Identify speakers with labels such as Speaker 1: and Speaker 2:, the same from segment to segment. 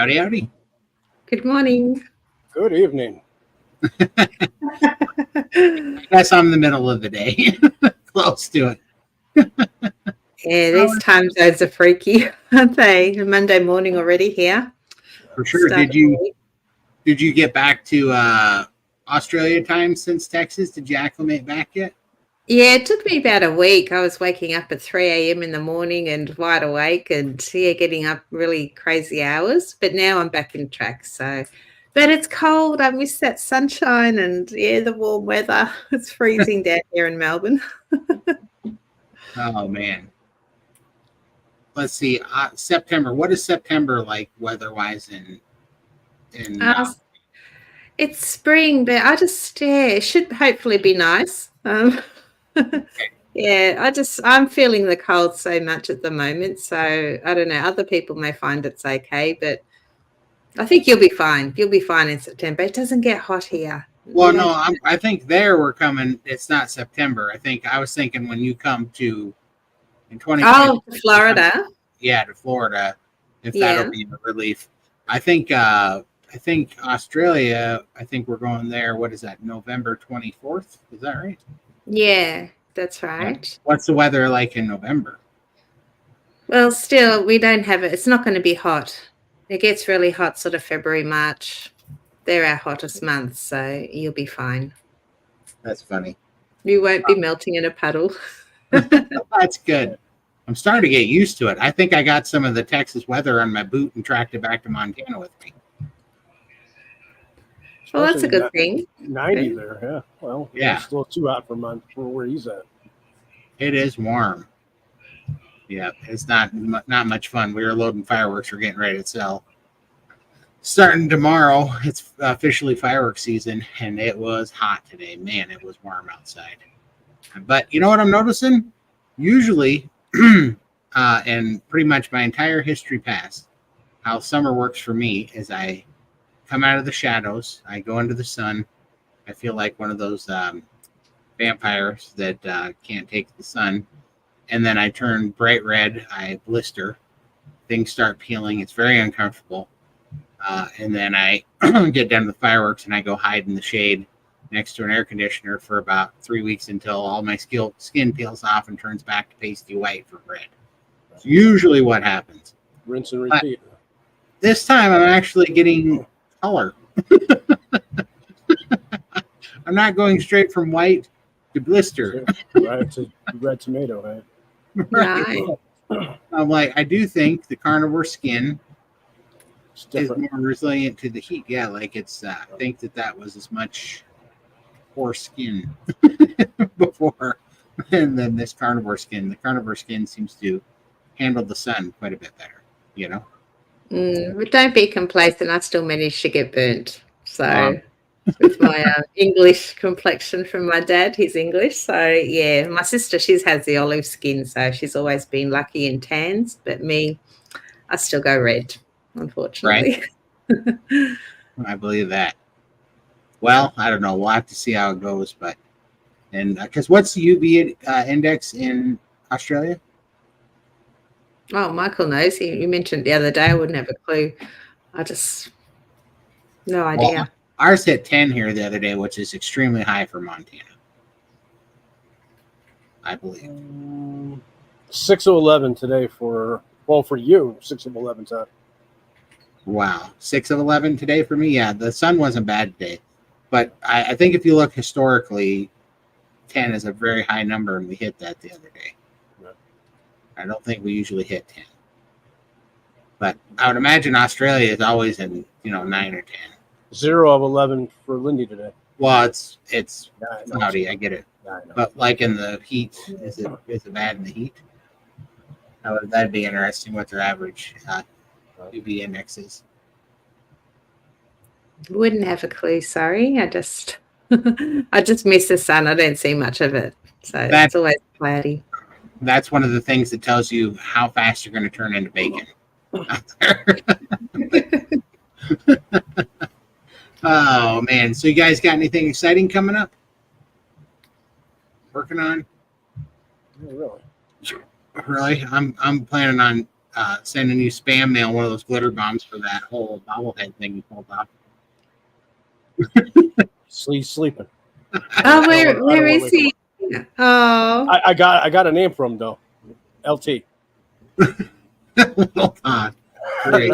Speaker 1: Howdy, howdy.
Speaker 2: Good morning.
Speaker 3: Good evening.
Speaker 1: I guess I'm in the middle of the day. Close to it.
Speaker 2: Yeah, these time zones are freaky, aren't they? Monday morning already here.
Speaker 1: For sure.
Speaker 2: Start of the week.
Speaker 1: Did you get back to Australia time since Texas? Did you acclimate back yet?
Speaker 2: Yeah, it took me about a week. I was waking up at 3 a.m. in the morning and wide awake and getting up really crazy hours. But now I'm back in track. But it's cold. I miss that sunshine and the warm weather. It's freezing down here in Melbourne.
Speaker 1: Oh man. Let's see. September. What is September like weather-wise in
Speaker 2: It's spring, but it should hopefully be nice. I'm feeling the cold so much at the moment. So I don't know. Other people may find it's okay, but I think you'll be fine. You'll be fine in September. It doesn't get hot here.
Speaker 1: Well, no, I think we're coming. It's not September. I was thinking when you come to in 2020.
Speaker 2: Oh, to Florida.
Speaker 1: To Florida, if that'll be a relief. I think Australia. I think we're going there. What is that? November 24th. Is that right?
Speaker 2: Yeah, that's right.
Speaker 1: Yeah. What's the weather like in November?
Speaker 2: Well, still, we don't have it. It's not going to be hot. It gets really hot sort of February, March. They're our hottest months, so you'll be fine.
Speaker 1: That's funny.
Speaker 2: You won't be melting in a puddle.
Speaker 1: That's good. I'm starting to get used to it. I think I got some of the Texas weather on my boot and tracked it back to Montana with me.
Speaker 2: Well, that's a good thing.
Speaker 3: 90 there, yeah. Well,
Speaker 1: yeah.
Speaker 3: It's still too hot for where he's at.
Speaker 1: It is warm. Yeah, it's not much fun. We were loading fireworks. We're getting ready to sell. Starting tomorrow, it's officially fireworks season, and it was hot today. Man, it was warm outside. But you know what I'm noticing? Usually, and pretty much my entire history past, how summer works for me is I come out of the shadows, I go into the sun. I feel like one of those vampires that can't take the sun. And then I turn bright red, I blister, things start peeling. It's very uncomfortable. And then I get done with fireworks and I go hide in the shade next to an air conditioner for about 3 weeks until all my skin peels off and turns back to pasty white from red. It's usually what happens.
Speaker 3: Rinse and repeat.
Speaker 1: But this time I'm actually getting color. I'm not going straight from white to blister.
Speaker 3: Right, to red tomato, right?
Speaker 1: Right. I'm like, I do think the carnivore skin is more resilient to the heat. Yeah, like it's. I think that was as much poor skin before, and then this carnivore skin. The carnivore skin seems to handle the sun quite a bit better. You know.
Speaker 2: But don't be complacent. I still managed to get burnt. So. With my English complexion from my dad, he's English. So, yeah, my sister, she has the olive skin, so she's always been lucky in tans. But me, I still go red, unfortunately.
Speaker 1: Right. I believe that. Well, I don't know. We'll have to see how it goes. But, and because what's the UV index in Australia?
Speaker 2: Oh, Michael knows. You mentioned the other day. I wouldn't have a clue. No idea.
Speaker 1: Well, ours hit 10 here the other day, which is extremely high for Montana, I believe.
Speaker 3: 6 of 11 today for you, 6 of 11 Todd.
Speaker 1: Wow. 6 of 11 today for me? Yeah, the sun wasn't bad today. But I think if you look historically, 10 is a very high number, and we hit that the other day. Right. I don't think we usually hit 10. But I would imagine Australia is always in, 9 or 10.
Speaker 3: 0 of 11 for Lindy today.
Speaker 1: Well, it's cloudy. I get it. But like in the heat, is it bad in the heat? That'd be interesting. What their average UV index is.
Speaker 2: Wouldn't have a clue. Sorry, I just miss the sun. I don't see much of it, so it's always cloudy.
Speaker 1: That's one of the things that tells you how fast you're going to turn into bacon. Oh man! So you guys got anything exciting coming up? Working on?
Speaker 3: Oh, really?
Speaker 1: Really? I'm planning on sending you spam mail, one of those glitter bombs for that whole bobblehead thing you pulled off.
Speaker 3: Sleeping.
Speaker 2: Oh, where is he? Oh,
Speaker 3: I got a name for him though. LT.
Speaker 1: Little Todd. Great.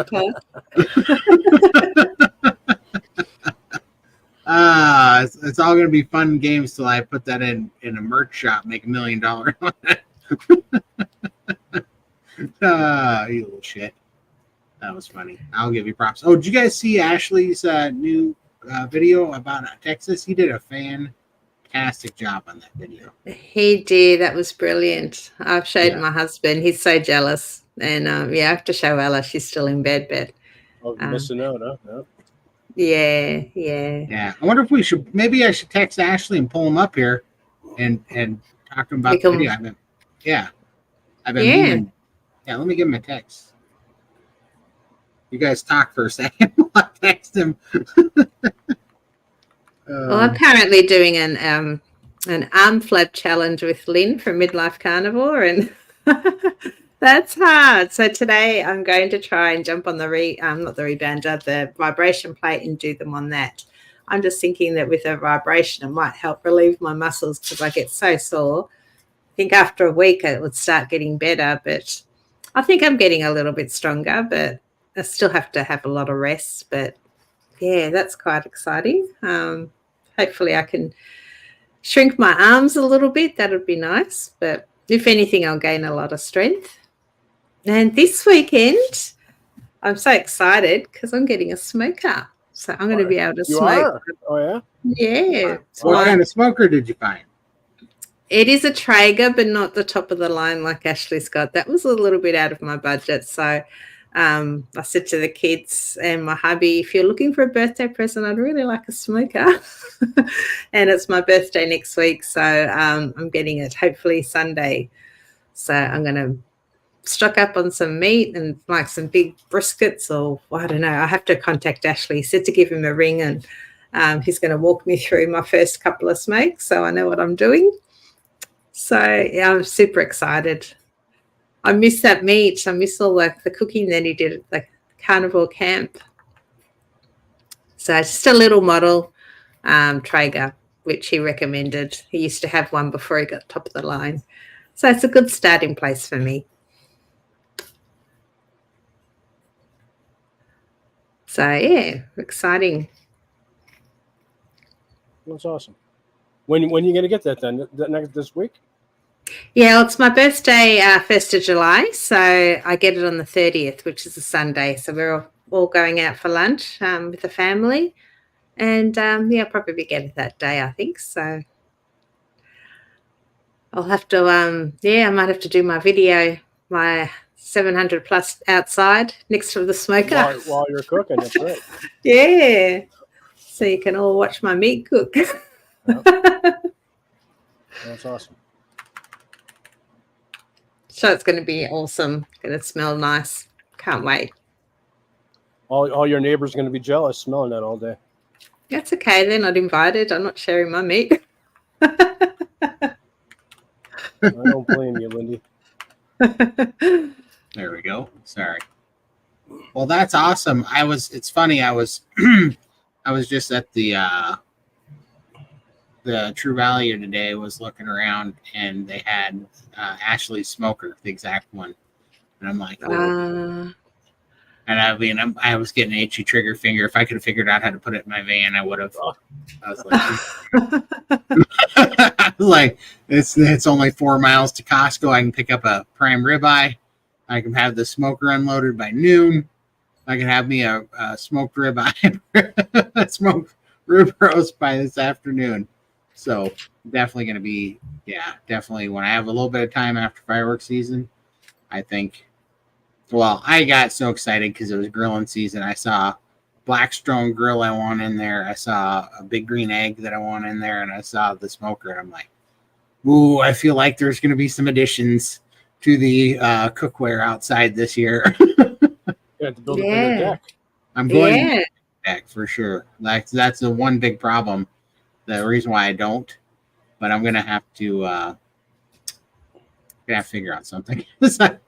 Speaker 1: It's all gonna be fun and games till I put that in a merch shop, make $1 million on it. You little shit. That was funny. I'll give you props. Oh, did you guys see Ashley's new video about Texas? He did a fantastic job on that video.
Speaker 2: he did. That was brilliant. I've showed
Speaker 1: Yeah.
Speaker 2: my husband. He's so jealous. And I have to show Ella. She's still in bed, but
Speaker 3: Oh, missing out, huh?
Speaker 2: yeah.
Speaker 1: Yeah. I wonder if I should text Ashley and pull him up here and talk to him about the video. I've been meaning. Yeah, let me give him a text. You guys talk for a second. I'll text him.
Speaker 2: Well, I'm currently doing an arm flap challenge with Lynn from Midlife Carnivore, and that's hard. So today I'm going to try and jump on the the vibration plate and do them on that. I'm just thinking that with a vibration, it might help relieve my muscles because I get so sore. I think after a week it would start getting better, but I think I'm getting a little bit stronger, but I still have to have a lot of rest. But yeah, that's quite exciting. Hopefully I can shrink my arms a little bit. That would be nice. But if anything, I'll gain a lot of strength. And this weekend, I'm so excited because I'm getting a smoker. So I'm going to be able to smoke.
Speaker 3: Oh, yeah?
Speaker 2: Yeah.
Speaker 1: What kind of smoker did you find?
Speaker 2: It is a Traeger, but not the top of the line like Ashley's got. That was a little bit out of my budget. So I said to the kids and my hubby, if you're looking for a birthday present, I'd really like a smoker. And it's my birthday next week. So I'm getting it hopefully Sunday. So I'm going to stock up on some meat and like some big briskets, or I don't know. I have to contact Ashley. He said to give him a ring, and he's going to walk me through my first couple of smokes so I know what I'm doing. So yeah, I'm super excited. I miss that meat. I miss all the cooking that he did at the Carnivore camp. So it's just a little model Traeger, which he recommended. He used to have one before he got top of the line. So it's a good starting place for me. So yeah, exciting.
Speaker 3: That's awesome. When are you going to get that then? This week?
Speaker 2: Yeah, well, it's my birthday, 1st of July. So I get it on the 30th, which is a Sunday. So we're all going out for lunch with the family. And I'll probably get it that day, I think. So I'll have to, I might have to do my video, my 700 plus outside next to the smoker.
Speaker 3: While you're cooking, that's right.
Speaker 2: Yeah. So you can all watch my meat cook.
Speaker 3: Yep. That's awesome.
Speaker 2: So it's going to be awesome. Going to smell nice. Can't wait.
Speaker 3: All your neighbors are going to be jealous smelling that all day.
Speaker 2: That's okay. They're not invited. I'm not sharing my meat.
Speaker 3: I don't blame you, Lindy.
Speaker 1: There we go. Sorry. Well, that's awesome. It's funny. I was just at the True Value today, was looking around, and they had Ashley's smoker, the exact one. And I'm like, oh. And I mean, I was getting an itchy trigger finger. If I could have figured out how to put it in my van, I would have. I was like, it's only 4 miles to Costco. I can pick up a prime ribeye. I can have the smoker unloaded by noon. I can have me a smoked ribeye, smoked rib roast by this afternoon. So definitely going to be, definitely when I have a little bit of time after fireworks season, I think. Well, I got so excited because it was grilling season. I saw Blackstone grill I want in there. I saw a big green egg that I want in there, and I saw the smoker. And I'm like, ooh, I feel like there's going to be some additions to the cookware outside this year.
Speaker 3: You have to build a bigger deck.
Speaker 1: I'm going to deck for sure. That's the one big problem. The reason why I don't, but I'm going to have to Gonna have to figure out something. I'm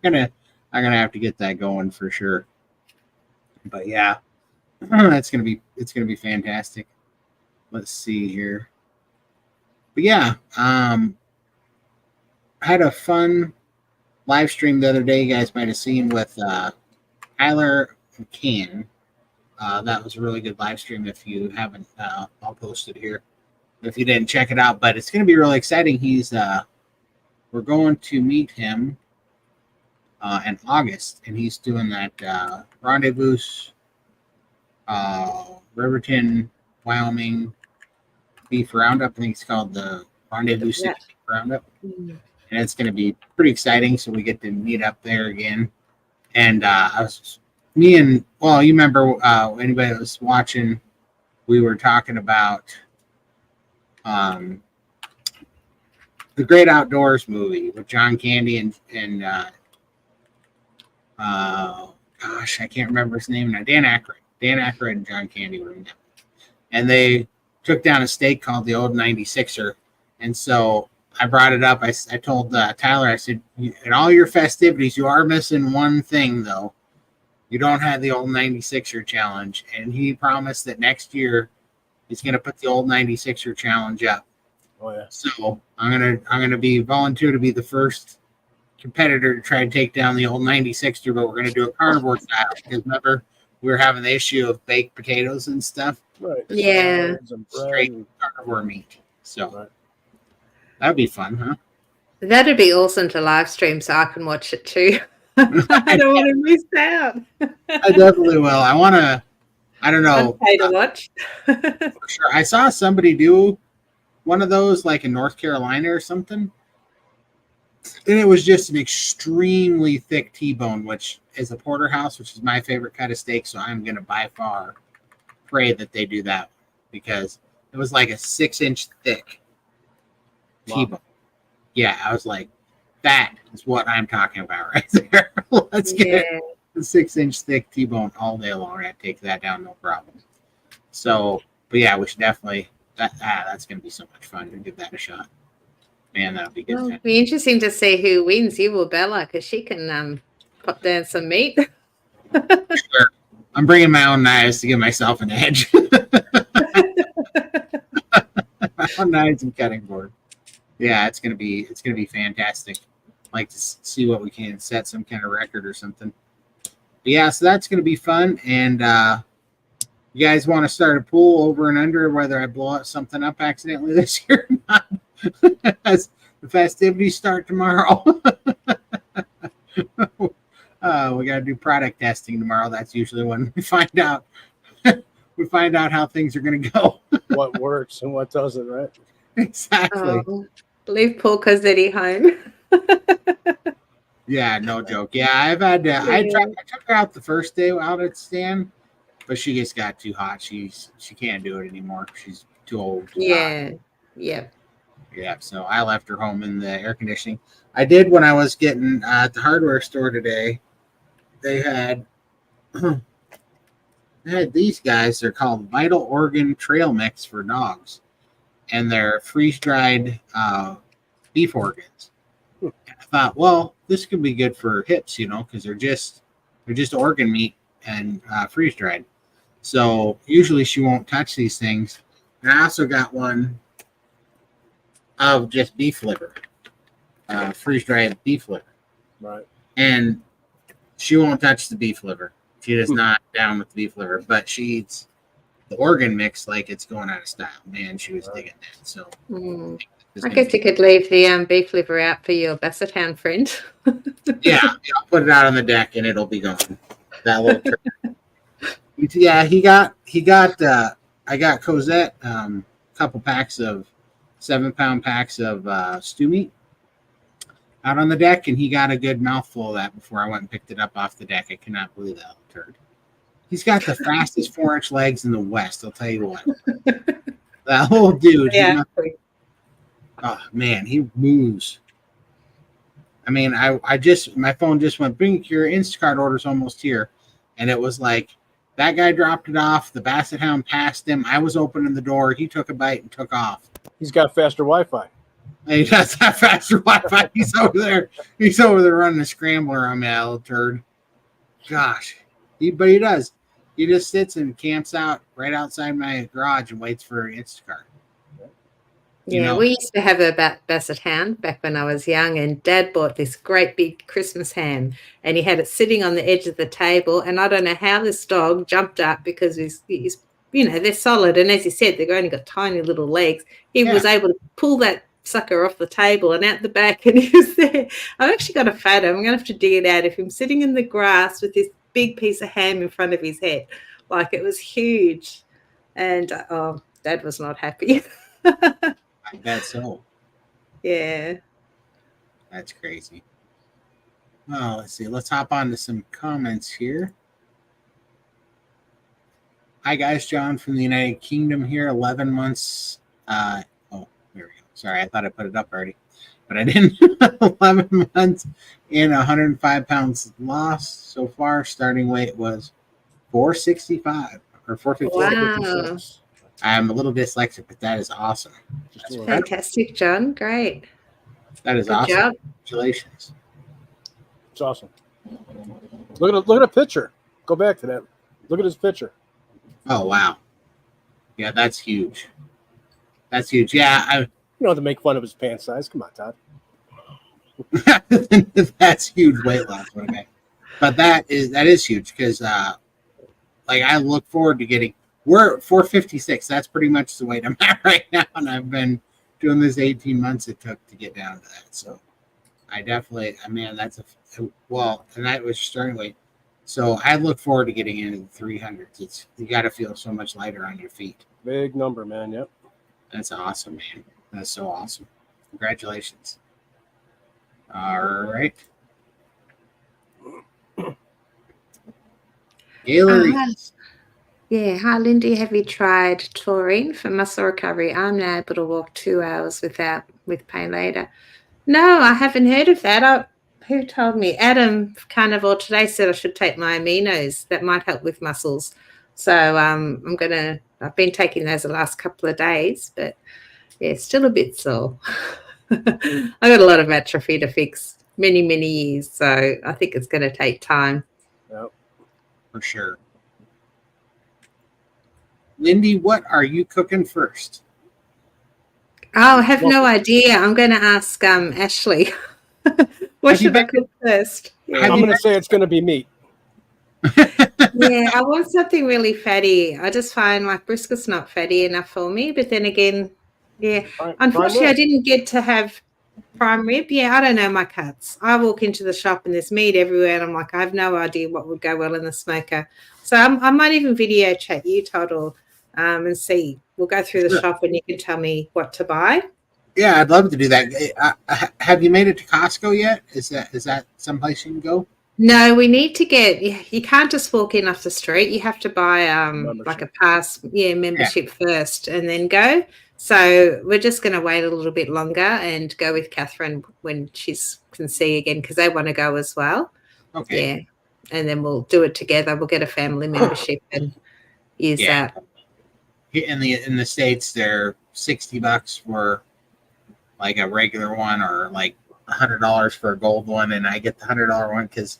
Speaker 1: gonna have to get that going for sure. But yeah, it's gonna be fantastic. Let's see here. But yeah, I had a fun live stream the other day. You guys might have seen with Tyler McCann. That was a really good live stream. If you haven't, I'll post it here if you didn't check it out. But it's going to be really exciting. We're going to meet him in August, and he's doing that Rendezvous, Riverton, Wyoming beef roundup. I think it's called the Rendezvous Beef Roundup, and it's going to be pretty exciting. So we get to meet up there again. And you remember anybody that was watching, we were talking about the Great Outdoors movie with John Candy and gosh, I can't remember his name now. Dan Aykroyd and John Candy were in that. And they took down a steak called the Old 96er. And so I brought it up. I told Tyler, I said, in all your festivities, you are missing one thing, though. You don't have the Old 96er challenge. And he promised that next year he's going to put the Old 96er challenge up.
Speaker 3: Oh, yeah.
Speaker 1: So I'm gonna be volunteer to be the first competitor to try to take down the Old 96er, but we're going to do a carnivore style because remember we were having the issue of baked potatoes and stuff.
Speaker 3: Right.
Speaker 2: Yeah.
Speaker 1: Straight carnivore meat. So that'd be fun, huh?
Speaker 2: That'd be awesome to live stream so I can watch it too. I don't want to miss out.
Speaker 1: I definitely will. I don't know.
Speaker 2: I'd pay to watch.
Speaker 1: For sure. I saw somebody do one of those like in North Carolina or something. And it was just an extremely thick T-bone, which is a porterhouse, which is my favorite cut of steak. So I'm going to by far pray that they do that because it was like a 6-inch thick T-bone. Yeah, I was like, that is what I'm talking about right there. Let's get the 6-inch thick T-bone all day long. I'd take that down, no problem. So, but yeah, we should definitely, that's going to be so much fun to give that a shot. Man, that'll be good.
Speaker 2: Well, it'll be interesting to see who wins, you or Bella, because she can pop down some meat.
Speaker 1: Sure. I'm bringing my own knives to give myself an edge. My own knives and cutting board. Yeah, it's gonna be fantastic. I'd like to see what we can set some kind of record or something. But yeah, so that's gonna be fun. And you guys want to start a pool over and under whether I blow something up accidentally this year or not? As the festivities start tomorrow. We got to do product testing tomorrow. That's usually when we find out how things are going to go.
Speaker 3: What works and what doesn't, right?
Speaker 1: Exactly.
Speaker 2: Leave poor Cossetti home.
Speaker 1: Yeah, no joke. Yeah, I've had I took her out the first day out at stand, but she just got too hot. She can't do it anymore. She's too old.
Speaker 2: Yeah.
Speaker 1: Yeah, so I left her home in the air conditioning. I did when I was getting at the hardware store today. They had these guys. They're called Vital Organ Trail Mix for dogs, and they're freeze-dried beef organs. And I thought, well, this could be good for hips, because they're just organ meat and freeze-dried. So usually she won't touch these things. And I also got one of just beef liver, freeze-dried beef liver.
Speaker 3: Right.
Speaker 1: And she won't touch the beef liver. She is not down with the beef liver, but she eats the organ mix like it's going out of style. Man, she was digging that. So
Speaker 2: I guess you could leave the beef liver out for your Basset Hound friend.
Speaker 1: yeah, I'll put it out on the deck and it'll be gone. That little trick. Yeah, I got Cosette a couple packs of 7-pound packs of stew meat out on the deck, and he got a good mouthful of that before I went and picked it up off the deck. I cannot believe that little turd. He's got the fastest 4-inch legs in the West, I'll tell you what. That whole dude.
Speaker 2: Yeah.
Speaker 1: Oh, man, he moves. I mean, my phone just went, bring your Instacart orders almost here. And it was like, that guy dropped it off. The Basset Hound passed him. I was opening the door. He took a bite and took off.
Speaker 3: He's got faster Wi-Fi.
Speaker 1: He does have faster Wi-Fi. He's over there. He's over there running a scrambler on that little turd. Gosh, but he does. He just sits and camps out right outside my garage and waits for Instacart.
Speaker 2: Yeah, we used to have a basset hound back when I was young, and Dad bought this great big Christmas ham, and he had it sitting on the edge of the table. And I don't know how this dog jumped up because he's they're solid, and as you said, they've only got tiny little legs. He was able to pull that sucker off the table and out the back, and he was there. I've actually got a photo. I'm going to have to dig it out of him sitting in the grass with this big piece of ham in front of his head, like it was huge. And Dad was not happy.
Speaker 1: I bet so.
Speaker 2: Yeah.
Speaker 1: That's crazy. Well, let's see. Let's hop on to some comments here. Hi, guys. John from the United Kingdom here. 11 months. There we go. Sorry, I thought I put it up already, but I didn't. 11 months and 105 pounds lost so far. Starting weight was 465 or 456.
Speaker 2: Wow.
Speaker 1: I'm a little dyslexic, but that is awesome.
Speaker 2: That's fantastic, John. Great.
Speaker 1: That is
Speaker 2: Good
Speaker 1: awesome.
Speaker 2: job.
Speaker 1: Congratulations.
Speaker 3: It's awesome. Look at a picture. Go back to that. Look at his picture.
Speaker 1: Oh, wow. Yeah, that's huge. That's huge. Yeah.
Speaker 3: You don't have to make fun of his pant size. Come on, Todd.
Speaker 1: That's huge weight loss. But that is huge because I look forward to getting. We're at 456. That's pretty much the weight I'm at right now, and I've been doing this 18 months it took to get down to that. So I definitely, that's and that was starting weight. So I look forward to getting into the 300s. You got to feel so much lighter on your feet.
Speaker 3: Big number, man. Yep.
Speaker 1: That's awesome, man. That's so awesome. Congratulations. All right. Hillary.
Speaker 2: Yeah. Hi, Lindy. Have you tried taurine for muscle recovery? I'm now able to walk 2 hours with pain later. No, I haven't heard of that. Who told me? Adam Carnivore today said I should take my aminos. That might help with muscles. So I've been taking those the last couple of days, but yeah, still a bit sore. I got a lot of atrophy to fix, many, many years. So I think it's going to take time.
Speaker 3: Yep.
Speaker 1: For sure. Lindy, what are you cooking first?
Speaker 2: Oh, I have no idea. I'm going to ask Ashley. What should I cook first? Yeah.
Speaker 3: I'm going to say it's going to be meat.
Speaker 2: Yeah, I want something really fatty. I just find like brisket's not fatty enough for me. But then again, yeah, unfortunately, I didn't get to have prime rib. Yeah, I don't know my cuts. I walk into the shop and there's meat everywhere, and I'm like, I have no idea what would go well in the smoker. So I might even video chat you, Todd, or and see. We'll go through the shop and you can tell me what to buy.
Speaker 1: Yeah, I'd love to do that. Have you made it to Costco yet? Is that someplace you can go?
Speaker 2: No, we need to get. You can't just walk in off the street. You have to buy like a pass, membership first, and then go. So we're just going to wait a little bit longer and go with Catherine when she can see again because they want to go as well.
Speaker 1: Okay.
Speaker 2: Yeah, and then we'll do it together. We'll get a family membership and use that.
Speaker 1: In the States, they're $60 for like a regular one, or like $100 for a gold one, and I get the $100 one because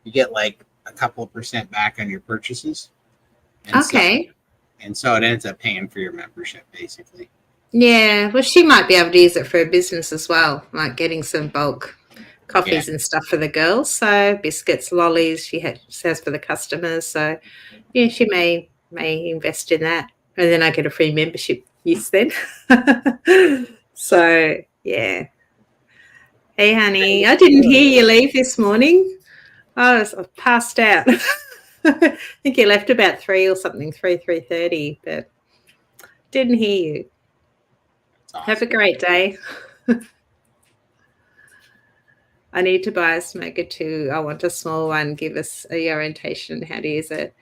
Speaker 1: you get like a couple of % back on your purchases. And so it ends up paying for your membership, basically.
Speaker 2: Yeah, well, she might be able to use it for her business as well, like getting some bulk coffees and stuff for the girls. So biscuits, lollies, she has for the customers. So yeah, she may invest in that, and then I get a free membership use then. So yeah. Hey, honey, I didn't hear you leave this morning. I was passed out. I think you left about 3 or something, 3:30, but didn't hear you. Awesome. Have a great day. I need to buy a smoker too. I want a small one. Give us a orientation on how to use it.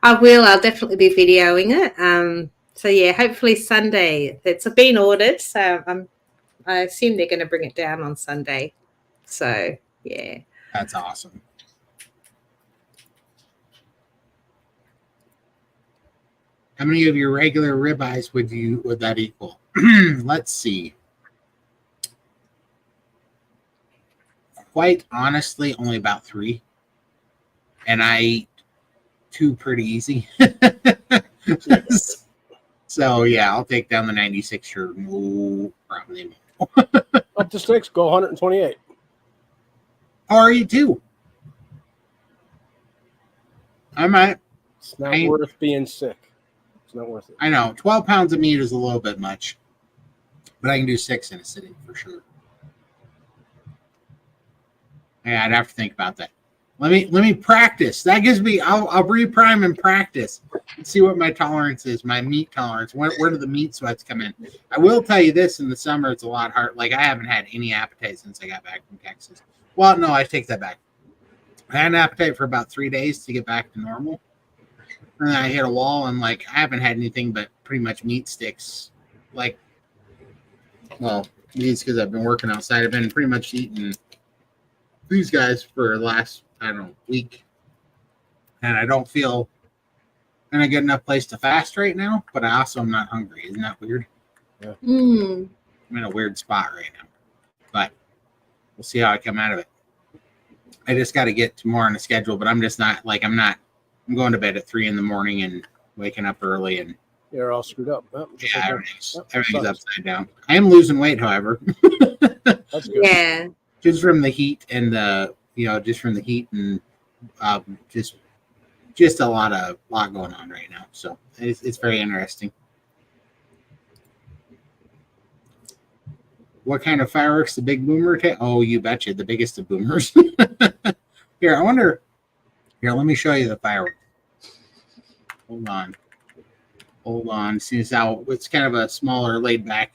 Speaker 2: I will. I'll definitely be videoing it. So yeah, hopefully Sunday. It's been ordered, so I assume they're going to bring it down on Sunday. So yeah,
Speaker 1: that's awesome. How many of your regular ribeyes would that equal? Let's see. quite honestly only about 3, and I eat 2 pretty easy. So yeah, I'll take down the 96 sure. No problem.
Speaker 3: Up to 6, go 128.
Speaker 1: Or eat 2. I might.
Speaker 3: It's not worth being sick. It's not worth it.
Speaker 1: I know 12 pounds of meat is a little bit much, but I can do 6 in a sitting for sure. Yeah, I'd have to think about that. Let me practice. That gives me. I'll reprime and practice and see what my tolerance is, my meat tolerance. Where do the meat sweats come in? I will tell you this: in the summer, it's a lot hard. Like I haven't had any appetite since I got back from Texas. Well, no, I take that back. I had an appetite for about 3 days to get back to normal, and then I hit a wall, and like I haven't had anything but pretty much meat sticks. Like, well, these because I've been working outside. I've been pretty much eating these guys for the last, I don't know, week. And I don't feel in a good enough place to fast right now, but I also am not hungry. Isn't that weird?
Speaker 3: Yeah.
Speaker 2: Mm.
Speaker 1: I'm in a weird spot right now. But we'll see how I come out of it. I just got to get to more on the schedule, but I'm just not, like, I'm going to bed at 3 in the morning and waking up early. And
Speaker 3: You're all screwed up. Oh,
Speaker 1: yeah, everything's upside down. I am losing weight, however.
Speaker 3: That's good.
Speaker 2: Yeah.
Speaker 1: Just from the heat and just from the heat and just a lot going on right now. So it's very interesting. What kind of fireworks the big boomer take? Oh, you betcha, the biggest of boomers. Here, I wonder. Here, let me show you the fireworks. Hold on. See how it's kind of a smaller, laid back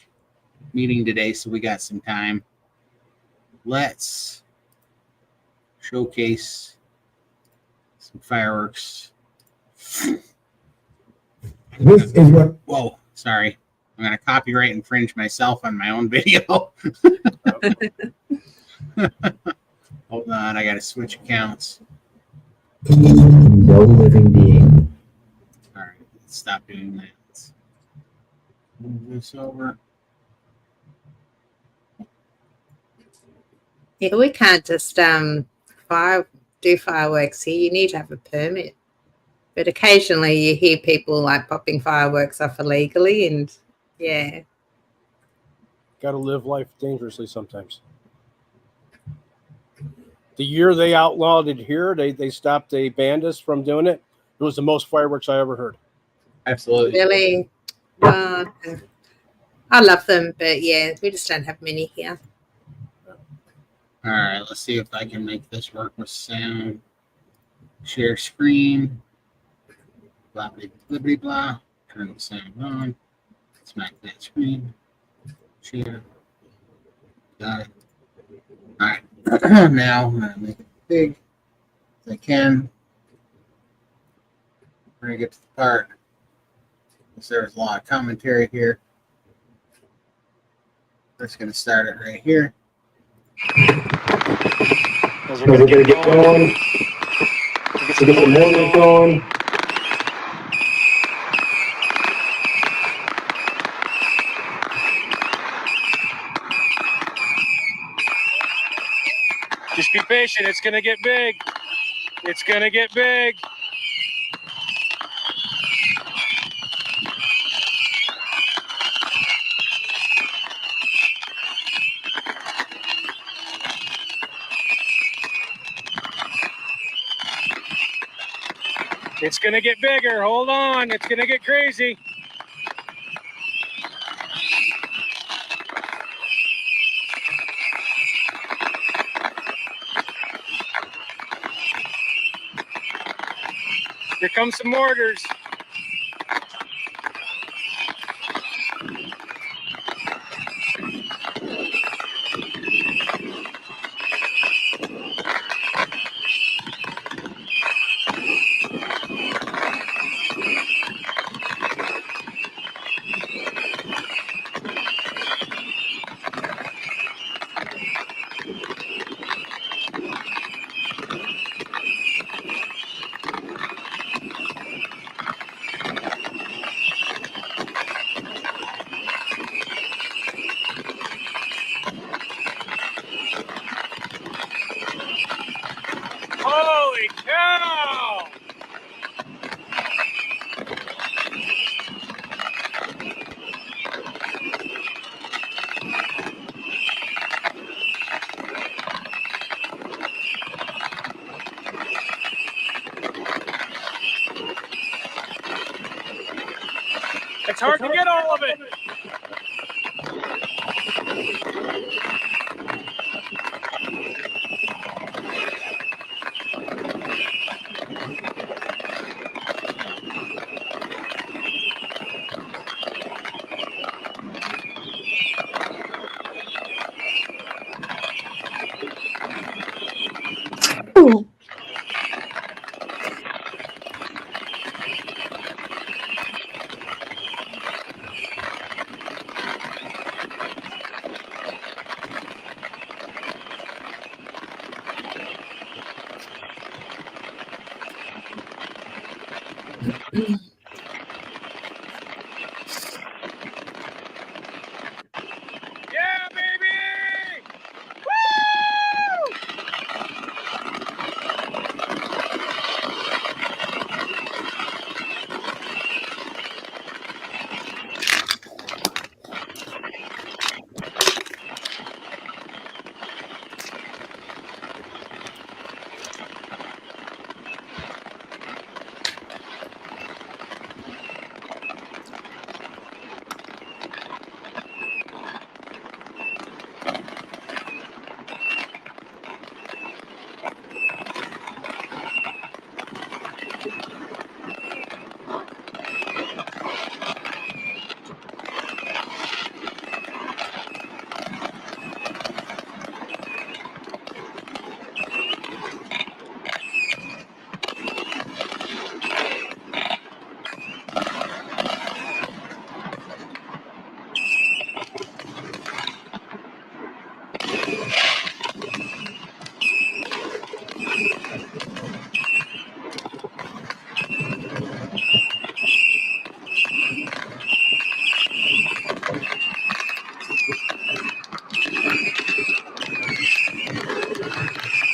Speaker 1: meeting today, so we got some time. Let's showcase some fireworks.
Speaker 4: This is what.
Speaker 1: Whoa, sorry. I'm going to copyright infringe myself on my own video. Hold on, I got to switch accounts.
Speaker 4: No living being.
Speaker 1: All right, let's stop doing that. Let's move this over.
Speaker 2: Yeah, we can't just do fireworks here. You need to have a permit. But occasionally you hear people like popping fireworks off illegally, and yeah.
Speaker 3: Got to live life dangerously sometimes. The year they outlawed it here, they stopped, they banned us from doing it. It was the most fireworks I ever heard.
Speaker 1: Absolutely.
Speaker 2: Really, I love them, but yeah, we just don't have many here.
Speaker 1: All right, let's see if I can make this work with sound. Share screen. Blah, blah, blah, blah, blah. Turn the sound on. Smack that screen. Share. Got it. All right. Now I'm going to make it big as I can. We're going to get to the part. There's a lot of commentary here. We're just going to start it right here.
Speaker 4: We're going to get going. Get the morning going.
Speaker 3: Just be patient. It's going to get big. It's going to get big. It's going to get bigger. Hold on. It's going to get crazy. Here comes some mortars. It's hard to get all of it. Yeah, baby! Woo!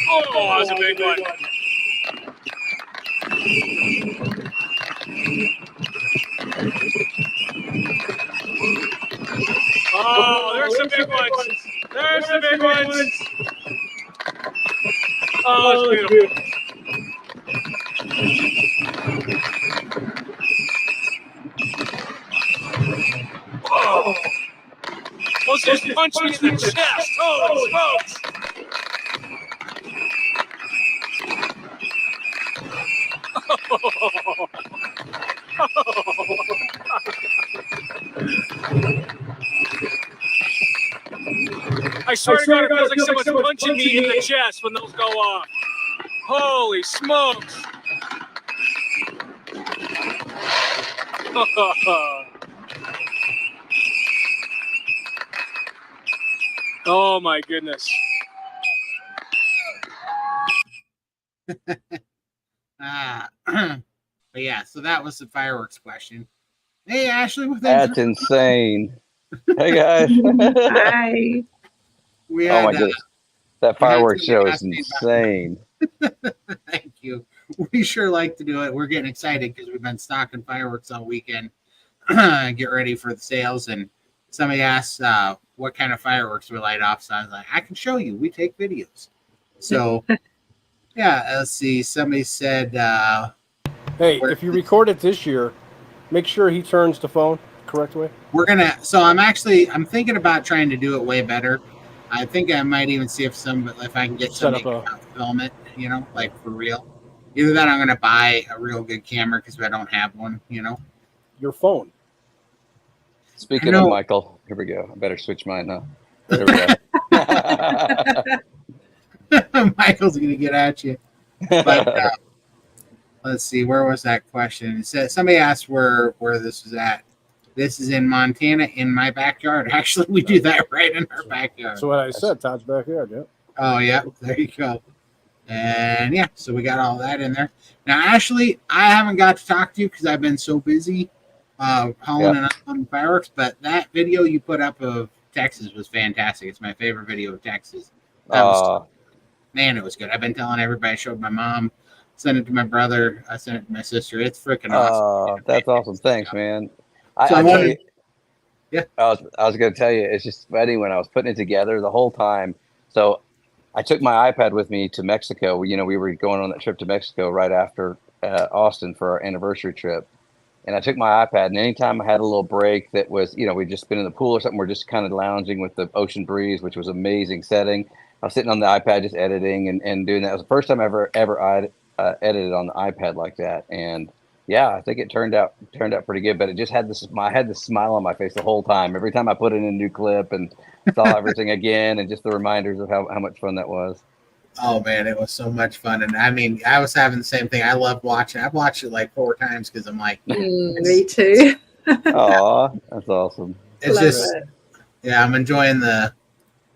Speaker 3: Oh, that was a big one. Oh, there's some big ones. There's some big ones. Oh, it's beautiful. Oh, those just punched me in the chest. Holy smokes. I swear to God, it feels like someone's punching me in the chest when those go off. Holy smokes. Oh my goodness.
Speaker 1: But yeah, so that was the fireworks question. Hey, Ashley,
Speaker 5: That's insane. Hey guys.
Speaker 2: Hi.
Speaker 1: we
Speaker 5: Oh
Speaker 1: had,
Speaker 5: my goodness. That fireworks show is insane.
Speaker 1: Thank you. We sure like to do it. We're getting excited because we've been stocking fireworks all weekend. Get ready for the sales. And somebody asked what kind of fireworks we light off. So I was like, I can show you. We take videos. So, yeah, let's see. Somebody said,
Speaker 3: Hey, if you record it this year, make sure he turns the phone the correct way.
Speaker 1: I'm thinking about trying to do it way better. I think I might even see if I can get somebody to film it, like for real. Either that, I'm going to buy a real good camera because I don't have one,
Speaker 3: Your phone.
Speaker 5: Speaking of Michael, here we go. I better switch mine now. There we
Speaker 1: go. Michael's going to get at you. But let's see, where was that question? It said somebody asked where this was at. This is in Montana, in my backyard. Actually, we do that right in our backyard.
Speaker 3: That's what I said, Todd's backyard, yeah.
Speaker 1: Oh, yeah, there you go. And yeah, so we got all that in there. Now, Ashley, I haven't got to talk to you because I've been so busy hauling and unloading fireworks, but that video you put up of Texas was fantastic. It's my favorite video of Texas. Man, it was good. I've been telling everybody. I showed my mom, sent it to my brother, I sent it to my sister. It's freaking awesome.
Speaker 5: That's awesome. Thanks, man.
Speaker 1: So
Speaker 5: I was going to tell you, it's just funny when I was putting it together the whole time. So I took my iPad with me to Mexico. We were going on that trip to Mexico right after Austin for our anniversary trip. and I took my iPad, and anytime I had a little break that was, we'd just been in the pool or something, we're just kind of lounging with the ocean breeze, which was amazing setting. I was sitting on the iPad just editing and doing that. It was the first time I ever edited on the iPad like that. And yeah, I think it turned out pretty good, but it just had I had this smile on my face the whole time. Every time I put in a new clip and saw everything again, and just the reminders of how much fun that was.
Speaker 1: Oh man, it was so much fun. And I mean, I was having the same thing. I love watching. I've watched it like 4 times because I'm like,
Speaker 2: me too.
Speaker 5: Aw, that's awesome.
Speaker 1: it's
Speaker 2: Love
Speaker 1: just,
Speaker 2: it.
Speaker 1: yeah, I'm enjoying the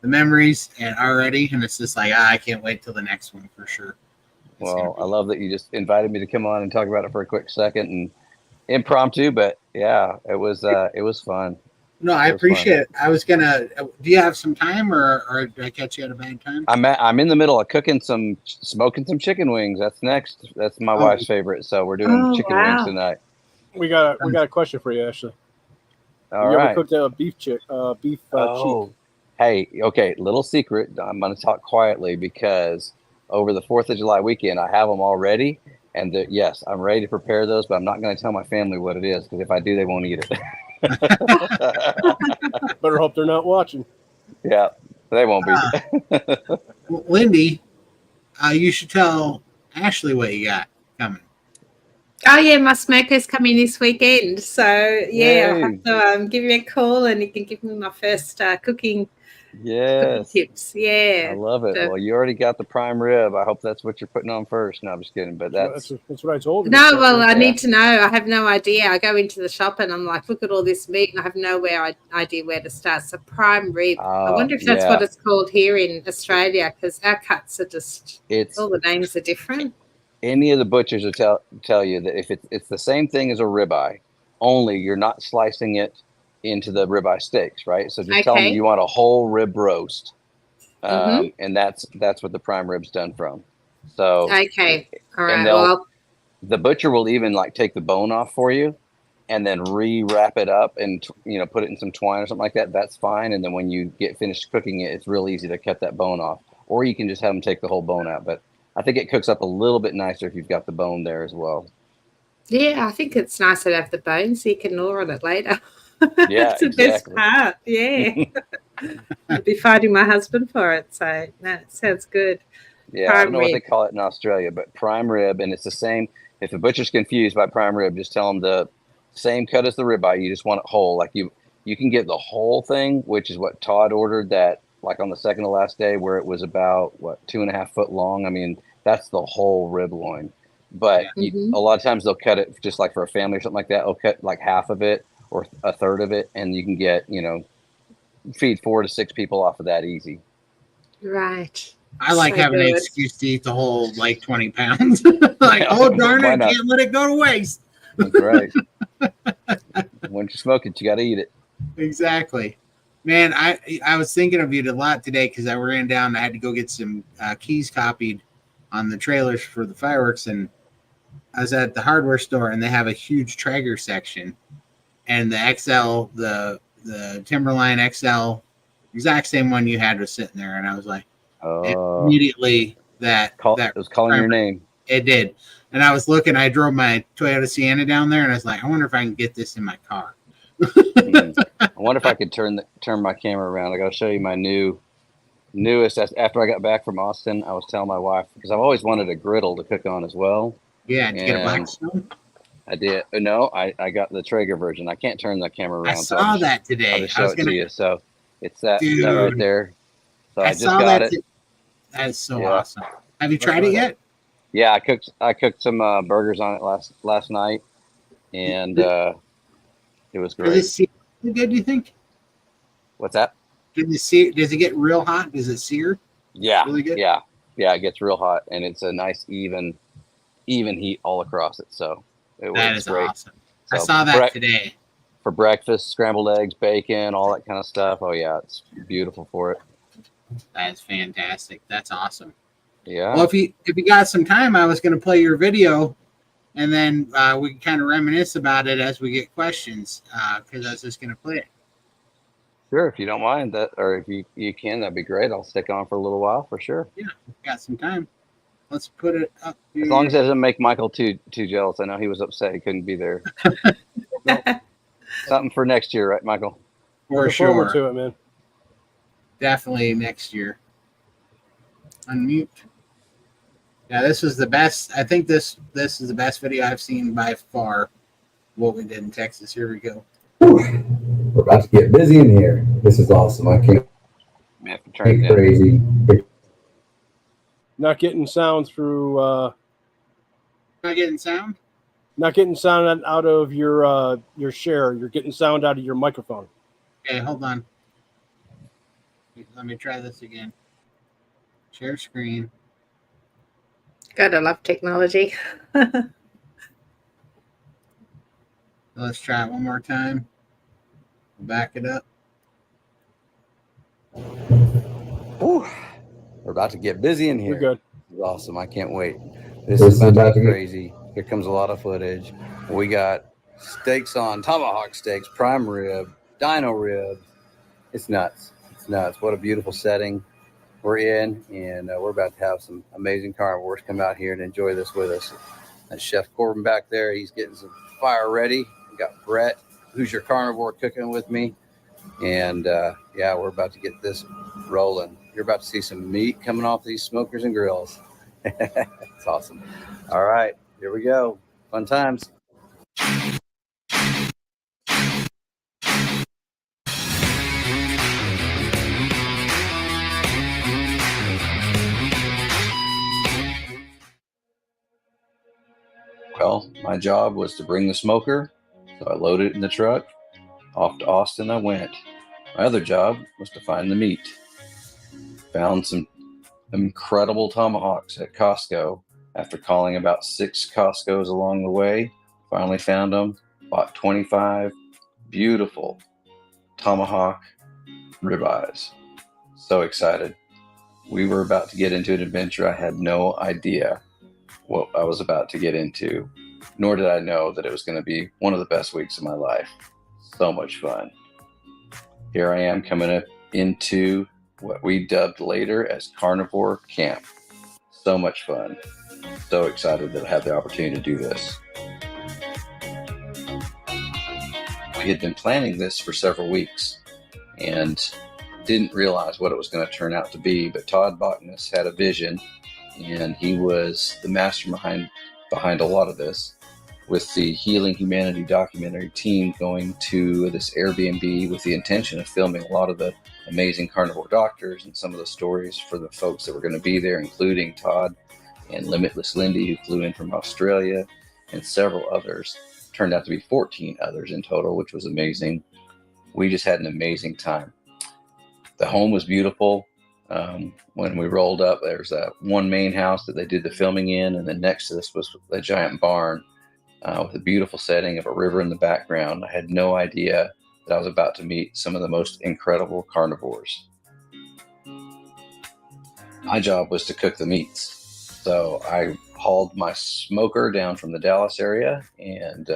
Speaker 1: memories and already, and it's just like, I can't wait till the next one for sure.
Speaker 5: Well, I love that you just invited me to come on and talk about it for a quick second and impromptu, but yeah, it was fun.
Speaker 1: No, I appreciate it. I was gonna. Do you have some time, or did I catch you at a bad time?
Speaker 5: I'm in the middle of smoking some chicken wings. That's next. That's my wife's favorite. So we're doing chicken wings tonight.
Speaker 3: We got a question for you, Ashley.
Speaker 5: All
Speaker 3: you
Speaker 5: right.
Speaker 3: ever cooked a beef cheek?
Speaker 5: Hey, okay. Little secret. I'm going to talk quietly because over the 4th of July weekend, I have them all ready. And yes, I'm ready to prepare those, but I'm not going to tell my family what it is because if I do, they won't eat it.
Speaker 3: Better hope they're not watching.
Speaker 5: Yeah, they won't be.
Speaker 1: Lindy, you should tell Ashley what you got coming.
Speaker 2: Oh yeah, my smoker's coming this weekend. So yeah, I'll have to give you a call and you can give me my first cooking tips. Yeah,
Speaker 5: I love it. Well, you already got the prime rib. I hope that's what you're putting on first. No, I'm just kidding. But that's
Speaker 3: what I told you.
Speaker 2: No, well, I need to know. I have no idea. I go into the shop and I'm like, look at all this meat, and I have no idea where to start. So prime rib. I wonder if that's what it's called here in Australia, because our cuts are just all the names are different.
Speaker 5: Any of the butchers will tell you that if it's the same thing as a ribeye, only you're not slicing it into the ribeye steaks, right? So just tell them you want a whole rib roast, and that's what the prime rib's done from. So
Speaker 2: all right.
Speaker 5: And the butcher will even like take the bone off for you, and then re-wrap it up and put it in some twine or something like that. That's fine. And then when you get finished cooking it, it's real easy to cut that bone off, or you can just have them take the whole bone out, but I think it cooks up a little bit nicer if you've got the bone there as well.
Speaker 2: Yeah, I think it's nicer to have the bone so you can gnaw on it later.
Speaker 5: Yeah,
Speaker 2: it's the best part. Yeah. I'll be fighting my husband for it. So, no, it sounds good.
Speaker 5: Yeah, I don't know what they call it in Australia, but prime rib, and it's the same. If the butcher's confused by prime rib, just tell them the same cut as the ribeye. You just want it whole. Like you can get the whole thing, which is what Todd ordered that. Like on the second to last day where it was about 2.5 foot long. I mean, that's the whole rib loin, but a lot of times they'll cut it just like for a family or something like that. They'll cut like half of it or a third of it. And you can get, feed 4 to 6 people off of that easy.
Speaker 2: Right.
Speaker 1: I like having an excuse to eat the whole 20 pounds. Oh, darn it. Can't let it go to waste.
Speaker 5: That's right. When you smoke it, you got to eat it.
Speaker 1: Exactly. Man, I was thinking of you a lot today because I ran down. I had to go get some keys copied on the trailers for the fireworks, and I was at the hardware store, and they have a huge Traeger section, and the XL, the Timberline XL, exact same one you had was sitting there, and I was like, immediately it
Speaker 5: was calling your name.
Speaker 1: It did, and I was looking. I drove my Toyota Sienna down there, and I was like, I wonder if I can get this in my car.
Speaker 5: I wonder if I could turn my camera around. I got to show you my newest. After I got back from Austin, I was telling my wife because I've always wanted a griddle to cook on as well.
Speaker 1: Yeah, did you get a Blackstone?
Speaker 5: I did. No, I got the Traeger version. I can't turn the camera around.
Speaker 1: I saw that today.
Speaker 5: I'll just show it to you. So it's that right there. So I just got it.
Speaker 1: That is so awesome. Have you tried it yet?
Speaker 5: Yeah, I cooked some burgers on it last night, and it was great.
Speaker 1: Does it sear good, do you think?
Speaker 5: What's that?
Speaker 1: Does it get real hot? Does it sear?
Speaker 5: Yeah.
Speaker 1: Really good?
Speaker 5: Yeah. It gets real hot, and it's a nice even heat all across it. So
Speaker 1: that is
Speaker 5: great.
Speaker 1: Awesome. So I saw that today.
Speaker 5: For breakfast, scrambled eggs, bacon, all that kind of stuff. Oh yeah, it's beautiful for it.
Speaker 1: That's fantastic. That's awesome.
Speaker 5: Yeah.
Speaker 1: Well, if you got some time, I was going to play your video, and then we can kind of reminisce about it as we get questions. Because I was just going to play it.
Speaker 5: Sure, if you don't mind that, or if you can, that'd be great. I'll stick on for a little while for sure.
Speaker 1: Yeah, got some time. Let's put it up here.
Speaker 5: As long as it doesn't make Michael too jealous. I know he was upset he couldn't be there. Something for next year, right, Michael?
Speaker 1: For
Speaker 6: Look
Speaker 1: sure.
Speaker 6: forward to it, man.
Speaker 1: Definitely next year. Unmute. Yeah, this is the best. I think this is the best video I've seen by far. What we did in Texas. Here we go.
Speaker 4: We're about to get busy in here. This is awesome. I can't
Speaker 5: We have to turn it
Speaker 4: be
Speaker 5: down.
Speaker 4: crazy.
Speaker 6: Not getting sound through.
Speaker 1: Am I getting sound?
Speaker 6: Not getting sound out of your share. You're getting sound out of your microphone.
Speaker 1: Okay, hold on. Let me try this again. Share screen.
Speaker 2: Gotta love technology.
Speaker 1: Let's try it one more time. Back it up.
Speaker 5: Whew. We're about to get busy in here.
Speaker 6: We're good.
Speaker 5: This is awesome. I can't wait. This is about to get crazy. Here comes a lot of footage. We got steaks on, tomahawk steaks, prime rib, dino rib. It's nuts. It's nuts. What a beautiful setting we're in. And we're about to have some amazing carnivores come out here and enjoy this with us. And Chef Corbin back there, he's getting some fire ready. We got Brett, who's your carnivore, cooking with me. And yeah, we're about to get this rolling. You're about to see some meat coming off these smokers and grills. It's awesome. All right, here we go. Fun times. Well, my job was to bring the smoker, so I loaded it in the truck. Off to Austin I went. My other job was to find the meat. Found some incredible tomahawks at Costco. After calling about 6 Costcos along the way, finally found them. Bought 25 beautiful tomahawk ribeyes. So excited. We were about to get into an adventure. I had no idea what I was about to get into, nor did I know that it was going to be one of the best weeks of my life. So much fun. Here I am coming up into what we dubbed later as Carnivore Camp. So much fun. So excited that I had the opportunity to do this. We had been planning this for several weeks and didn't realize what it was going to turn out to be, but Todd Bachnis had a vision, and he was the mastermind behind a lot of this, with the Healing Humanity documentary team going to this Airbnb with the intention of filming a lot of the amazing carnivore doctors and some of the stories for the folks that were going to be there, including Todd and Limitless Lindy, who flew in from Australia, and several others. Turned out to be 14 others in total, which was amazing. We just had an amazing time. The home was beautiful. When we rolled up, there's one main house that they did the filming in, and then next to this was a giant barn with a beautiful setting of a river in the background. I had no idea that I was about to meet some of the most incredible carnivores. My job was to cook the meats. So I hauled my smoker down from the Dallas area and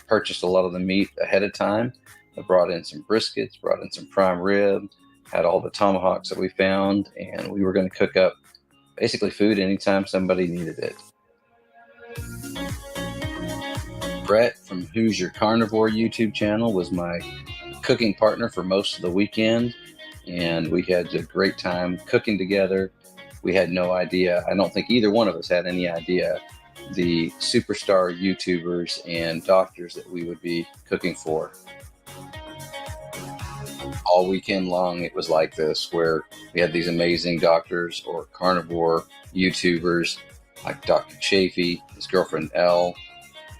Speaker 5: purchased a lot of the meat ahead of time. I brought in some briskets, brought in some prime rib, had all the tomahawks that we found, and we were going to cook up basically food anytime somebody needed it. Brett from Who's Your Carnivore YouTube channel was my cooking partner for most of the weekend, and we had a great time cooking together. We had no idea, I don't think either one of us had any idea, the superstar YouTubers and doctors that we would be cooking for. All weekend long it was like this, where we had these amazing doctors or carnivore YouTubers like Dr. Chafee, his girlfriend Elle,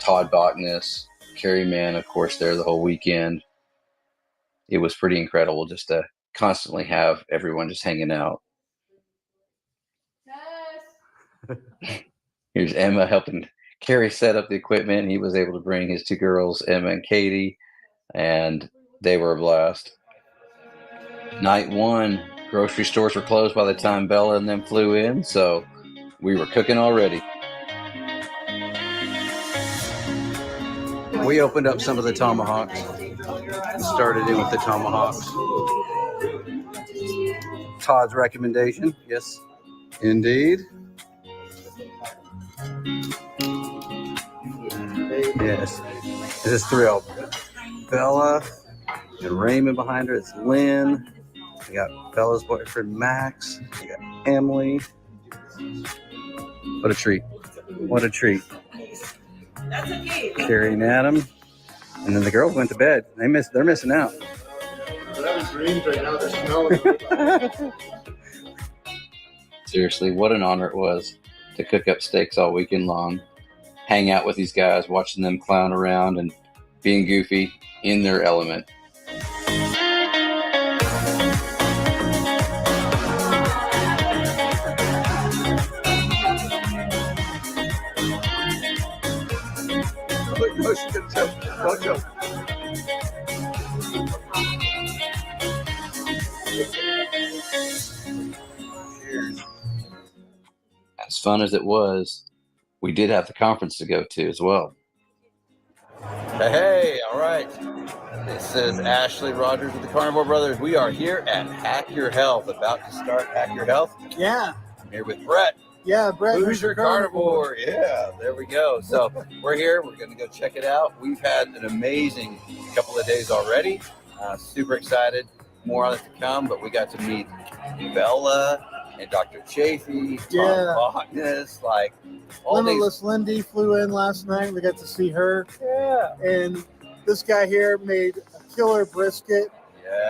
Speaker 5: Todd Bachnis, Carrie Mann, of course, there the whole weekend. It was pretty incredible just to constantly have everyone just hanging out. Here's Emma helping Carrie set up the equipment. He was able to bring his 2 girls, Emma and Katie, and they were a blast. Night 1, grocery stores were closed by the time Bella and them flew in, so we were cooking already. We opened up some of the tomahawks. Started in with the tomahawks. Todd's recommendation, yes, indeed. Yes. This is Thrill. Bella and Raymond behind her. It's Lynn. We got Bella's boyfriend Max. We got Emily. What a treat. What a treat. Carrie and Adam. And then the girls went to bed. They're missing out. Seriously, what an honor it was to cook up steaks all weekend long, hang out with these guys, watching them clown around and being goofy in their element. As fun as it was, we did have the conference to go to as well. Hey, all right. This is Ashley Rogers with the Carnivore Brothers. We are here at Hack Your Health, about to start Hack Your Health.
Speaker 7: Yeah.
Speaker 5: I'm here with Brett.
Speaker 7: Yeah, Brett.
Speaker 5: Who's your carnivore? Yeah, there we go. So we're here. We're going to go check it out. We've had an amazing couple of days already. Super excited. More on it to come, but we got to meet Bella and Dr. Chafee, Tom Bachnes, like all
Speaker 7: Limitless Lindy flew in last night. We got to see her.
Speaker 5: Yeah.
Speaker 7: And this guy here made a killer brisket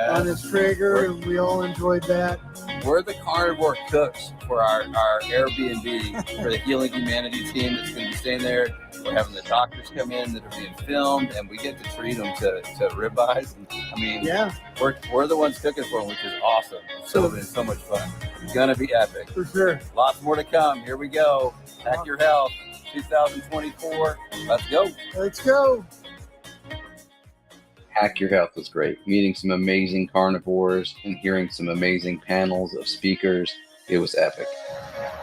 Speaker 7: on his Traeger, and we all enjoyed that.
Speaker 5: We're the carnivore cooks for our Airbnb for the Healing Humanity team that's going to be staying there. We're having the doctors come in that are being filmed, and we get to treat them to ribeyes. I mean, we're the ones cooking for them, which is awesome. It's been so much fun. It's going to be epic.
Speaker 7: For sure.
Speaker 5: Lots more to come. Here we go. Hack Your Health 2024. Let's go.
Speaker 7: Let's go.
Speaker 5: Hack Your Health was great. Meeting some amazing carnivores and hearing some amazing panels of speakers. It was epic.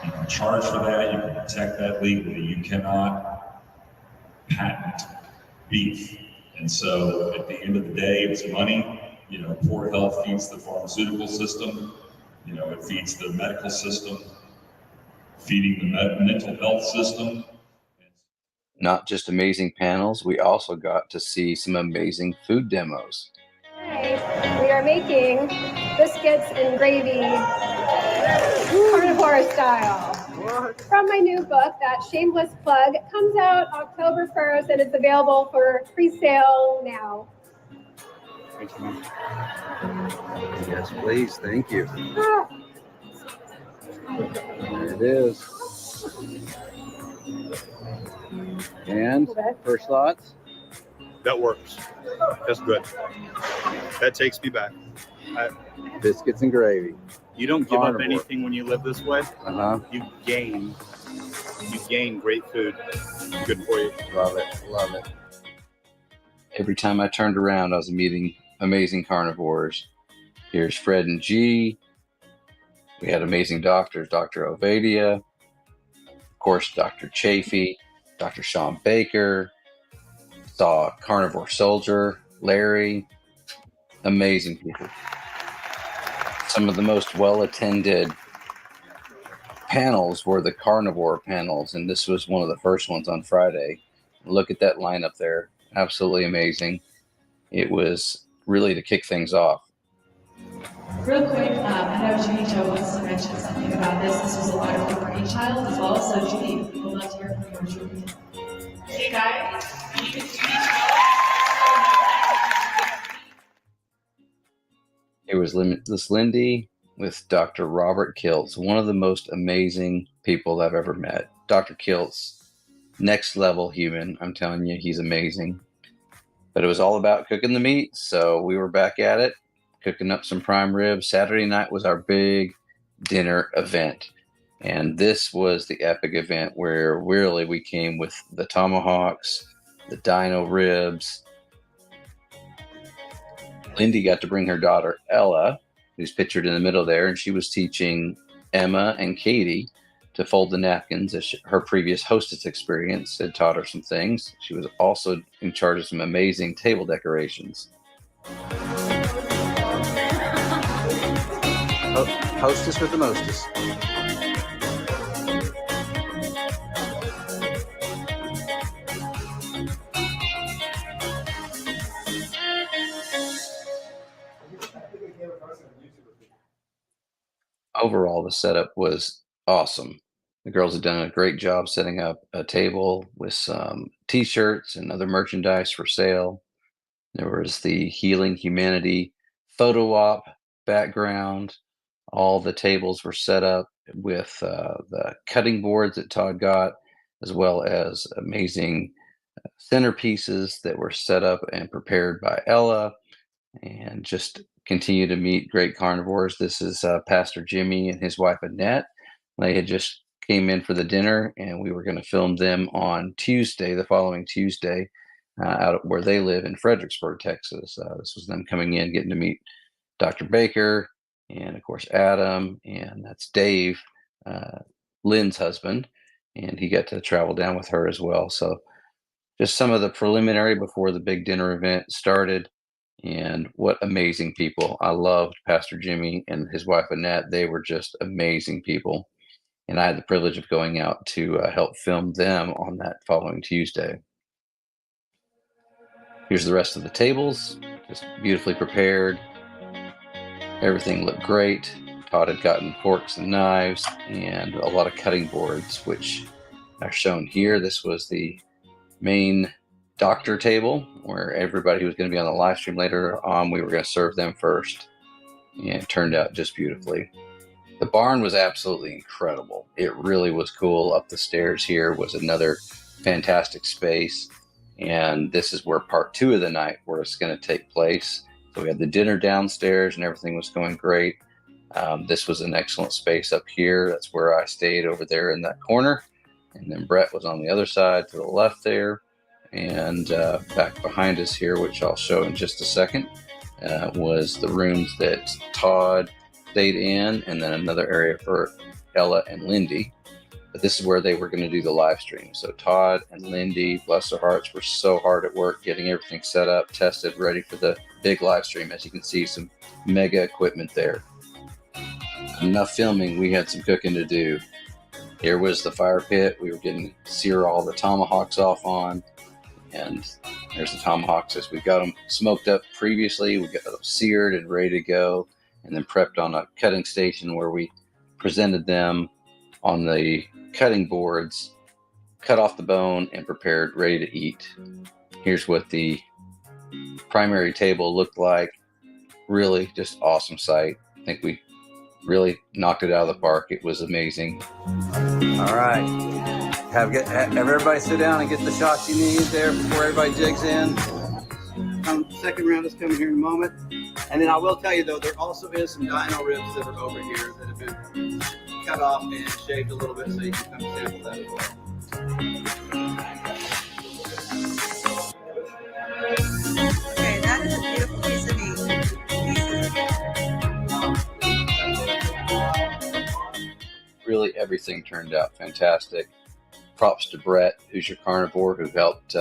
Speaker 8: You can charge for that. You can protect that legally. You cannot patent beef. And so at the end of the day, it's money. You know, poor health feeds the pharmaceutical system. You know, it feeds the medical system, feeding the mental health system.
Speaker 5: Not just amazing panels, we also got to see some amazing food demos.
Speaker 9: Today, we are making biscuits and gravy, carnivore style. From my new book, that shameless plug, comes out October 1st and it's available for pre-sale now.
Speaker 5: Thank you. Yes, please. Thank you. There it is. And first thoughts?
Speaker 10: That works. That's good. That takes me back.
Speaker 5: Biscuits and gravy.
Speaker 10: You don't give up anything when you live this way. You gain great food. Good for you.
Speaker 5: Love it. Love it. Every time I turned around, I was meeting amazing carnivores. Here's Fred and G. We had amazing doctors, Dr. Ovadia, of course, Dr. Chafee, Dr. Sean Baker, saw Carnivore Soldier, Larry, amazing people. Some of the most well-attended panels were the carnivore panels, and this was one of the first ones on Friday. Look at that lineup there. Absolutely amazing. It was really to kick things off.
Speaker 11: Real quick, I know Judy Jo wants to mention something about this. This was a wonderful brainchild as well. So Judy, we'd love to hear from you, Judy. Hey guys, you can see
Speaker 5: It was Limitless Lindy with Dr. Robert Kiltz, one of the most amazing people I've ever met. Dr. Kiltz, next level human. I'm telling you, he's amazing. But it was all about cooking the meat, so we were back at it, cooking up some prime ribs. Saturday night was our big dinner event. And this was the epic event where really we came with the tomahawks, the dino ribs. Lindy got to bring her daughter, Ella, who's pictured in the middle there, and she was teaching Emma and Katie to fold the napkins as her previous hostess experience had taught her some things. She was also in charge of some amazing table decorations. Hostess with the mostest. overall, the setup was awesome. The girls had done a great job setting up a table with some T-shirts and other merchandise for sale. There was the Healing Humanity photo op background. All the tables were set up with the cutting boards that Todd got, as well as amazing centerpieces that were set up and prepared by Ella, and just continue to meet great carnivores. This is Pastor Jimmy and his wife Annette. They had just came in for the dinner, and we were going to film them on Tuesday, the following Tuesday, out where they live in Fredericksburg, Texas. This was them coming in, getting to meet Dr. Baker, and of course Adam, and that's Dave, Lynn's husband, and he got to travel down with her as well. So just some of the preliminary before the big dinner event started. And what amazing people. I loved Pastor Jimmy and his wife Annette. They were just amazing people. And I had the privilege of going out to help film them on that following Tuesday. Here's the rest of the tables, just beautifully prepared. Everything looked great. Todd had gotten forks and knives and a lot of cutting boards, which are shown here. This was the main doctor table where everybody who was going to be on the live stream later on, we were going to serve them first. And it turned out just beautifully. The barn was absolutely incredible. It really was cool. Up the stairs here was another fantastic space. And this is where part 2 of the night was going to take place. So we had the dinner downstairs and everything was going great. This was an excellent space up here. That's where I stayed over there in that corner. And then Brett was on the other side to the left there. And back behind us here, which I'll show in just a second, was the rooms that Todd stayed in, and then another area for Ella and Lindy. But this is where they were going to do the live stream. So Todd and Lindy, bless their hearts, were so hard at work getting everything set up, tested, ready for the big live stream. As you can see, some mega equipment there. Enough filming, we had some cooking to do. Here was the fire pit. We were getting to sear all the tomahawks off on. And there's the tomahawks as we got them smoked up previously. We got them seared and ready to go, and then prepped on a cutting station where we presented them on the cutting boards, cut off the bone, and prepared, ready to eat. Here's what the primary table looked like. Really just awesome sight. I think we really knocked it out of the park. It was amazing. All right. Have everybody sit down and get the shots you need there before everybody jigs in.
Speaker 12: Second round is coming here in a moment. And then I will tell you, though, there also is some dino ribs that are over here that have been cut off and shaved a little bit, so you can come sample that as well.
Speaker 13: Okay, that is a beautiful piece of meat.
Speaker 5: Really, everything turned out fantastic. Props to Brett, who's your carnivore, who helped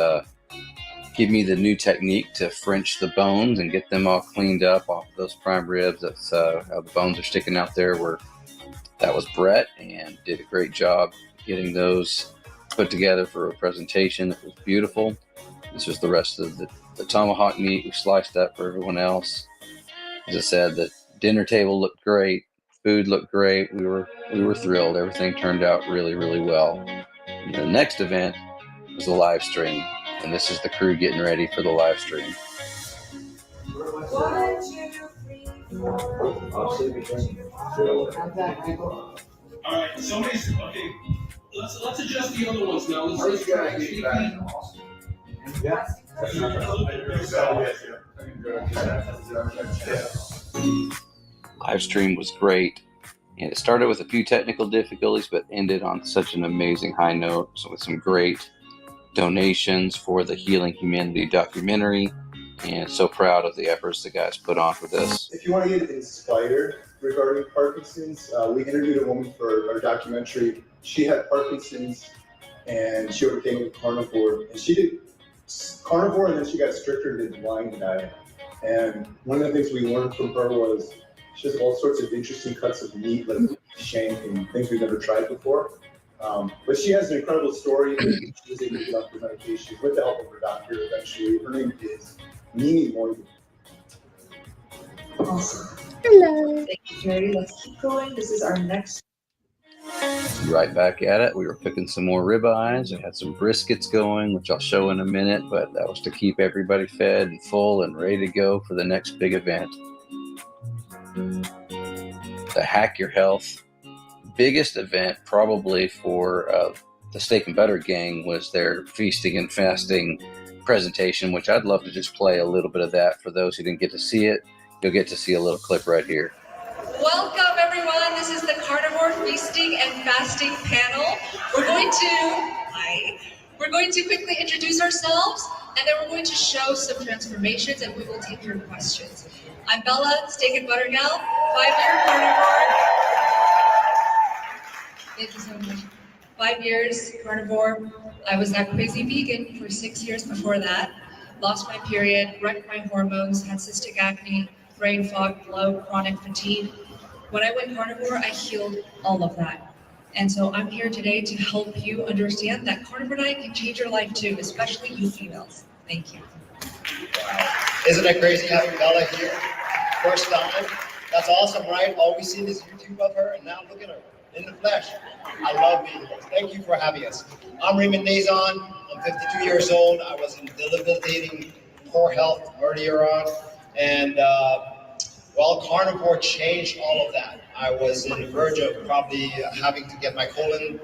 Speaker 5: give me the new technique to French the bones and get them all cleaned up off of those prime ribs. That's how the bones are sticking out there. That was Brett, and did a great job getting those put together for a presentation that was beautiful. This was the rest of the tomahawk meat we sliced up for everyone else. As I said, the dinner table looked great. Food looked great. We were thrilled. Everything turned out really, really well. And the next event was the live stream, and this is the crew getting ready for the live stream.
Speaker 13: 1, 2, 3, 4.
Speaker 14: All right, okay. Let's adjust the other ones now. Let's try.
Speaker 4: Yeah.
Speaker 5: Live stream was great. And it started with a few technical difficulties, but ended on such an amazing high note. So with some great donations for the Healing Humanity documentary. And so proud of the efforts the guys put on for this.
Speaker 15: If you want to get inspired regarding Parkinson's, we interviewed a woman for our documentary. She had Parkinson's and she overcame with carnivore. And she did carnivore, and then she got stricter to the blind diet. And one of the things we learned from her was she has all sorts of interesting cuts of meat, like shank and things we've never tried before. But she has an incredible story. She was able to get off the medication with the help of her doctor eventually. Her name is Mimi Morgan.
Speaker 13: Awesome.
Speaker 2: Hello.
Speaker 11: Jerry. Let's keep going. This is our next.
Speaker 5: Right back at it. We were cooking some more ribeyes. I had some briskets going, which I'll show in a minute, but that was to keep everybody fed and full and ready to go for the next big event. The Hack Your Health biggest event probably for the Steak and Butter gang was their feasting and fasting presentation, which I'd love to just play a little bit of that for those who didn't get to see it. You'll get to see a little clip right here.
Speaker 16: Welcome everyone, this is the Carnivore Feasting and Fasting panel. We're going to quickly introduce ourselves and then we're going to show some transformations and we will take your questions. I'm Bella, Steak and Butter gal, 5-year carnivore. Thank you so much. 5 years carnivore. I was that crazy vegan for 6 years before that. Lost my period, wrecked my hormones, had cystic acne, brain fog, bloat, chronic fatigue. When I went carnivore, I healed all of that. And so I'm here today to help you understand that carnivore diet can change your life too, especially you females. Thank you.
Speaker 17: Wow. Isn't it crazy having Bella here? First time. That's awesome, right? All we see is YouTube of her, and now look at her in the flesh. I love being here. Thank you for having us. I'm Raymond Nazon. I'm 52 years old. I was in debilitating poor health earlier on, and well, carnivore changed all of that. I was on the verge of probably having to get my colon,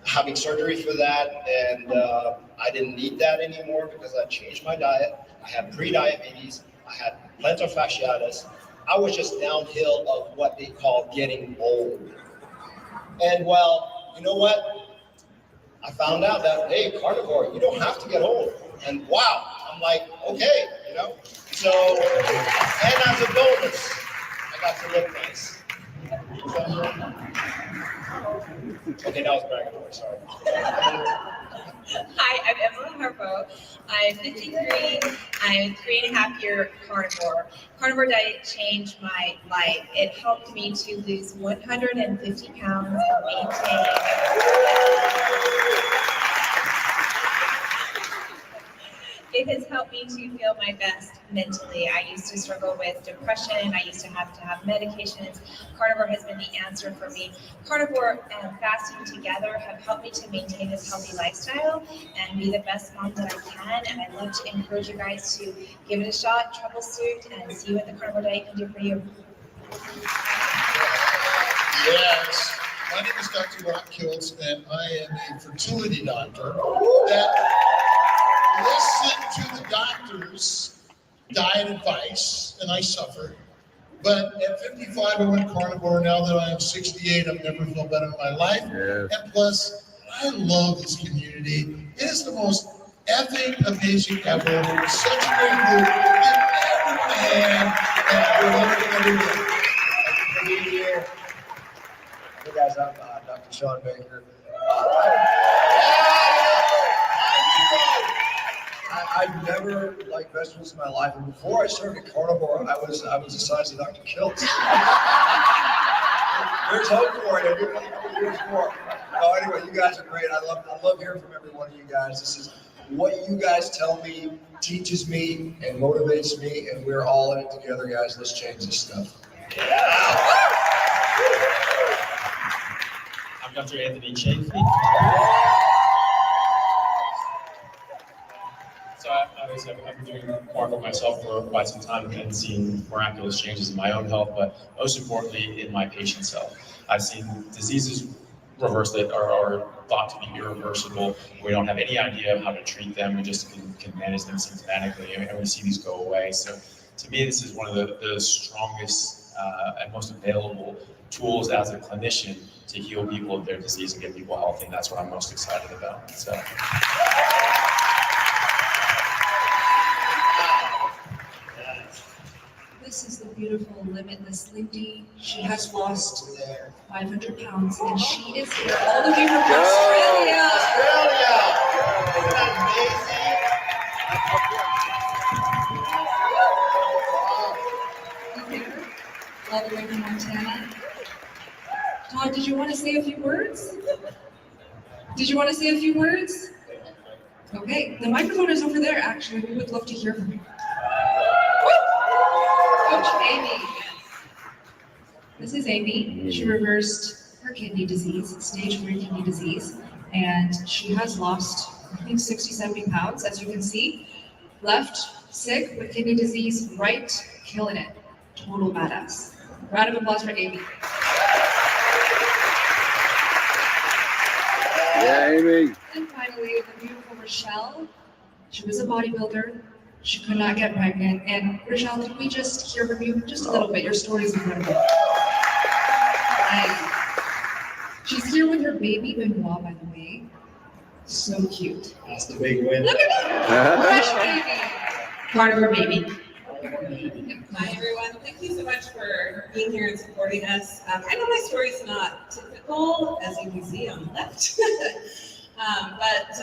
Speaker 17: having surgery for that, and I didn't need that anymore because I changed my diet. I had pre-diabetes. I had plantar fasciitis. I was just downhill of what they call getting old. And well, you know what? I found out that, hey, carnivore, you don't have to get old. And wow, I'm like, okay, you know? So, and as a bonus, I got to look nice. Okay, that was bragging away, sorry.
Speaker 18: Hi, I'm Emma Harpo. I'm 53. I'm 3.5 year carnivore. Carnivore diet changed my life. It helped me to lose 150 pounds and maintain. It has helped me to feel my best mentally. I used to struggle with depression. I used to have medications. Carnivore has been the answer for me. Carnivore and fasting together have helped me to maintain this healthy lifestyle and be the best mom that I can. And I'd love to encourage you guys to give it a shot, troubleshoot, and see what the carnivore diet can do for you.
Speaker 19: Yes. My name is Dr. Rock Kiltz, and I am a fertility doctor that listen to the doctor's diet advice, and I suffered. But at 55, I went carnivore. Now that I am 68, I've never felt better in my life. Yeah. And plus, I love this community. It is the most effing amazing ever. Such a great group. Give everyone a hand. And we're loving everything.
Speaker 17: Thank you for being here. Hey guys, I'm Dr. Sean Baker. I've never liked vegetables in my life, and before I started carnivore, I was the size of Dr. Kiltz. There's hope for it. Everybody there's more. No, anyway, you guys are great. I love hearing from every one of you guys. This is what you guys tell me, teaches me, and motivates me, and we're all in it together, guys. Let's change this stuff.
Speaker 20: I'm Dr. Anthony Chafee. So I've been doing carnivore myself for quite some time and seen miraculous changes in my own health, but most importantly in my patient's health. I've seen diseases reverse that are thought to be irreversible. We don't have any idea of how to treat them. We just can manage them symptomatically, and we see these go away. So to me, this is one of the strongest and most available tools as a clinician to heal people of their disease and get people healthy, and that's what I'm most excited about. So.
Speaker 16: This is the beautiful, limitless Lindy. She has lost 500 pounds and she is here all the way from Australia.
Speaker 17: Isn't that
Speaker 16: amazing? All the way from Montana. Todd, did you want to say a few words? Okay, the microphone is over there, actually. We would love to hear from you. Coach Amy. This is Amy. She reversed her kidney disease, stage 3 kidney disease, and she has lost, I think, 60, 70 pounds, as you can see. Left sick with kidney disease, right killing it. Total badass. Round of applause for Amy.
Speaker 5: Yeah, Amy.
Speaker 16: And finally, the beautiful Rochelle. She was a bodybuilder. She could not get pregnant. And Rochelle, can we just hear from you just a little bit? Your story is incredible. She's here with her baby Benoit, by the way. So cute.
Speaker 17: That's the big win.
Speaker 16: Look at that. Fresh baby. Carnivore baby.
Speaker 21: Hi, everyone. Thank you so much for being here and supporting us. I know my story is not typical, as you can see on the left, but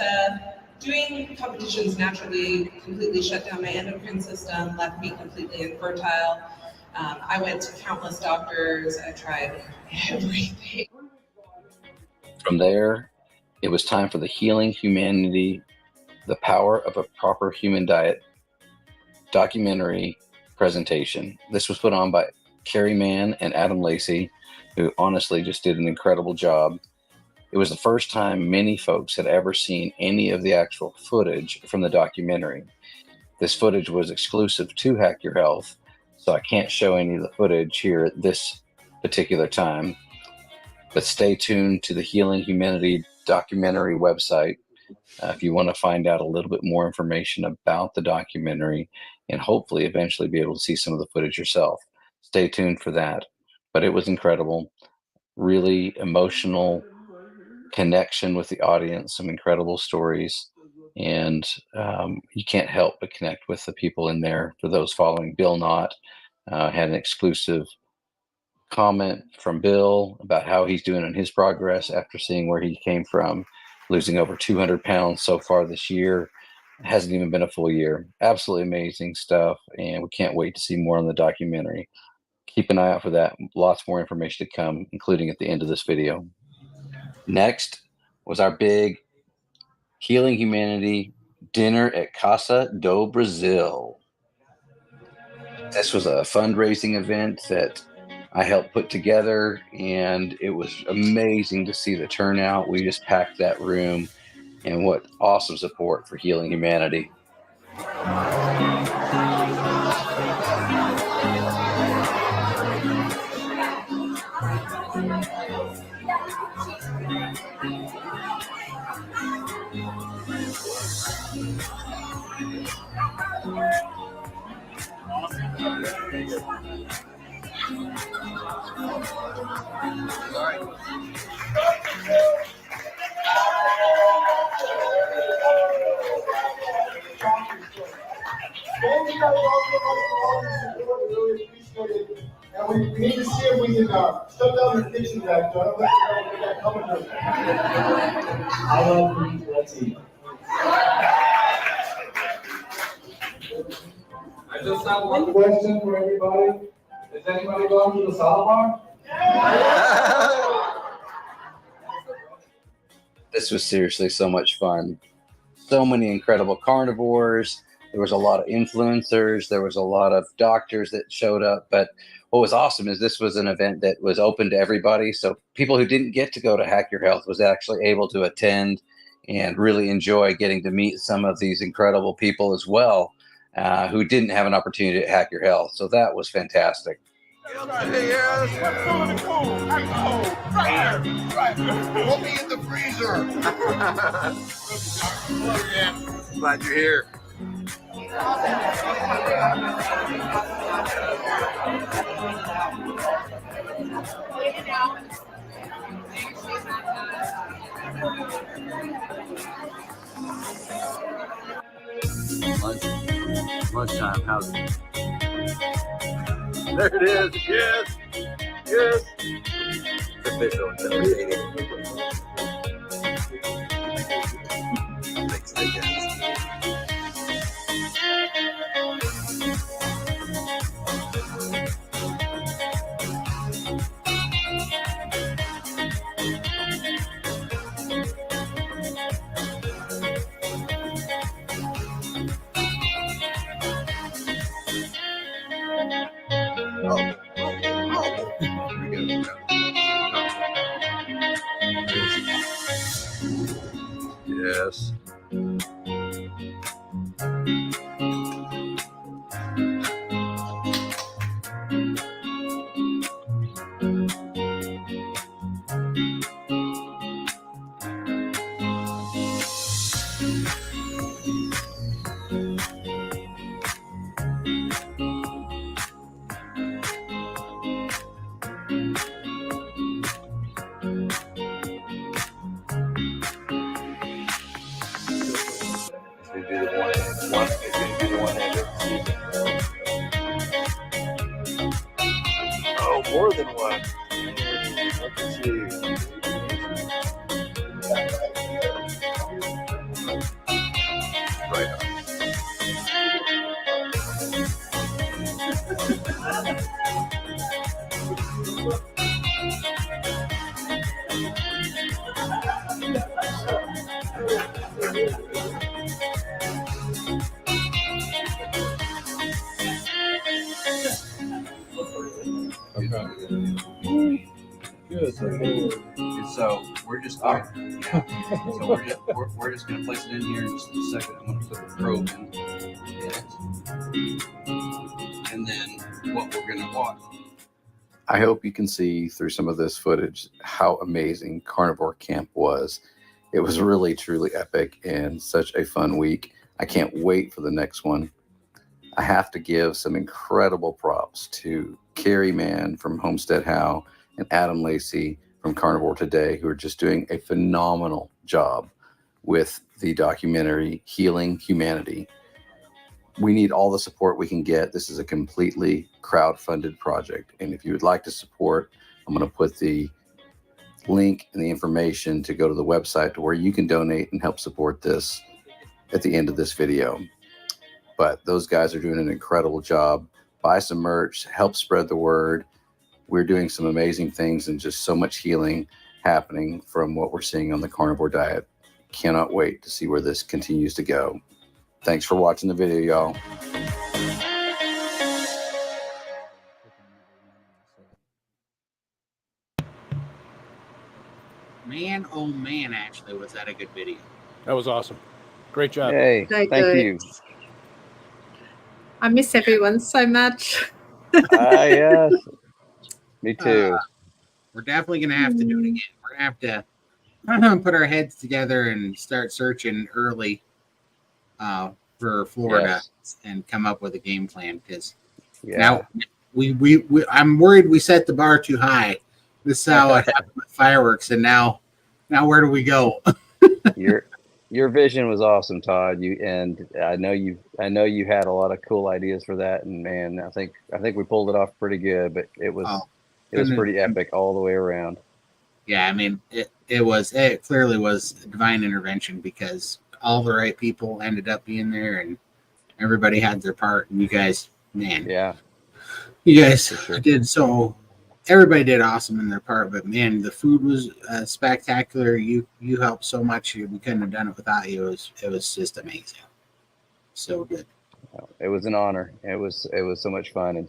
Speaker 21: doing competitions naturally completely shut down my endocrine system, left me completely infertile. I went to countless doctors. I tried everything.
Speaker 5: From there, it was time for the Healing Humanity, The Power of a Proper Human Diet documentary presentation. This was put on by Carrie Mann and Adam Lacey, who honestly just did an incredible job. It was the first time many folks had ever seen any of the actual footage from the documentary. This footage was exclusive to Hack Your Health, so I can't show any of the footage here at this particular time. But stay tuned to the Healing Humanity documentary website if you want to find out a little bit more information about the documentary and hopefully eventually be able to see some of the footage yourself. Stay tuned for that. But it was incredible, really emotional connection with the audience, some incredible stories, and you can't help but connect with the people in there. For those following, Bill Knott had an exclusive comment from Bill about how he's doing in his progress after seeing where he came from, losing over 200 pounds so far this year. It hasn't even been a full year. Absolutely amazing stuff, and we can't wait to see more on the documentary. Keep an eye out for that. Lots more information to come, including at the end of this video. Next was our big Healing Humanity dinner at Casa do Brasil. This was a fundraising event that I helped put together, and it was amazing to see the turnout. We just packed that room, and what awesome support for Healing Humanity.
Speaker 15: Thank you guys all so much for all your support. We really appreciate it. And we need to see if we can shut down the kitchen back. So I don't let you know when that coming to. I love you, Letty.
Speaker 22: I just have one question for everybody. Is anybody going to the salad bar?
Speaker 5: This was seriously so much fun. So many incredible carnivores. There was a lot of influencers. There was a lot of doctors that showed up. But what was awesome is this was an event that was open to everybody. So people who didn't get to go to Hack Your Health was actually able to attend and really enjoy getting to meet some of these incredible people as well, who didn't have an opportunity to Hack Your Health. So that was fantastic.
Speaker 19: Put me in the freezer.
Speaker 5: Glad you're here. Lunchtime, how's it? There it is. Yes. Yes. It's official. It's entertaining. Thanks, I guess.
Speaker 12: So we're just going. So we're just gonna place it in here in just a second. I'm gonna put the probe in it, and then what we're gonna watch.
Speaker 5: I hope you can see through some of this footage how amazing Carnivore Camp was. It was really, truly epic and such a fun week. I can't wait for the next one. I have to give some incredible props to Carrie Mann from Homestead How and Adam Lacey from Carnivore Today, who are just doing a phenomenal job with the documentary Healing Humanity. We need all the support we can get. This is a completely crowd-funded project. And if you would like to support, I'm going to put the link and the information to go to the website to where you can donate and help support this at the end of this video. But those guys are doing an incredible job. Buy some merch, help spread the word. We're doing some amazing things and just so much healing happening from what we're seeing on the carnivore diet. Cannot wait to see where this continues to go. Thanks for watching the video, y'all.
Speaker 1: Man, oh man, Ashley, was that a good video?
Speaker 6: That was awesome. Great job.
Speaker 5: Hey,
Speaker 2: So
Speaker 5: thank
Speaker 2: good.
Speaker 5: you.
Speaker 2: I miss everyone so much.
Speaker 5: Yes. Me too.
Speaker 1: We're definitely going to have to do it again. We're going to have to put our heads together and start searching early for Florida and come up with a game plan, because now I'm worried we set the bar too high. This is how it happened with fireworks, and now where do we go?
Speaker 5: Your vision was awesome, Todd. I know you had a lot of cool ideas for that, and man, I think we pulled it off pretty good. But it was pretty epic all the way around.
Speaker 1: Yeah, I mean it clearly was divine intervention, because all the right people ended up being there, and everybody had their part. And you guys, man, you guys did so. Everybody did awesome in their part, but man, the food was spectacular. You helped so much. We couldn't have done it without you. It was just amazing. So good.
Speaker 5: It was an honor. It was so much fun. And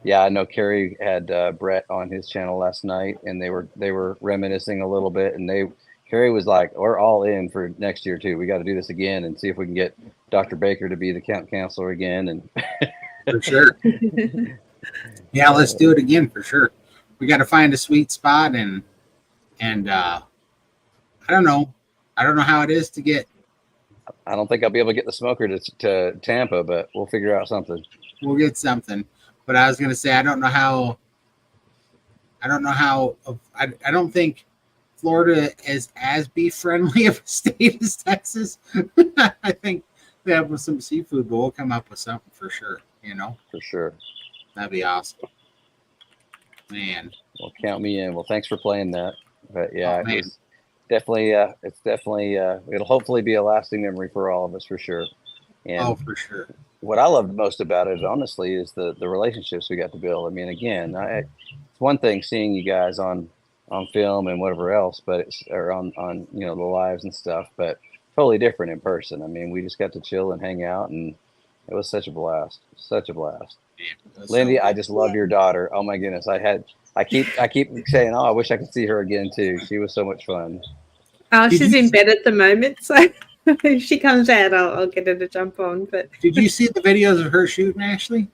Speaker 5: yeah, I know Carrie had Brett on his channel last night, and they were reminiscing a little bit, and Carrie was like, "We're all in for next year too. We got to do this again and see if we can get Dr. Baker to be the camp counselor again." And
Speaker 1: for sure. Yeah, let's do it again for sure. We got to find a sweet spot, and I don't know how it is to get.
Speaker 5: I don't think I'll be able to get the smoker to Tampa, but we'll figure out something.
Speaker 1: We'll get something. But I was going to say, I don't think Florida is as beef friendly of a state as Texas. I think they have some seafood, but we'll come up with something for sure.
Speaker 5: For sure.
Speaker 1: That'd be awesome. Man.
Speaker 5: Well, count me in. Well, thanks for playing that. But yeah, it's definitely it'll hopefully be a lasting memory for all of us for sure. And
Speaker 1: for sure.
Speaker 5: What I loved most about it, honestly, is the relationships we got to build. I mean, again, it's one thing seeing you guys on film and whatever else, but or on the lives and stuff, but totally different in person. I mean, we just got to chill and hang out, and it was such a blast. Such a blast. Lindy, I just love your daughter. Oh my goodness. I keep saying, oh, I wish I could see her again too. She was so much fun.
Speaker 2: Oh, she's in bed at the moment, so if she comes out, I'll get her to jump on. But
Speaker 1: did you see the videos of her shooting, Ashley?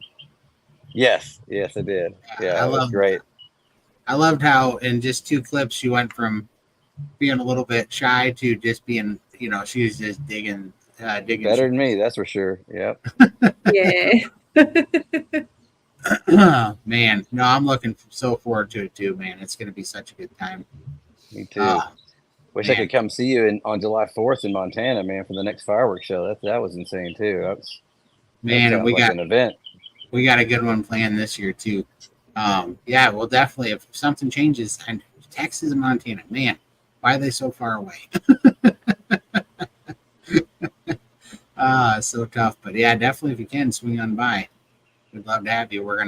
Speaker 5: Yes, I did. Yeah, it was great.
Speaker 1: I loved how in just 2 clips she went from being a little bit shy to just being, she was just digging.
Speaker 5: Better than me, that's for sure. Yep.
Speaker 2: Yeah.
Speaker 1: Man, no, I'm looking so forward to it too, man. It's going to be such a good time.
Speaker 5: Me too. Wish I could come see you on July 4th in Montana, man, for the next fireworks show. That was insane too.
Speaker 1: Man,
Speaker 5: that
Speaker 1: we
Speaker 5: got an event.
Speaker 1: We got a good one planned this year too. Yeah, well, definitely. If something changes, and Texas and Montana, man, why are they so far away? So tough. But yeah, definitely if you can swing on by, we'd love to have you. I'm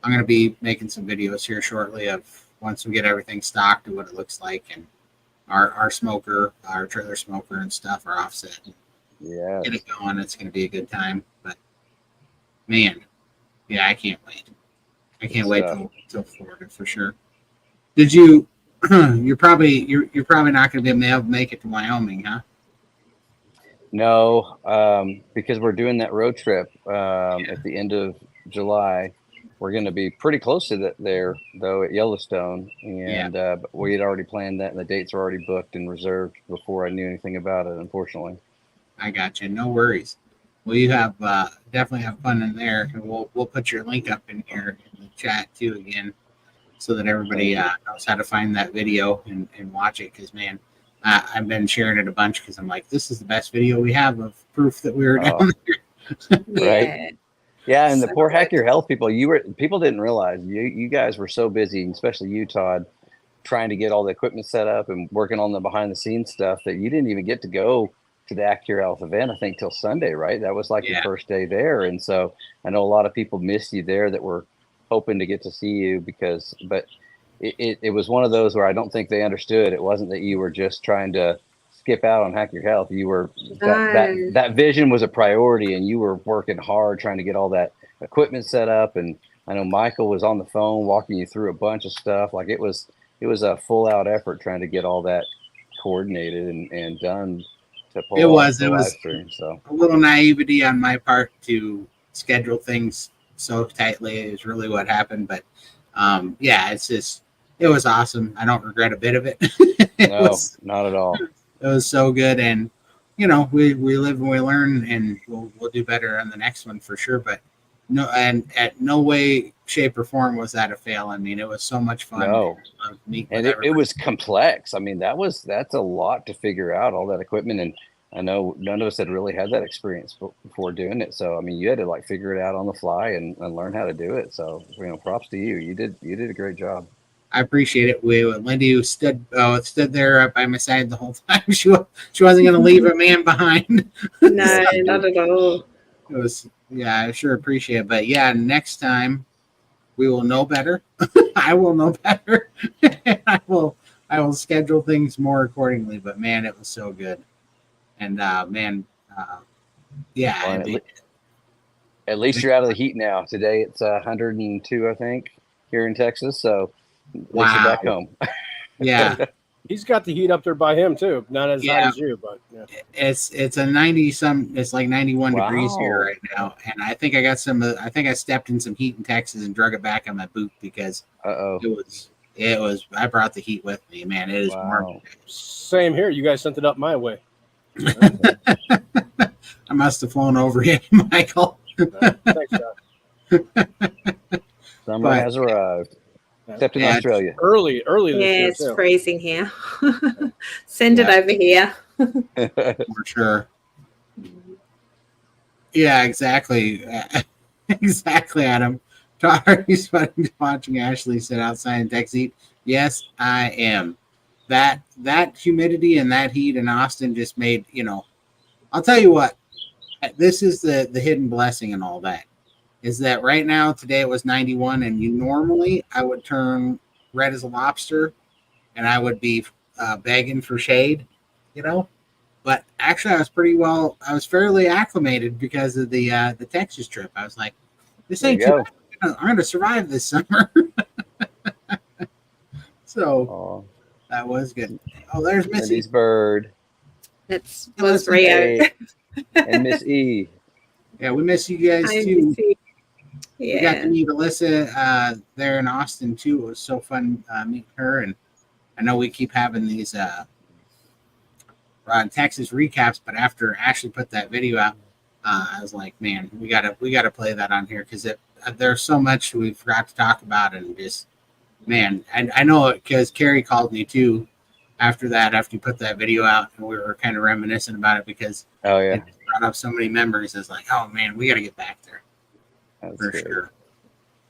Speaker 1: gonna be making some videos here shortly of once we get everything stocked and what it looks like, and our smoker, our trailer smoker and stuff, our offset.
Speaker 5: Yeah,
Speaker 1: Get it going. It's gonna be a good time. But man, yeah, I can't wait. I can't wait till Florida for sure. Did you? You're probably not going to be able to make it to Wyoming, huh?
Speaker 5: No, because we're doing that road trip at the end of July. We're going to be pretty close to that there, though, at Yellowstone. And but we had already planned that, and the dates are already booked and reserved before I knew anything about it, unfortunately.
Speaker 1: I got you. No worries. Well, you have definitely have fun in there, and we'll put your link up in here in the chat too again, so that everybody knows how to find that video and watch it. Because man, I've been sharing it a bunch because I'm like, this is the best video we have of proof that we were down there.
Speaker 5: Right. Yeah, and the poor Hack Your Health people, people didn't realize you guys were so busy, especially you, Todd, trying to get all the equipment set up and working on the behind the scenes stuff that you didn't even get to go to the Hack Your Health event, I think, till Sunday, right? That was like your first day there. And so I know a lot of people missed you there that were hoping to get to see you but it was one of those where I don't think they understood. It wasn't that you were just trying to skip out on Hack Your Health. You were that vision was a priority, and you were working hard trying to get all that equipment set up. And I know Michael was on the phone walking you through a bunch of stuff. Like it was a full out effort trying to get all that coordinated and done to pull off the live stream. So
Speaker 1: a little naivety on my part to schedule things so tightly is really what happened. But yeah, it was awesome. I don't regret a bit of it.
Speaker 5: Not at all.
Speaker 1: It was so good, and we live and we learn, and we'll do better on the next one for sure. But no, and at no way, shape, or form was that a fail. I mean, it was so much fun.
Speaker 5: No, and it was complex. I mean, that's a lot to figure out, all that equipment, and I know none of us had really had that experience before doing it. So I mean, you had to like figure it out on the fly and learn how to do it. So props to you. You did a great job.
Speaker 1: I appreciate it. Lindy, who stood there by my side the whole time. She wasn't going to leave a man behind.
Speaker 2: No, not at all.
Speaker 1: It was, I sure appreciate it. But yeah, next time we will know better. I will know better. I will schedule things more accordingly. But man, it was so good. And yeah.
Speaker 5: At least you're out of the heat now. Today it's 102, I think, here in Texas. So at least you're back home.
Speaker 1: Yeah.
Speaker 6: He's got the heat up there by him too. Not as hot as you, but
Speaker 1: it's a 90 some. It's like 91 degrees here right now, and I think I got some. I think I stepped in some heat in Texas and drug it back on my boot because it was. I brought the heat with me, man. It is warm.
Speaker 6: Same here. You guys sent it up my way.
Speaker 1: I must have flown over you, Michael.
Speaker 6: Thanks, John.
Speaker 5: Summer has arrived. Except in Australia.
Speaker 6: Early this
Speaker 2: year. It's freezing here. Send it over here.
Speaker 1: For sure. Yeah, exactly. Exactly, Adam. Todd, are you watching Ashley sit outside in Texas heat? Yes, I am. That humidity and that heat in Austin just made, I'll tell you what, this is the hidden blessing and all that. Is that right now, today it was 91, and normally I would turn red as a lobster and I would be begging for shade, But actually, I was fairly acclimated because of the Texas trip. I was like, this ain't too bad. I'm going to survive this summer. So that was good. Oh, there's Missy.
Speaker 5: Bird.
Speaker 2: That's Rio.
Speaker 5: And Miss E.
Speaker 1: Yeah, we miss you guys too.
Speaker 2: Yeah.
Speaker 1: We got to meet Alyssa there in Austin too. It was so fun meeting her, and I know we keep having these Texas recaps, but after Ashley put that video out, I was like, man, we gotta play that on here because there's so much we forgot to talk about, and just man, I know it because Carrie called me too after you put that video out, and we were kind of reminiscing about it because it brought up so many memories. It's like, oh man, we got to get back there.
Speaker 5: That's
Speaker 1: for
Speaker 5: good.
Speaker 1: sure.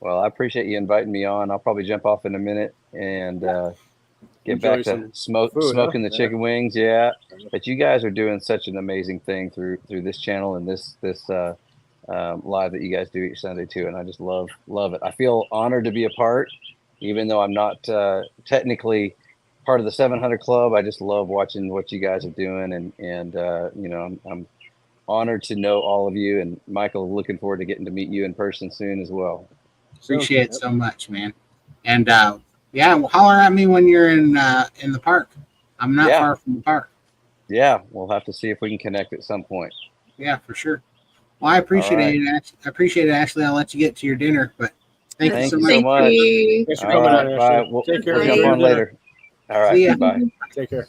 Speaker 5: Well, I appreciate you inviting me on. I'll probably jump off in a minute and get
Speaker 6: Enjoy
Speaker 5: back to
Speaker 6: some food,
Speaker 5: smoking
Speaker 6: huh?
Speaker 5: the chicken wings. Yeah, but you guys are doing such an amazing thing through this channel and this live that you guys do each Sunday too, and I just love it. I feel honored to be a part, even though I'm not technically part of the 700 Club. I just love watching what you guys are doing, and you know, I'm honored to know all of you, and Michael, looking forward to getting to meet you in person soon as well.
Speaker 1: Appreciate it so much, man. And yeah, holler at me when you're in the park. I'm not far from the park.
Speaker 5: Yeah, we'll have to see if we can connect at some point.
Speaker 1: Yeah, for sure. Well, I appreciate it. I appreciate it, Ashley. I'll let you get to your dinner, but thank you so much.
Speaker 6: Thanks for coming on, Ashley.
Speaker 5: Bye. We'll
Speaker 6: Take care.
Speaker 5: jump on later. All right.
Speaker 1: See ya.
Speaker 5: Bye.
Speaker 6: Take care.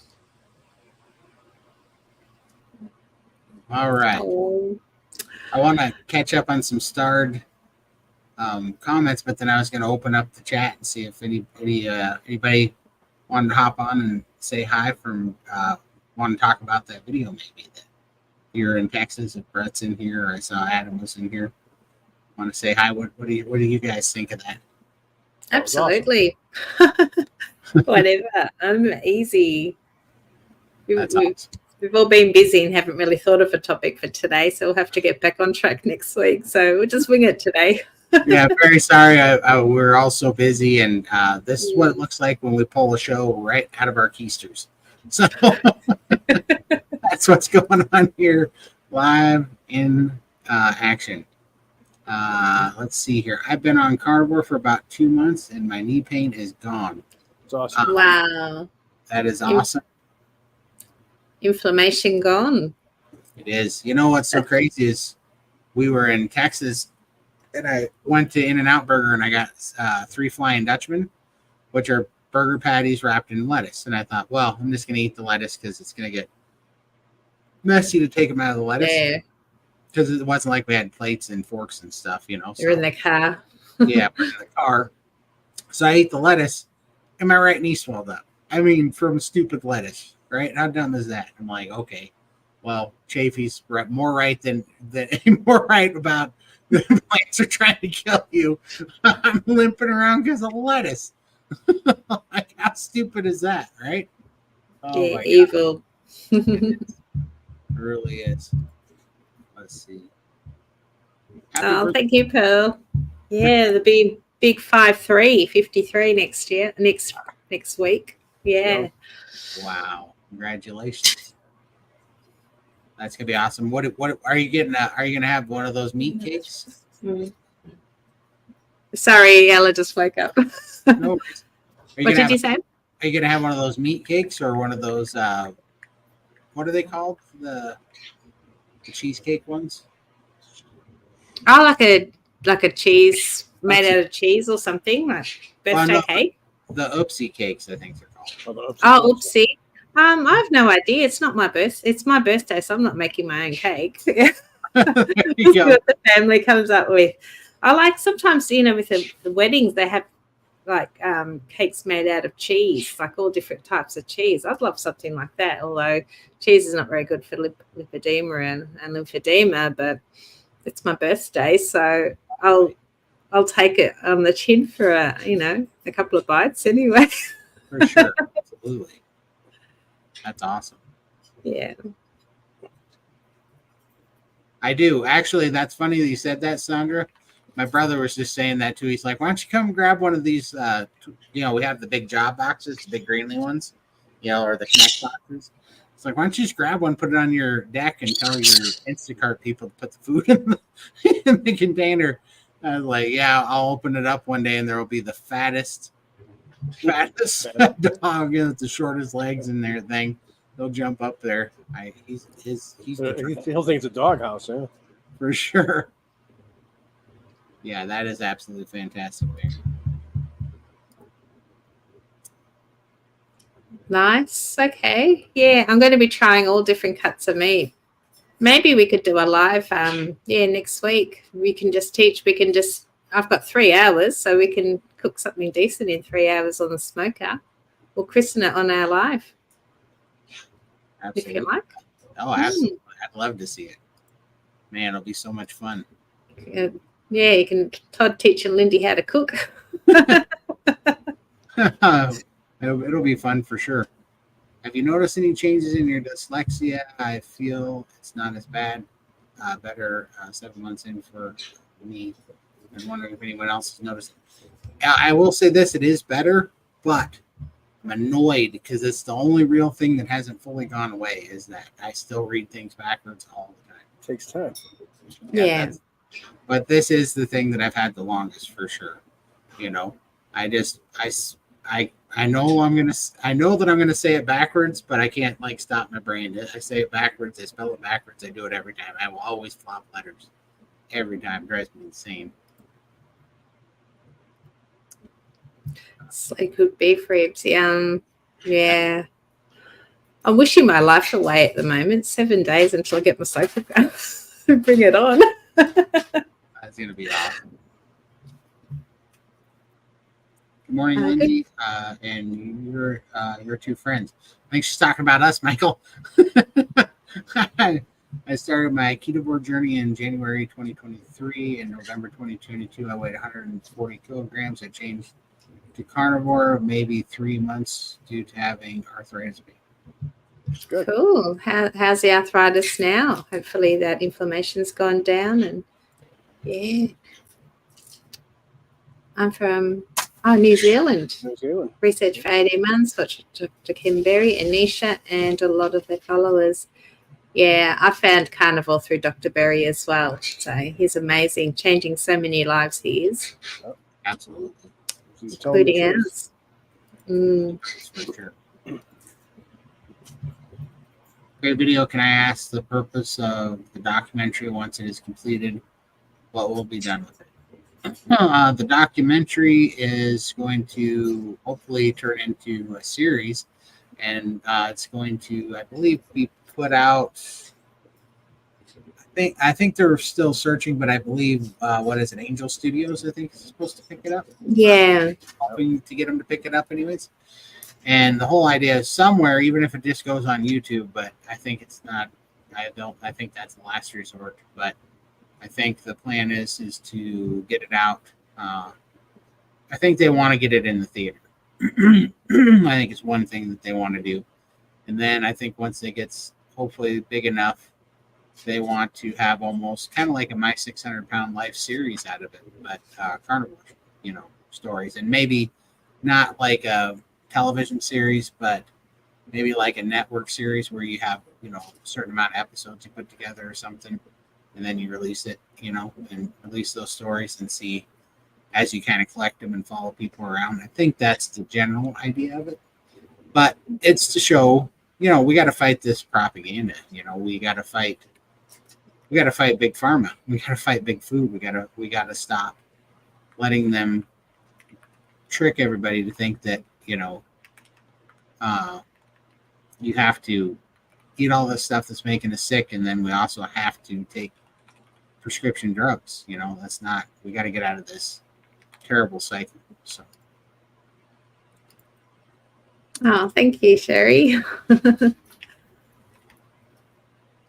Speaker 1: All right. I want to catch up on some starred comments, but then I was going to open up the chat and see if anybody wanted to hop on and say hi from want to talk about that video maybe that you're in Texas. If Brett's in here, or I saw Adam was in here. Want to say hi? What do you guys think of that?
Speaker 2: Absolutely. Whatever. I'm easy. We've all been busy and haven't really thought of a topic for today, so we'll have to get back on track next week. So we'll just wing it today.
Speaker 1: Yeah, very sorry. We're all so busy, and this is what it looks like when we pull a show right out of our keisters. So that's what's going on here, live in action. Let's see here. I've been on Carnivore for about 2 months, and my knee pain is gone.
Speaker 6: It's awesome.
Speaker 2: Wow.
Speaker 1: That is awesome.
Speaker 2: Inflammation gone.
Speaker 1: It is. You know what's so crazy is we were in Texas, and I went to In-N-Out Burger, and I got 3 Flying Dutchmen, which are burger patties wrapped in lettuce. And I thought, well, I'm just going to eat the lettuce because it's going to get messy to take them out of the lettuce.
Speaker 2: Yeah.
Speaker 1: Because it wasn't like we had plates and forks and stuff, you know.
Speaker 2: You're in the car.
Speaker 1: Yeah, we're in the car. So I ate the lettuce, and my right knee swelled up. I mean, from stupid lettuce, right? How dumb is that? I'm like, okay, well, Chafee's more right than more right about the plants are trying to kill you. I'm limping around because of lettuce. Like, how stupid is that, right? Oh,
Speaker 2: yeah,
Speaker 1: my
Speaker 2: evil.
Speaker 1: It really is. Let's see.
Speaker 2: Thank you, Pearl. Yeah, there'll be big 5-3, 53 next year, next week. Yeah.
Speaker 1: Wow! Congratulations. That's gonna be awesome. What are you getting? Are you gonna have one of those meat cakes?
Speaker 2: Sorry, Ella just woke up.
Speaker 1: No.
Speaker 2: What did you say?
Speaker 1: Are you gonna have one of those meat cakes or one of those? What are they called? The cheesecake ones?
Speaker 2: Oh, like a cheese made out of cheese or something, like birthday cake.
Speaker 1: The oopsie cakes, I think they're called.
Speaker 2: Oh, oopsie. I have no idea. It's not my birthday. It's my birthday, so I'm not making my own cake. There you go. What the family comes up with. I like sometimes, with the weddings, they have like cakes made out of cheese, like all different types of cheese. I'd love something like that, although cheese is not very good for lymphedema and lymphedema, but it's my birthday, so I'll take it on the chin for a couple of bites anyway.
Speaker 1: For sure. Absolutely. That's awesome.
Speaker 2: Yeah.
Speaker 1: I do. Actually, that's funny that you said that, Sandra. My brother was just saying that too. He's like, why don't you come grab one of these? We have the big job boxes, the big Greenlee ones, or the Connect boxes. It's like, why don't you just grab one, put it on your deck, and tell your Instacart people to put the food in the container. I was like, yeah, I'll open it up one day, and there will be the fattest dog, the shortest legs in their thing. They'll jump up there. He'll
Speaker 6: think it's a doghouse, yeah,
Speaker 1: for sure. Yeah, that is absolutely fantastic there.
Speaker 2: Nice. Okay. Yeah, I'm going to be trying all different cuts of meat. Maybe we could do a live next week. We can just teach. I've got 3 hours, so we can cook something decent in 3 hours on the smoker. We'll christen it on our live.
Speaker 1: Absolutely.
Speaker 2: If you like.
Speaker 1: Oh, absolutely. I'd love to see it. Man, it'll be so much fun.
Speaker 2: Yeah, you can Todd teaching Lindy how to cook.
Speaker 1: It'll be fun for sure. Have you noticed any changes in your dyslexia? I feel it's not as bad. Better 7 months in for me. I'm wondering if anyone else has noticed. I will say this: it is better, but I'm annoyed because it's the only real thing that hasn't fully gone away. Is that I still read things backwards all the time.
Speaker 6: It takes time.
Speaker 2: Yeah.
Speaker 1: But this is the thing that I've had the longest for sure. You know, I know I know that I'm gonna say it backwards, but I can't like stop my brain. I say it backwards, I spell it backwards, I do it every time. I will always flop letters every time. It drives me insane.
Speaker 2: So good beef ribs. Yeah. I'm wishing my life away at the moment. 7 days until I get my sofa. Bring it on.
Speaker 1: That's gonna be awesome. Good morning, Lindy, and your two friends. I think she's talking about us, Michael. I started my Carnivore journey in January 2023. In November 2022, I weighed 140 kilograms. I changed to Carnivore maybe 3 months due to having arthritis.
Speaker 6: Good.
Speaker 2: Cool. How's the arthritis now? Hopefully that inflammation's gone down. And yeah, I'm from New Zealand.
Speaker 6: New Zealand.
Speaker 2: Research for 18 months. Got Dr. Kim Berry, Anisha, and a lot of their followers. Yeah, I found Carnivore through Dr. Berry as well. So he's amazing, changing so many lives he is.
Speaker 1: Oh, absolutely.
Speaker 2: Including ours.
Speaker 1: Sure. Okay, video, can I ask the purpose of the documentary once it is completed? What will be done with it? The documentary is going to hopefully turn into a series, and it's going to, I believe, be put out. I think they're still searching, but I believe what is it, Angel Studios? I think is supposed to pick it up.
Speaker 2: Yeah,
Speaker 1: hoping to get them to pick it up, anyways. And the whole idea is somewhere, even if it just goes on YouTube, but I think it's not. I think that's the last resort, but I think the plan is to get it out. I think they want to get it in the theater. I think it's one thing that they want to do. And then I think once it gets hopefully big enough, they want to have almost kind of like a My 600 Pound Life series out of it, but Carnivore, stories. And maybe not like a television series, but maybe like a network series where you have, a certain amount of episodes you put together or something. And then you release it, and release those stories and see as you kind of collect them and follow people around. I think that's the general idea of it. But it's to show, we got to fight this propaganda. We got to fight big pharma. We got to fight big food. We got to stop letting them trick everybody to think that, you have to eat all this stuff that's making us sick, and then we also have to take prescription drugs. That's not. We got to get out of this terrible cycle. So.
Speaker 2: Oh, thank you, Sherry.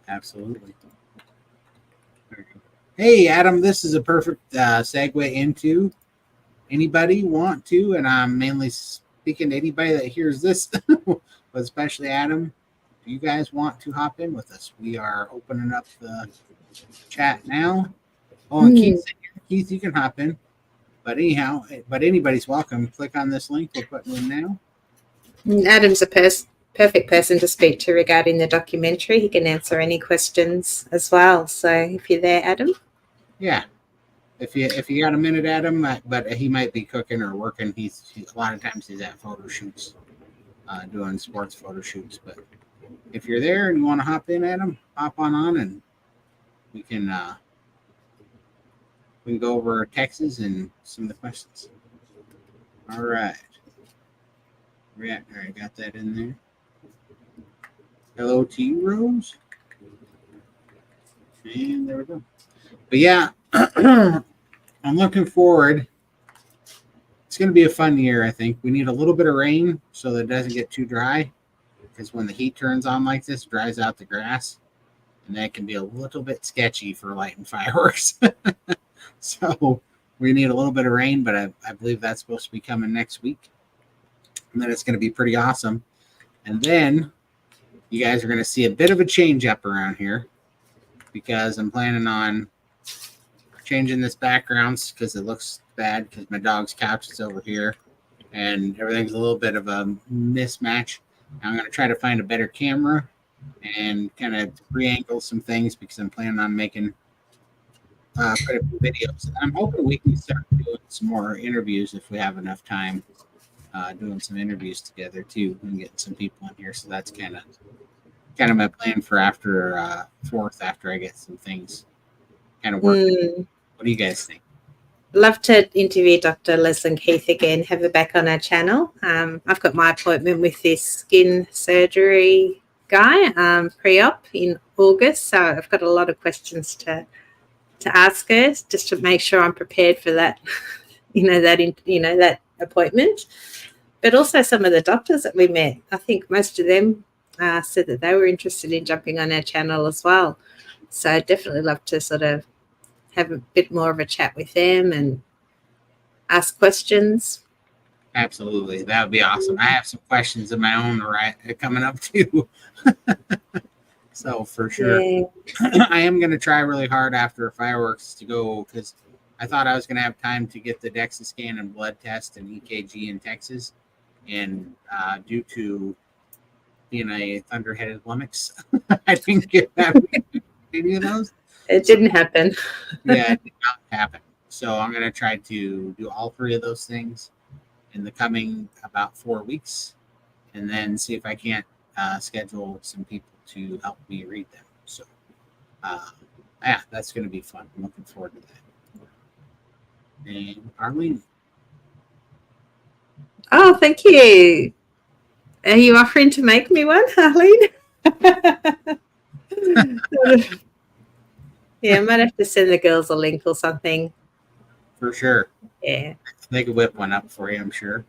Speaker 1: Absolutely. Hey, Adam, this is a perfect segue into anybody want to, and I'm mainly speaking to anybody that hears this, but especially Adam. Do you guys want to hop in with us? We are opening up the chat now. Oh, and Keith, you can hop in. But anyhow, anybody's welcome. Click on this link we're putting in now.
Speaker 2: Adam's a perfect person to speak to regarding the documentary. He can answer any questions as well. So if you're there, Adam.
Speaker 1: Yeah. If you got a minute, Adam, but he might be cooking or working. He's a lot of times he's at photo shoots, doing sports photo shoots. But if you're there and you want to hop in, Adam, hop on and we can go over Texas and some of the questions. All right. Yeah, all right, got that in there. Hello to you, Rose. And there we go. But yeah, I'm looking forward. It's going to be a fun year, I think. We need a little bit of rain so that it doesn't get too dry, because when the heat turns on like this, it dries out the grass, and that can be a little bit sketchy for lighting fireworks. So we need a little bit of rain, but I believe that's supposed to be coming next week. And then it's going to be pretty awesome. And then you guys are going to see a bit of a change up around here because I'm planning on changing this background because it looks bad because my dog's couch is over here and everything's a little bit of a mismatch. I'm going to try to find a better camera and kind of re-angle some things because I'm planning on making quite a few videos. And I'm hoping we can start doing some more interviews if we have enough time, doing some interviews together too and getting some people in here. So that's kind of my plan for after 4th, after I get some things kind of working. What do you guys think?
Speaker 2: Love to interview Dr. Leslie Keith again, have her back on our channel. I've got my appointment with this skin surgery guy pre-op in August, so I've got a lot of questions to ask her just to make sure I'm prepared for that, that appointment. But also some of the doctors that we met, I think most of them said that they were interested in jumping on our channel as well. So I'd definitely love to sort of have a bit more of a chat with them and ask questions.
Speaker 1: Absolutely. That would be awesome. I have some questions of my own coming up too. So for sure.
Speaker 2: Yeah.
Speaker 1: I am going to try really hard after fireworks to go because I thought I was going to have time to get the DEXA scan and blood test and EKG in Texas. And due to being a thunderheaded lummox, I didn't get any of those.
Speaker 2: It didn't happen.
Speaker 1: Yeah, it did not happen. So I'm going to try to do all 3 of those things in the coming about 4 weeks and then see if I can't schedule some people to help me read them. So, yeah, that's going to be fun. I'm looking forward to that. And Arlene.
Speaker 2: Oh, thank you. Are you offering to make me one, Arlene? Yeah, I might have to send the girls a link or something.
Speaker 1: For sure.
Speaker 2: Yeah.
Speaker 1: They could whip one up for you, I'm sure.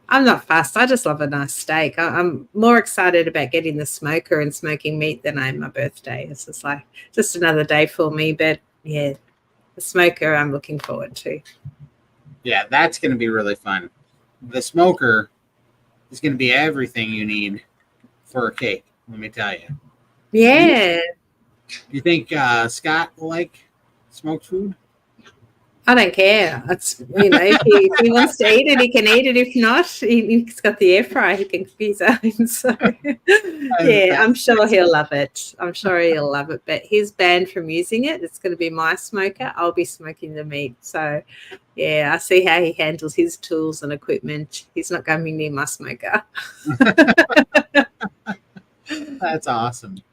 Speaker 2: I'm not fussed. I just love a nice steak. I'm more excited about getting the smoker and smoking meat than I am my birthday. It's just like just another day for me. But yeah, the smoker I'm looking forward to.
Speaker 1: Yeah, that's going to be really fun. The smoker is going to be everything you need for a cake, let me tell you.
Speaker 2: Yeah.
Speaker 1: You think Scott will like smoked food?
Speaker 2: I don't care. It's if he wants to eat it, he can eat it. If not, he's got the air fryer. He can cook his own. So yeah, I'm sure he'll love it. I'm sure he'll love it. But he's banned from using it. It's going to be my smoker. I'll be smoking the meat. So yeah, I see how he handles his tools and equipment. He's not going to be near my smoker.
Speaker 1: That's awesome.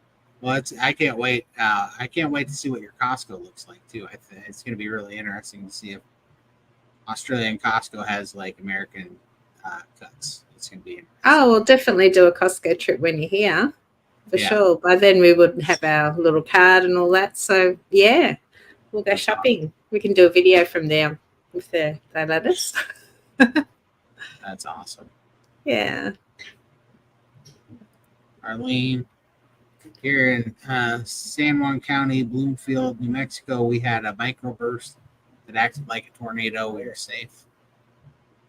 Speaker 1: Well, I can't wait. I can't wait to see what your Costco looks like too. It's going to be really interesting to see if Australian Costco has like American cuts. It's going to be interesting.
Speaker 2: Oh, we'll definitely do a Costco trip when you're here, for sure. By then we would have our little card and all that. So yeah, we'll go shopping. We can do a video from there if they let us.
Speaker 1: That's awesome.
Speaker 2: Yeah.
Speaker 1: Arlene. Here in San Juan County, Bloomfield, New Mexico, we had a microburst that acted like a tornado. We were safe.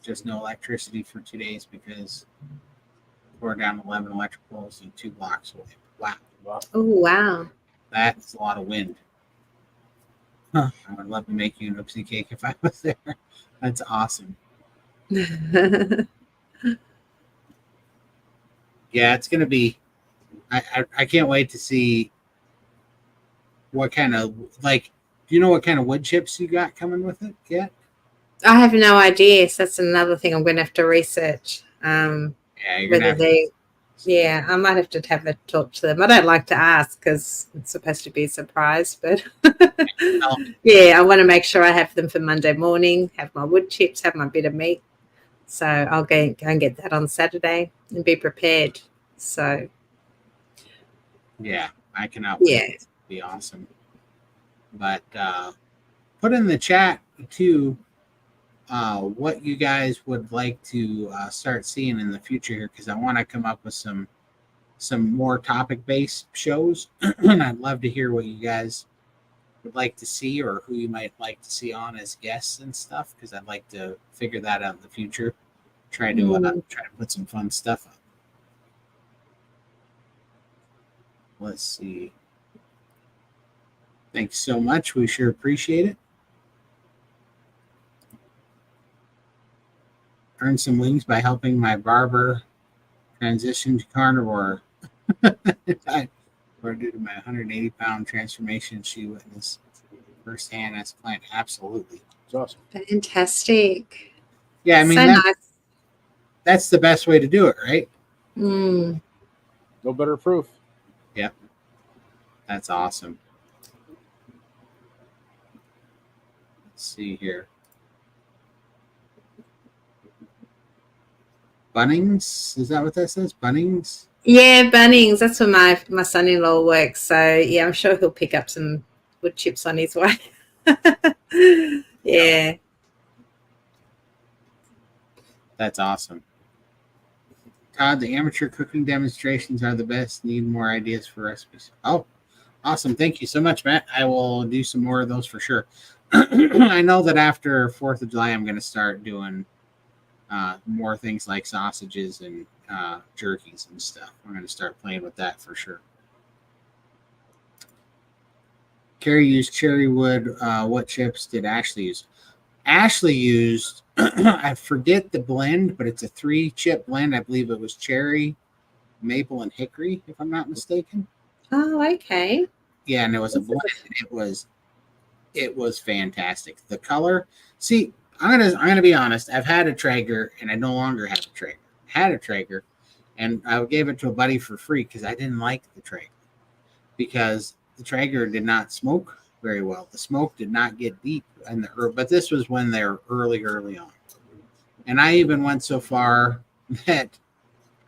Speaker 1: Just no electricity for 2 days because we tore down 11 electric poles and 2 blocks away. Wow.
Speaker 2: Oh, wow.
Speaker 1: That's a lot of wind. Huh. I would love to make you an oopsie cake if I was there. That's awesome. Yeah, it's going to be... I can't wait to see what kind of, like, do you know what kind of wood chips you got coming with it yet?
Speaker 2: I have no idea. So that's another thing I'm going to have to research.
Speaker 1: Yeah, you're
Speaker 2: whether
Speaker 1: gonna
Speaker 2: they, yeah, I might have to have a talk to them. I don't like to ask because it's supposed to be a surprise, but yeah, I want to make sure I have them for Monday morning, have my wood chips, have my bit of meat. So I'll go and get that on Saturday and be prepared. So
Speaker 1: yeah, I cannot wait.
Speaker 2: Yeah.
Speaker 1: It'll be awesome. But put in the chat too what you guys would like to start seeing in the future here, because I want to come up with some more topic-based shows. And I'd love to hear what you guys would like to see, or who you might like to see on as guests and stuff, because I'd like to figure that out in the future. Try to put some fun stuff up. Let's see. Thanks so much. We sure appreciate it. Earn some wings by helping my barber transition to carnivore. Or due to my 180-pound transformation she witnessed firsthand as a client. Absolutely.
Speaker 6: It's awesome.
Speaker 2: Fantastic.
Speaker 1: Yeah, I mean,
Speaker 2: so nice.
Speaker 1: That's the best way to do it, right?
Speaker 2: Mm.
Speaker 6: No better proof.
Speaker 1: Yep. That's awesome. Let's see here. Bunnings? Is that what that says? Bunnings?
Speaker 2: Yeah, Bunnings. That's where my son-in-law works. So, yeah, I'm sure he'll pick up some wood chips on his way. Yeah.
Speaker 1: That's awesome. Todd, the amateur cooking demonstrations are the best. Need more ideas for recipes. Oh, awesome. Thank you so much, Matt. I will do some more of those for sure. I know that after 4th of July, I'm going to start doing more things like sausages and jerkies and stuff. I'm going to start playing with that for sure. Carrie used cherry wood. What chips did Ashley use? Ashley used, I forget the blend, but it's a 3-chip blend. I believe it was cherry, maple, and hickory, if I'm not mistaken.
Speaker 2: Oh, okay.
Speaker 1: Yeah, and it was a blend. It was fantastic. The color. See, I'm gonna be honest. I've had a Traeger, and I no longer have a Traeger. I had a Traeger, and I gave it to a buddy for free because I didn't like the Traeger, because the Traeger did not smoke very well. The smoke did not get deep in the herb, but this was when they're early on. And I even went so far that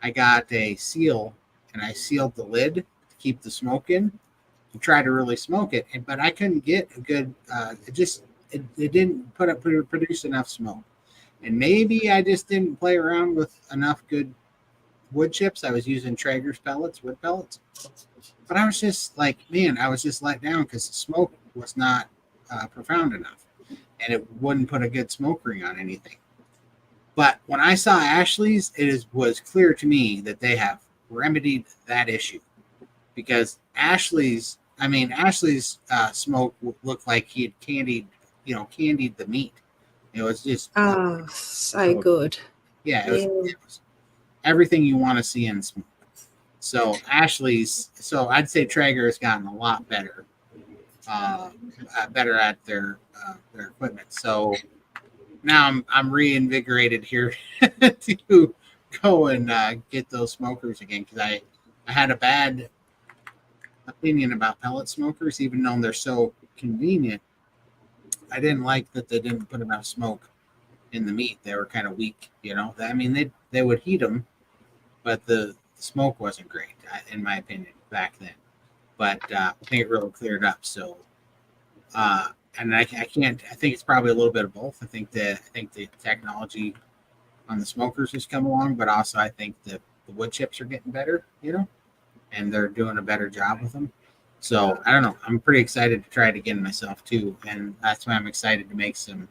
Speaker 1: I got a seal and I sealed the lid to keep the smoke in and try to really smoke it. But I couldn't get a good, it didn't produce enough smoke. And maybe I just didn't play around with enough good wood chips. I was using Traeger's pellets, wood pellets. But I was just like, man, I was just let down because the smoke was not profound enough. And it wouldn't put a good smoke ring on anything. But when I saw Ashley's, was clear to me that they have remedied that issue. Because Ashley's smoke looked like he had candied the meat. It was just
Speaker 2: so good.
Speaker 1: Yeah, it was everything you want to see in smoke. So I'd say Traeger has gotten a lot better at their equipment. So now I'm reinvigorated here to go and get those smokers again, because I had a bad opinion about pellet smokers, even though they're so convenient. I didn't like that they didn't put enough smoke in the meat. They were kind of weak, I mean, they would heat them, but the smoke wasn't great, in my opinion, back then. But I think it really cleared up. So, and I think it's probably a little bit of both. I think the technology on the smokers has come along, but also I think the wood chips are getting better, and they're doing a better job with them. So I don't know. I'm pretty excited to try it again myself too, and that's why I'm excited to make some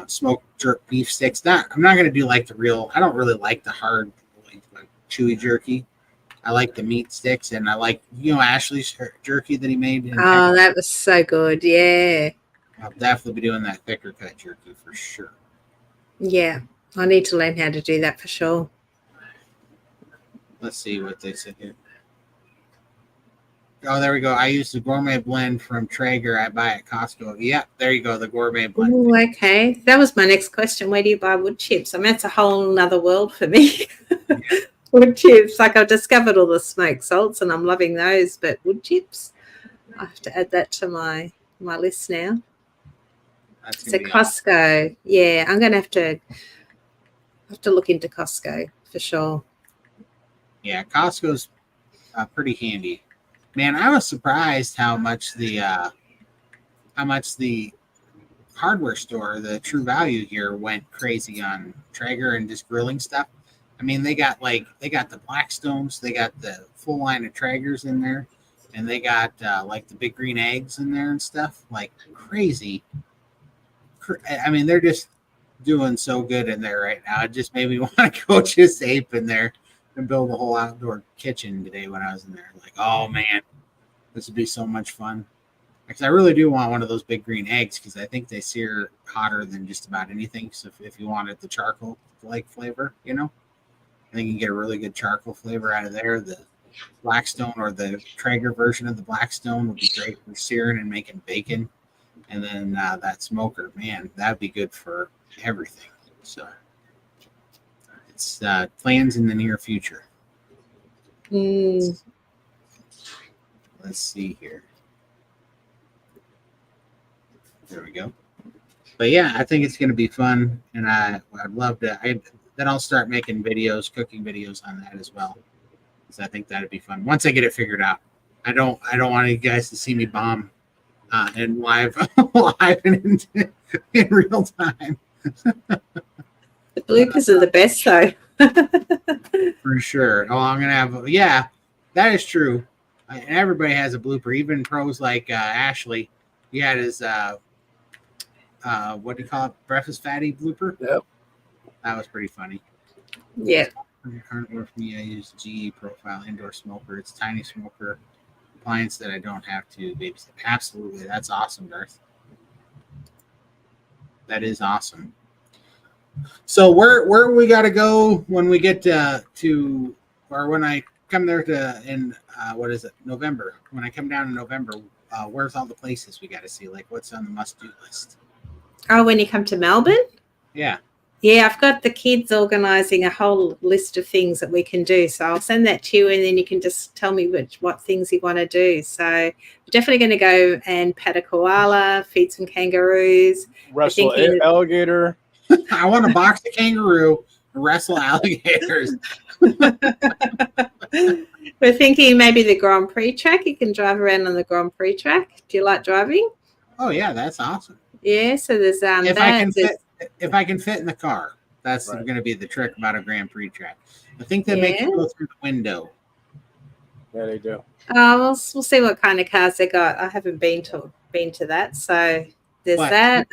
Speaker 1: smoked jerk beef sticks. I'm not going to do like the real. I don't really like the hard, like chewy jerky. I like the meat sticks, and I like Ashley's jerky that he made.
Speaker 2: That was so good. Yeah.
Speaker 1: I'll definitely be doing that thicker cut jerky for sure.
Speaker 2: Yeah, I need to learn how to do that for sure.
Speaker 1: Let's see what they said here. Oh, there we go. I use the gourmet blend from Traeger I buy at Costco. Yeah, there you go, the gourmet blend.
Speaker 2: Oh, okay. That was my next question. Where do you buy wood chips? I mean, it's a whole nother world for me. Yeah. Wood chips. Like, I've discovered all the smoked salts and I'm loving those, but wood chips, I have to add that to my list now. So Costco. Awesome. Yeah, I'm going to have to look into Costco for sure.
Speaker 1: Yeah, Costco's pretty handy. Man, I was surprised how much the hardware store, the True Value here, went crazy on Traeger and just grilling stuff. I mean, they got the Blackstones, they got the full line of Traegers in there. and they got like the big green eggs in there and stuff, like crazy. I mean, they're just doing so good in there right now. It just made me want to go just ape in there and build a whole outdoor kitchen today when I was in there. Like, oh man, this would be so much fun. Because I really do want one of those big green eggs because I think they sear hotter than just about anything. So if you wanted the charcoal like flavor, you know, I think you can get a really good charcoal flavor out of there. The Blackstone or the Traeger version of the Blackstone would be great for searing and making bacon. And then that smoker, man, that'd be good for everything. So it's plans in the near future.
Speaker 2: Mm.
Speaker 1: Let's see here. There we go. But yeah, I think it's going to be fun, and I'd love to. Then I'll start making videos, cooking videos on that as well, because I think that'd be fun once I get it figured out. I don't want you guys to see me bomb in live in real time.
Speaker 2: The bloopers are the best, though.
Speaker 1: For sure. Oh, I'm gonna have. Yeah, that is true. And everybody has a blooper. Even pros like Ashley, he had his what do you call it? Breakfast fatty blooper.
Speaker 6: Yep.
Speaker 1: That was pretty funny.
Speaker 2: Yeah.
Speaker 1: Carnivore for me, I use GE Profile indoor smoker. It's a tiny smoker appliance that I don't have to babysit. Absolutely, that's awesome, Darth. That is awesome. So where we got to go when we get to or when I come there to in what is it, November? When I come down in November, where's all the places we got to see? Like what's on the must-do list?
Speaker 2: Oh, when you come to Melbourne?
Speaker 1: Yeah.
Speaker 2: Yeah, I've got the kids organising a whole list of things that we can do. So I'll send that to you, and then you can just tell me what things you want to do. So we're definitely going to go and pet a koala, feed some kangaroos.
Speaker 6: Wrestle alligator.
Speaker 1: I want to box a kangaroo and wrestle alligators.
Speaker 2: We're thinking maybe the Grand Prix track. You can drive around on the Grand Prix track. Do you like driving?
Speaker 1: Oh, yeah, that's awesome.
Speaker 2: Yeah, so there's
Speaker 1: if I can fit in the car, that's going to be the trick about a Grand Prix track. I think they make you go through the window.
Speaker 6: Yeah, they do.
Speaker 2: We'll see what kind of cars they got. I haven't been to that, so there's that.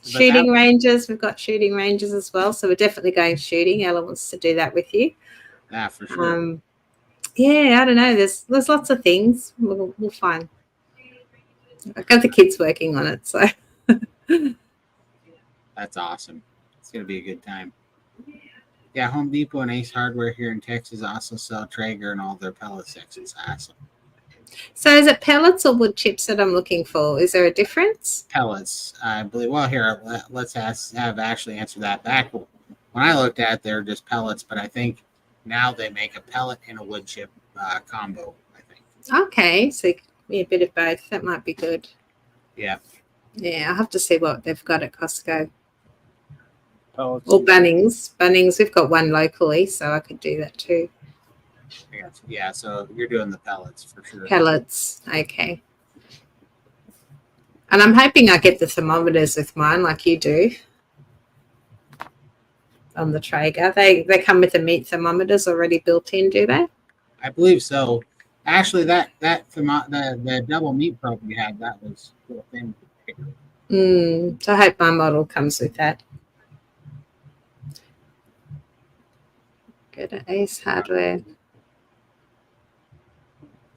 Speaker 2: Shooting ranges. We've got shooting ranges as well, so we're definitely going shooting. Ella wants to do that with you.
Speaker 1: Yeah, for sure.
Speaker 2: Yeah, I don't know. There's lots of things. We'll find. I've got the kids working on it, so.
Speaker 1: That's awesome. It's going to be a good time. Yeah, Home Depot and Ace Hardware here in Texas also sell Traeger and all their pellet sections. Awesome.
Speaker 2: So is it pellets or wood chips that I'm looking for? Is there a difference?
Speaker 1: Pellets, I believe. Well, here, let's have Ashley answer that back. When I looked at it, they're just pellets, but I think now they make a pellet and a wood chip combo, I think.
Speaker 2: Okay, so a bit of both. That might be good.
Speaker 1: Yeah.
Speaker 2: Yeah, I'll have to see what they've got at Costco.
Speaker 6: Pellets.
Speaker 2: Or Bunnings. Bunnings, we've got one locally, so I could do that too.
Speaker 1: Yeah, so you're doing the pellets for sure.
Speaker 2: Pellets, okay. And I'm hoping I get the thermometers with mine like you do on the Traeger. They come with the meat thermometers already built in, do they?
Speaker 1: I believe so. Actually, the double meat probe you had, that was built in.
Speaker 2: So I hope my model comes with that. Go to Ace Hardware.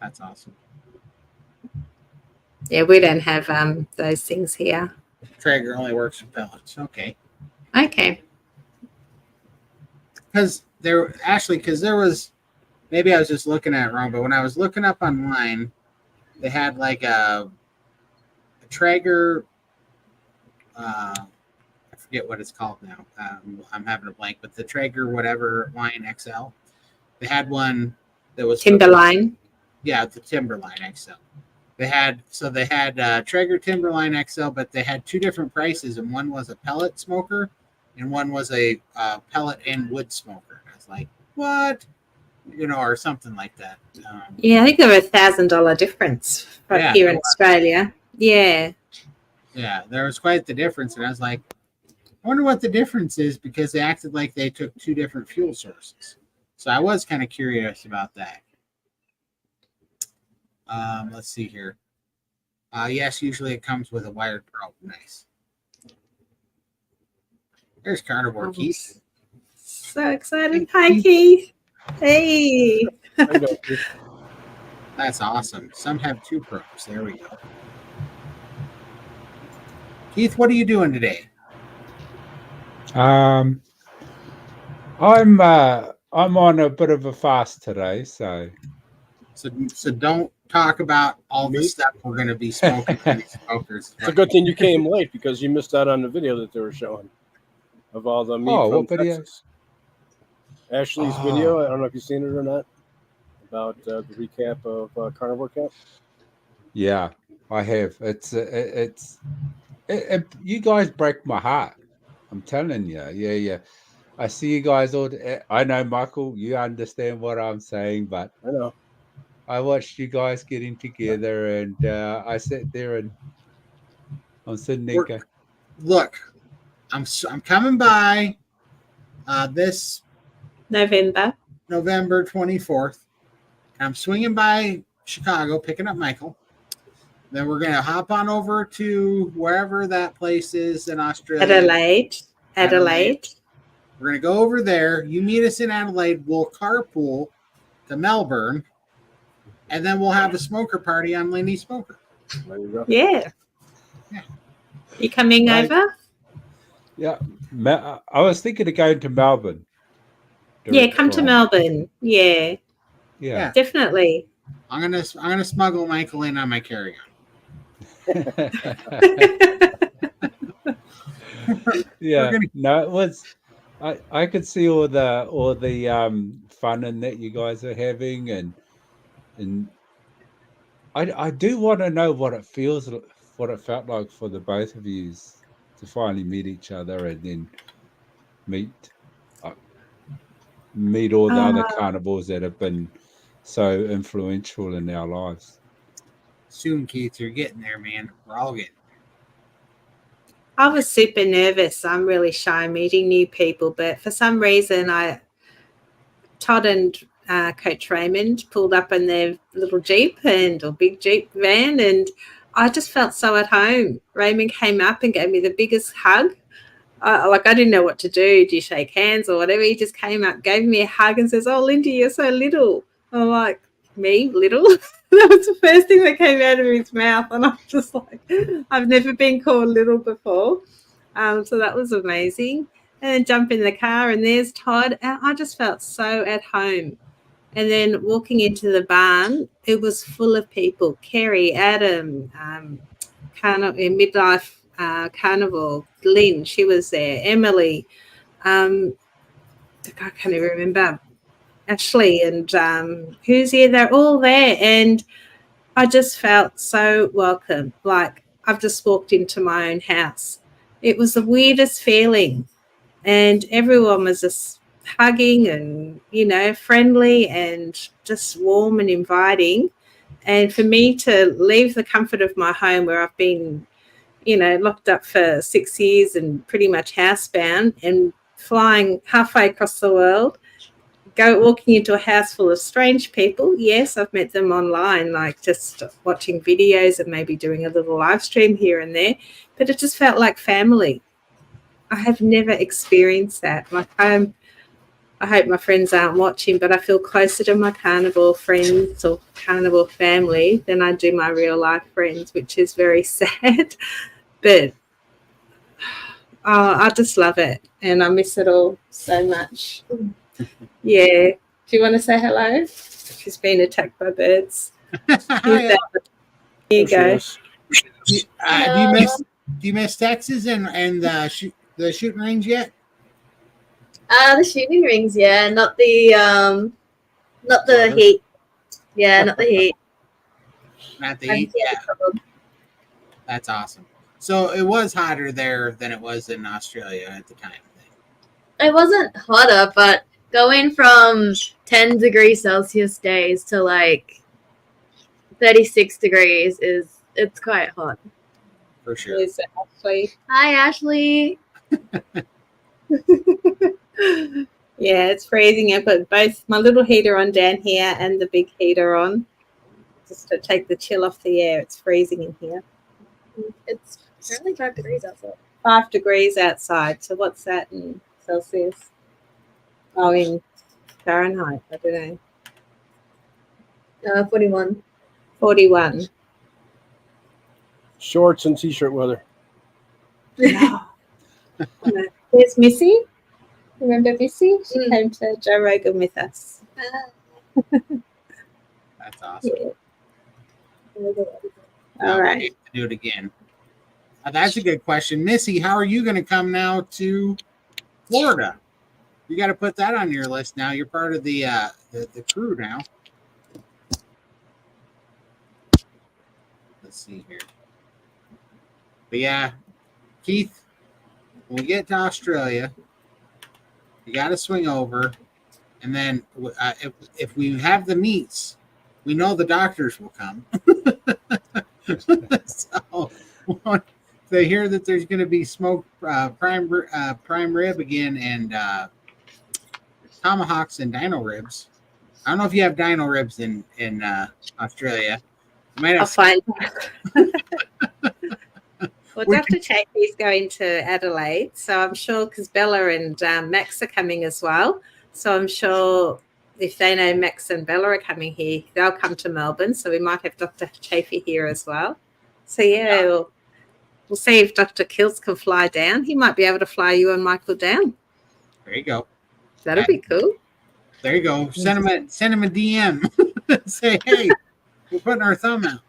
Speaker 1: That's awesome.
Speaker 2: Yeah, we don't have those things here.
Speaker 1: Traeger only works with pellets. Okay.
Speaker 2: Okay.
Speaker 1: Because there was, maybe I was just looking at it wrong, but when I was looking up online, they had like a Traeger, I forget what it's called now. I'm having a blank, but the Traeger whatever line XL. They had one that was
Speaker 2: Timberline.
Speaker 1: Yeah, the Timberline XL. They had Traeger Timberline XL, but they had two different prices, and one was a pellet smoker, and one was a pellet and wood smoker. I was like, what? Or something like that.
Speaker 2: Yeah, I think there were $1,000 difference here in Australia. Yeah.
Speaker 1: Yeah, there was quite the difference, and I was like, I wonder what the difference is, because they acted like they took two different fuel sources. So I was kind of curious about that. Let's see here. Yes, usually it comes with a wired probe. Nice. There's Carnivore Keith.
Speaker 2: So excited. Hi, Keith. Hey.
Speaker 1: That's awesome. Some have 2 probes. There we go. Keith, what are you doing today?
Speaker 3: I'm on a bit of a fast today, so
Speaker 1: don't talk about all the stuff we're going to be smoking from these smokers.
Speaker 6: It's a good thing you came late because you missed out on the video that they were showing of all the meat from Texas. Ashley's video. I don't know if you've seen it or not. About the recap of Carnivore Camp.
Speaker 3: yeah, I have. You guys break my heart. I'm telling you. Yeah. I see you guys all. I know, Michael, you understand what I'm saying, but
Speaker 6: I know.
Speaker 3: I watched you guys getting together, and I sat there and I'm sitting there going,
Speaker 1: look, I'm coming by this
Speaker 2: November
Speaker 1: 24th. I'm swinging by Chicago, picking up Michael. Then we're going to hop on over to wherever that place is in Australia.
Speaker 2: Adelaide.
Speaker 1: We're going to go over there. You meet us in Adelaide. We'll carpool to Melbourne. And then we'll have a smoker party on Lindy Smoker.
Speaker 6: There you go.
Speaker 2: Yeah. You coming over?
Speaker 3: Yeah. I was thinking of going to Melbourne.
Speaker 2: Yeah, come to Melbourne. Yeah.
Speaker 3: Yeah.
Speaker 2: Definitely.
Speaker 1: I'm gonna smuggle Michael in on my carry-on.
Speaker 3: Yeah. No, it was. I could see all the fun in that you guys are having, and I do want to know what it felt like for the both of you to finally meet each other and then meet all the other carnivores that have been so influential in our lives.
Speaker 1: Soon, Keith, you're getting there, man. We're all getting there.
Speaker 2: I was super nervous. I'm really shy meeting new people, but for some reason, Todd and Coach Raymond pulled up in their little Jeep or big Jeep van, and I just felt so at home. Raymond came up and gave me the biggest hug. I didn't know what to do. Do you shake hands or whatever? He just came up, gave me a hug and says, "Oh, Lindy, you're so little." I'm like, "Me, little?" That was the first thing that came out of his mouth. And I'm just like, I've never been called little before. So that was amazing. And then jump in the car and there's Todd. And I just felt so at home. And then walking into the barn, it was full of people. Kerry, Adam, Midlife Carnivore, Lynn, she was there, Emily, I can't even remember, Ashley, and who's here? They're all there. And I just felt so welcome. Like I've just walked into my own house. It was the weirdest feeling. And everyone was just hugging and, friendly and just warm and inviting. And for me to leave the comfort of my home where I've been, locked up for 6 years and pretty much housebound and flying halfway across the world, walking into a house full of strange people. Yes, I've met them online, like just watching videos and maybe doing a little live stream here and there, but it just felt like family. I have never experienced that. Like I hope my friends aren't watching, but I feel closer to my carnivore friends or carnivore family than I do my real life friends, which is very sad. But I just love it and I miss it all so much. Yeah. Do you want to say hello? She's been attacked by birds. Here you go.
Speaker 1: Do you miss Texas and the shooting range yet?
Speaker 7: The shooting rings, yeah. Not the heat. Yeah, not the heat.
Speaker 1: Not the heat. Yeah. That's awesome. So it was hotter there than it was in Australia at the time.
Speaker 7: It wasn't hotter, but going from 10 degrees Celsius days to like 36 degrees it's quite hot.
Speaker 1: For sure.
Speaker 2: Is it Ashley?
Speaker 7: Hi, Ashley.
Speaker 2: Yeah, it's freezing. I've got both my little heater on down here and the big heater on. just to take the chill off the air. It's freezing in here.
Speaker 7: It's apparently 5 degrees outside.
Speaker 2: 5 degrees outside. So what's that in Celsius? Oh, in Fahrenheit. I don't know.
Speaker 7: 41.
Speaker 2: 41.
Speaker 6: Shorts and t-shirt weather.
Speaker 2: There's Missy. Remember Missy? She came to Joe Rogan with us.
Speaker 1: That's awesome.
Speaker 2: Yeah. All right.
Speaker 1: Do it again. That's a good question. Missy, how are you going to come now to Florida? You got to put that on your list now. You're part of the crew now. Let's see here. But yeah, Keith, when we get to Australia, you got to swing over. And then if we have the meets, we know the doctors will come. So they hear that there's going to be smoked prime rib again and tomahawks and dino ribs. I don't know if you have dino ribs in Australia. You might have.
Speaker 2: I'll find out. Well, Dr. Chafee's going to Adelaide, so I'm sure because Bella and Max are coming as well. So I'm sure if they know Max and Bella are coming here, they'll come to Melbourne. So we might have Dr. Chafee here as well. So yeah, we'll see if Dr. Kills can fly down. He might be able to fly you and Michael down.
Speaker 1: There you go.
Speaker 2: That'll be cool.
Speaker 1: There you go. Send him a DM. Say, hey, we're putting our thumb out.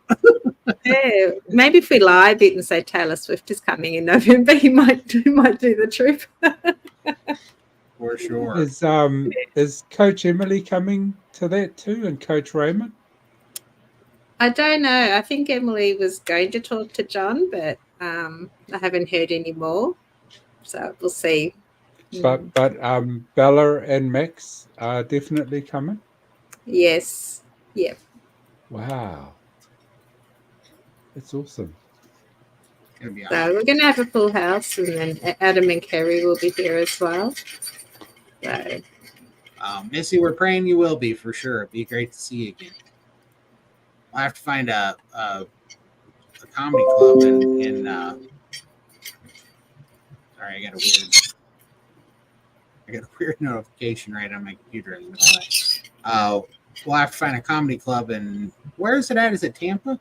Speaker 2: Yeah, maybe if we lie a bit and say Taylor Swift is coming in November, he might do the trip.
Speaker 1: For sure.
Speaker 3: Is Coach Emily coming to that too, and Coach Raymond?
Speaker 2: I don't know. I think Emily was going to talk to John, but I haven't heard any more. So we'll see.
Speaker 3: But Bella and Max are definitely coming.
Speaker 2: Yes. Yep.
Speaker 3: Wow. That's awesome.
Speaker 2: So we're going to have a full house, and then Adam and Kerry will be here as well. So,
Speaker 1: Missy, we're praying you will be for sure. It'd be great to see you again. I'll have to find a comedy club in sorry, I got a weird notification right on my computer in the middle of that. We'll have to find a comedy club in where is it at? Is it Tampa?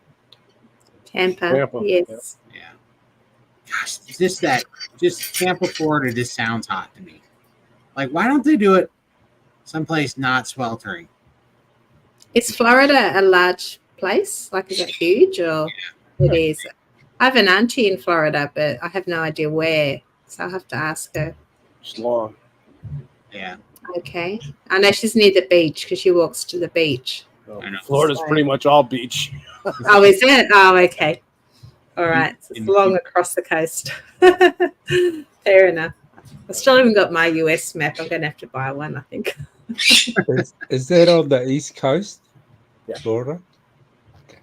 Speaker 2: Tampa. Yes.
Speaker 1: Yeah. Gosh, just Tampa, Florida just sounds hot to me. Like, why don't they do it someplace not sweltering?
Speaker 2: Is Florida a large place? Like, is it huge or it is? I have an auntie in Florida, but I have no idea where. So I'll have to ask her.
Speaker 6: It's long.
Speaker 1: Yeah.
Speaker 2: Okay. I know she's near the beach because she walks to the beach.
Speaker 6: Florida's pretty much all beach.
Speaker 2: Oh, is it? Oh, okay. All right. So it's long across the coast. Fair enough. I still haven't got my US map. I'm going to have to buy one, I think.
Speaker 3: Is that on the East Coast?
Speaker 6: Yeah.
Speaker 3: Florida?
Speaker 1: Okay.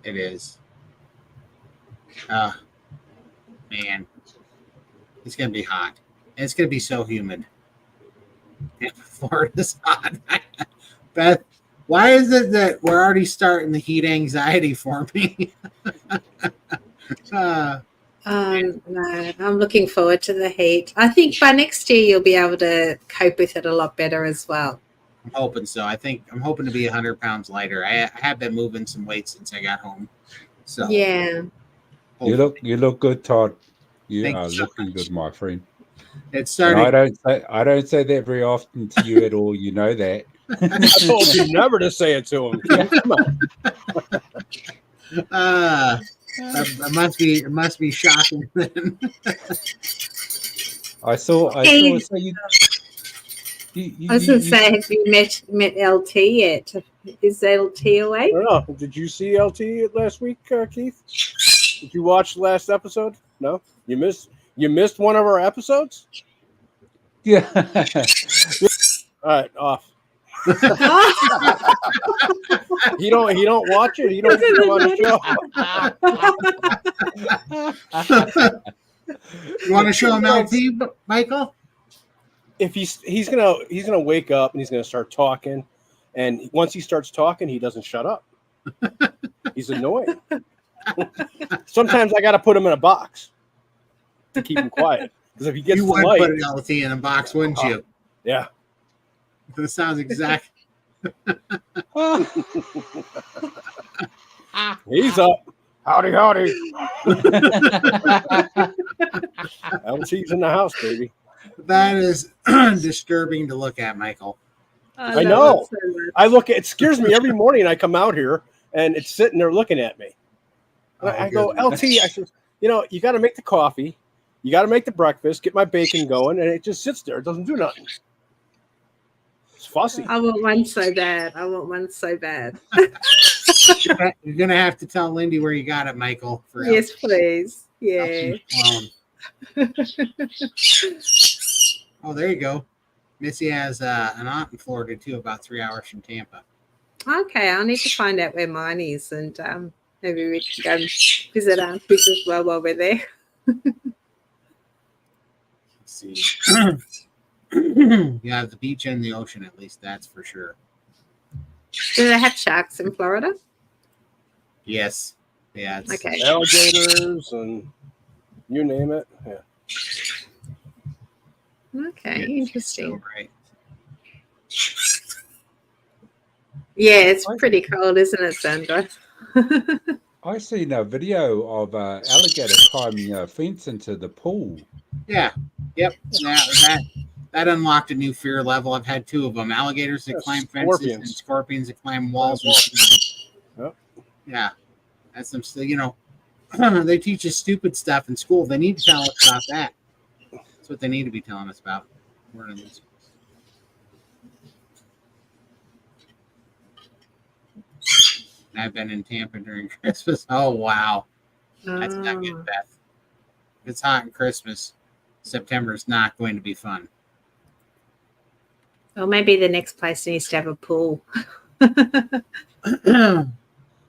Speaker 1: It is. Man. It's going to be hot. It's going to be so humid. Florida's hot. Beth, why is it that we're already starting the heat anxiety for me?
Speaker 2: No, I'm looking forward to the heat. I think by next year you'll be able to cope with it a lot better as well.
Speaker 1: I'm hoping so. I'm hoping to be 100 pounds lighter. I have been moving some weight since I got home. So
Speaker 2: yeah.
Speaker 3: You look good, Todd. You
Speaker 1: Thank
Speaker 3: are
Speaker 1: you so
Speaker 3: looking good, my friend.
Speaker 1: It's starting.
Speaker 3: I don't say that very often to you at all. You know that.
Speaker 6: I told you never to say it to him. Come on.
Speaker 1: It must be shocking then.
Speaker 3: I saw. So
Speaker 2: I was going to say, have you met LT yet? Is LT awake?
Speaker 6: I don't know. Did you see LT last week, Keith? Did you watch the last episode? No, you missed one of our episodes.
Speaker 3: Yeah.
Speaker 6: All right, off. He don't watch it. He don't come on the
Speaker 1: show. You want to show him LT, Michael?
Speaker 6: If he's gonna wake up and he's gonna start talking, And once he starts talking, he doesn't shut up. He's annoying. Sometimes I got to put him in a box to keep him quiet. Because if he gets
Speaker 1: you
Speaker 6: the
Speaker 1: would
Speaker 6: light,
Speaker 1: put an LT in a box, wouldn't you?
Speaker 6: Yeah.
Speaker 1: That sounds exact.
Speaker 6: He's up. Howdy, howdy. LT's in the house, baby.
Speaker 1: That is disturbing to look at, Michael.
Speaker 6: I know. I look at it, scares me every morning. I come out here and it's sitting there looking at me. And I go, LT, I said, you got to make the coffee, you got to make the breakfast, get my bacon going, and it just sits there. It doesn't do nothing. It's fussy.
Speaker 2: I want one so bad.
Speaker 1: You're gonna have to tell Lindy where you got it, Michael.
Speaker 2: Yes, please. Yeah.
Speaker 1: Oh, there you go. Missy has an aunt in Florida too, about 3 hours from Tampa.
Speaker 2: Okay, I'll need to find out where mine is, and maybe we can go and visit aunties as well while we're there.
Speaker 1: Let's see. You have the beach and the ocean, at least that's for sure.
Speaker 2: Do they have sharks in Florida?
Speaker 1: Yes. Yeah. It's
Speaker 2: okay.
Speaker 6: Alligators and you name it. Yeah.
Speaker 2: Okay, interesting.
Speaker 1: So right.
Speaker 2: Yeah, it's pretty cold, isn't it, Sandra?
Speaker 3: I seen a video of an alligator climbing a fence into the pool.
Speaker 1: Yeah. Yep. That unlocked a new fear level. I've had 2 of them: alligators that climb fences and scorpions that climb walls.
Speaker 6: Yep.
Speaker 1: Yeah. That's some. They teach us stupid stuff in school. They need to tell us about that. That's what they need to be telling us about. We're in this. I've been in Tampa during Christmas. Oh, wow. That's not good, Beth. If it's hot in Christmas, September is not going to be fun.
Speaker 2: Well, maybe the next place needs to have a pool.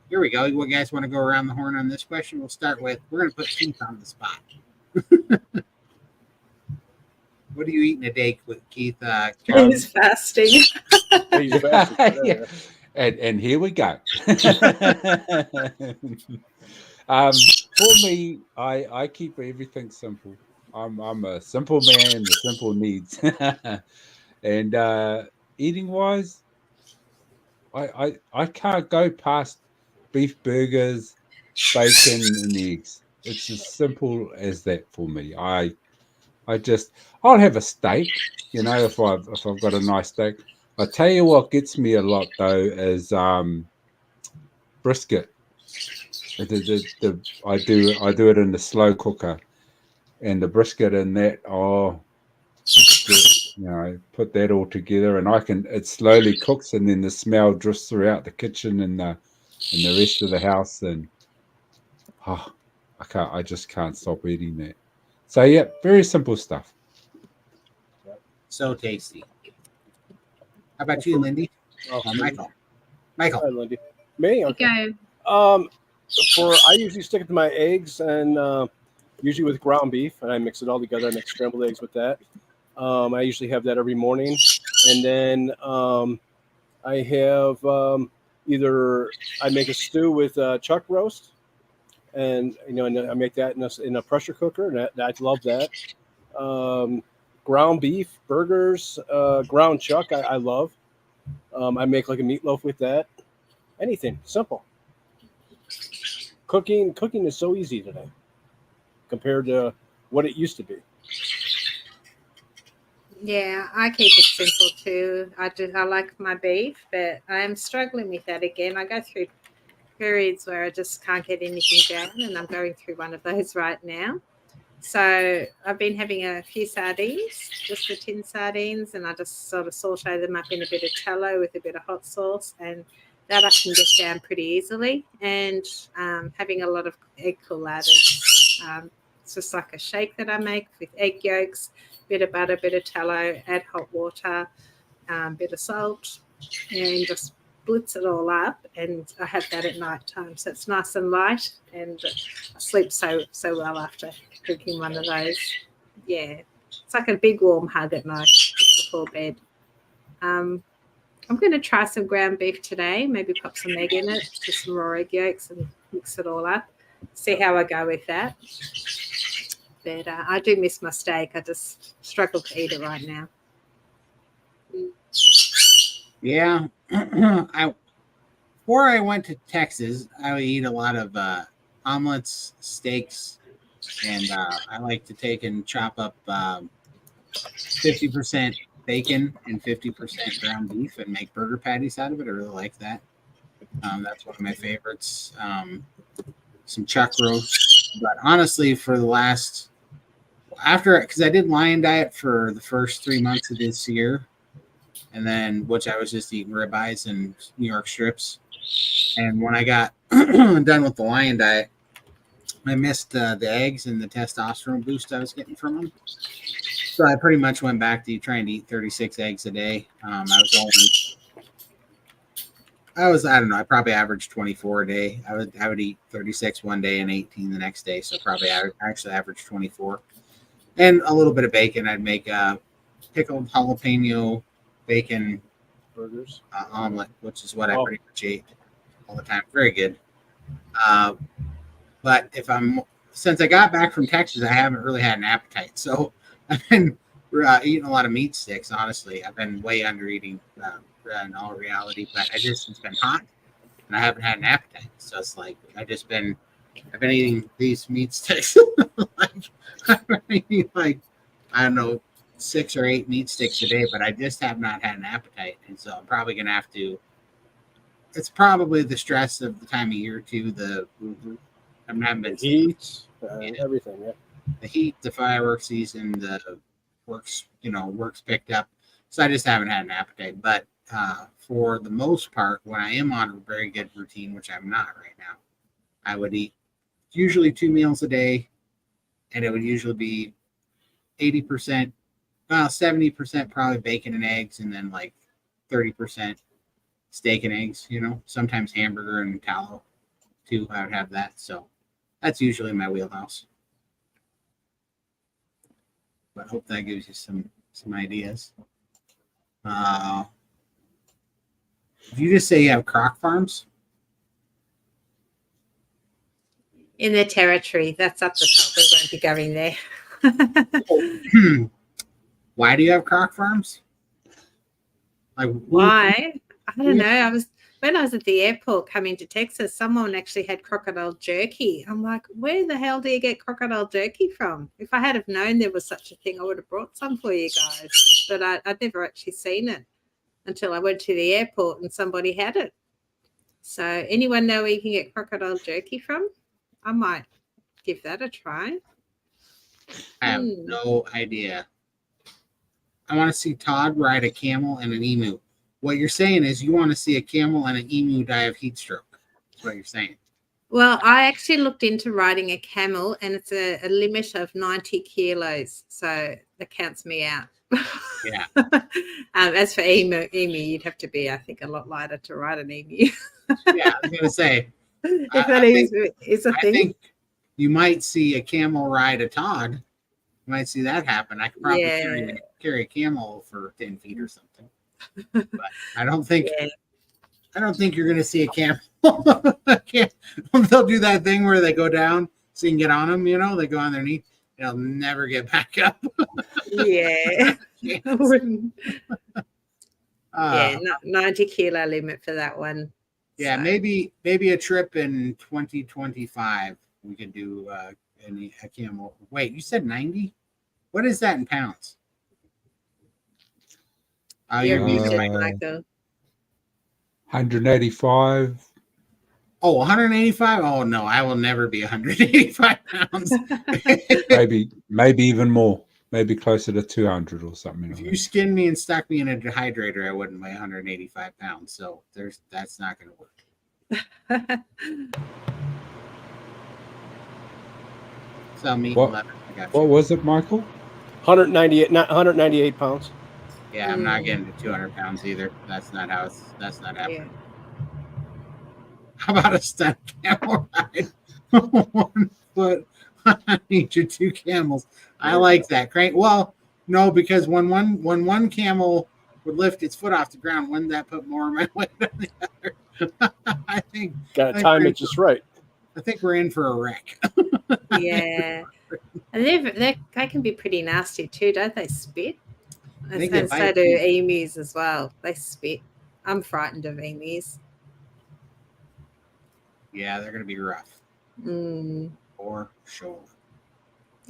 Speaker 1: Here we go. You guys want to go around the horn on this question? We're going to put Keith on the spot. What are you eating a day with Keith?
Speaker 2: He's fasting.
Speaker 6: He's fasting.
Speaker 3: Yeah. And here we go. For me, I keep everything simple. I'm a simple man with simple needs. And eating wise, I can't go past beef burgers, bacon, and eggs. It's as simple as that for me. I'll have a steak, if I've got a nice steak. I tell you what gets me a lot though is brisket. I do it in the slow cooker, and the brisket in that. Put that all together, and it slowly cooks, and then the smell drifts throughout the kitchen and the rest of the house, and I just can't stop eating that. So yeah, very simple stuff.
Speaker 1: So tasty. How about you, Lindy? Michael.
Speaker 6: Hi, Lindy. Me?
Speaker 2: Okay.
Speaker 6: I usually stick it to my eggs and usually with ground beef, and I mix it all together. I make scrambled eggs with that. I usually have that every morning, and then I have either I make a stew with chuck roast, and I make that in a pressure cooker, and I love that. Ground beef burgers, ground chuck, I love. I make like a meatloaf with that. Anything simple. Cooking is so easy today compared to what it used to be.
Speaker 2: Yeah, I keep it simple too. I like my beef, but I am struggling with that again. I go through periods where I just can't get anything down, and I'm going through one of those right now. So I've been having a few sardines, just the tin sardines, and I just sort of saute them up in a bit of tallow with a bit of hot sauce, and that I can get down pretty easily. And having a lot of egg cooladas. It's just like a shake that I make with egg yolks, bit of butter, bit of tallow, add hot water, bit of salt, and just blitz it all up. And I have that at night time, so it's nice and light, and I sleep so well after drinking one of those. Yeah, it's like a big warm hug at night just before bed. I'm going to try some ground beef today. Maybe pop some egg in it, just some raw egg yolks, and mix it all up. See how I go with that. But I do miss my steak. I just struggle to eat it right now.
Speaker 1: Yeah. Before I went to Texas, I would eat a lot of omelets, steaks, and I like to take and chop up 50% bacon and 50% ground beef and make burger patties out of it. I really like that. That's one of my favorites. Some chuck roast. But honestly, for the last, because I did lion diet for the first 3 months of this year, and then which I was just eating ribeyes and New York strips. And when I got done with the lion diet, I missed the eggs and the testosterone boost I was getting from them. So I pretty much went back to trying to eat 36 eggs a day. I don't know, I probably averaged 24 a day. I would eat 36 one day and 18 the next day. So probably I actually averaged 24. And a little bit of bacon. I'd make pickled jalapeno bacon
Speaker 6: burgers
Speaker 1: omelet, which is what I pretty much ate all the time. Very good. But since I got back from Texas, I haven't really had an appetite. So I've been eating a lot of meat sticks. Honestly, I've been way under eating in all reality, but it's been hot and I haven't had an appetite. So it's like I've been eating these meat sticks. I've been eating I don't know, 6 or 8 meat sticks a day, but I just have not had an appetite. And so I'm probably going to have to, it's probably the stress of the time of year too. I'm not been
Speaker 6: heat, everything. Yeah.
Speaker 1: The heat, the fireworks season, the works picked up. So I just haven't had an appetite. But for the most part, when I am on a very good routine, which I'm not right now, I would eat usually 2 meals a day, and it would usually be 80%, 70% probably bacon and eggs, and then 30% steak and eggs, sometimes hamburger and tallow too. I would have that. So that's usually my wheelhouse. But I hope that gives you some ideas. Did you just say you have croc farms?
Speaker 2: In their territory. That's up the top. We won't be going there.
Speaker 1: Why do you have croc farms?
Speaker 2: Why? I don't know. When I was at the airport coming to Texas, someone actually had crocodile jerky. I'm like, where the hell do you get crocodile jerky from? If I had have known there was such a thing, I would have brought some for you guys. But I'd never actually seen it until I went to the airport and somebody had it. So anyone know where you can get crocodile jerky from? I might give that a try.
Speaker 1: I have no idea. I want to see Todd ride a camel and an emu. What you're saying is you want to see a camel and an emu die of heat stroke. That's what you're saying.
Speaker 2: Well, I actually looked into riding a camel, and it's a limit of 90 kilos. So that counts me out.
Speaker 1: Yeah.
Speaker 2: As for emu, you'd have to be, I think, a lot lighter to ride an emu.
Speaker 1: Yeah, I was going to say.
Speaker 2: If that is a thing.
Speaker 1: I think you might see a camel ride a Todd. You might see that happen. I could probably carry a camel for 10 feet or something. But I don't think you're going to see a camel. They'll do that thing where they go down so you can get on them. They go on their knee. They'll never get back up.
Speaker 2: Yeah. Not 90 kilo limit for that one.
Speaker 1: Yeah, so. maybe a trip in 2025 we could do a camel. Wait, you said 90? What is that in pounds? Oh, you're using
Speaker 2: Michael.
Speaker 3: 185.
Speaker 1: Oh, 185? Oh no, I will never be 185 pounds.
Speaker 3: maybe even more. Maybe closer to 200 or something.
Speaker 1: If you skinned me and stuck me in a dehydrator, I wouldn't weigh 185 pounds. So that's not going to work. So me,
Speaker 3: what was it, Michael?
Speaker 6: 198 pounds.
Speaker 1: Yeah, I'm not getting to 200 pounds either. That's not happening. Yeah. How about a stunt camel ride? 1 foot on each of 2 camels. I like that. Well, no, because when one camel would lift its foot off the ground, wouldn't that put more of my weight on the other? I think
Speaker 6: gotta time it just right.
Speaker 1: I think we're in for a wreck.
Speaker 2: Yeah, and they can be pretty nasty too, don't they? Spit, and so do emus as well. They spit. I'm frightened of emus.
Speaker 1: Yeah, they're gonna be rough. For sure.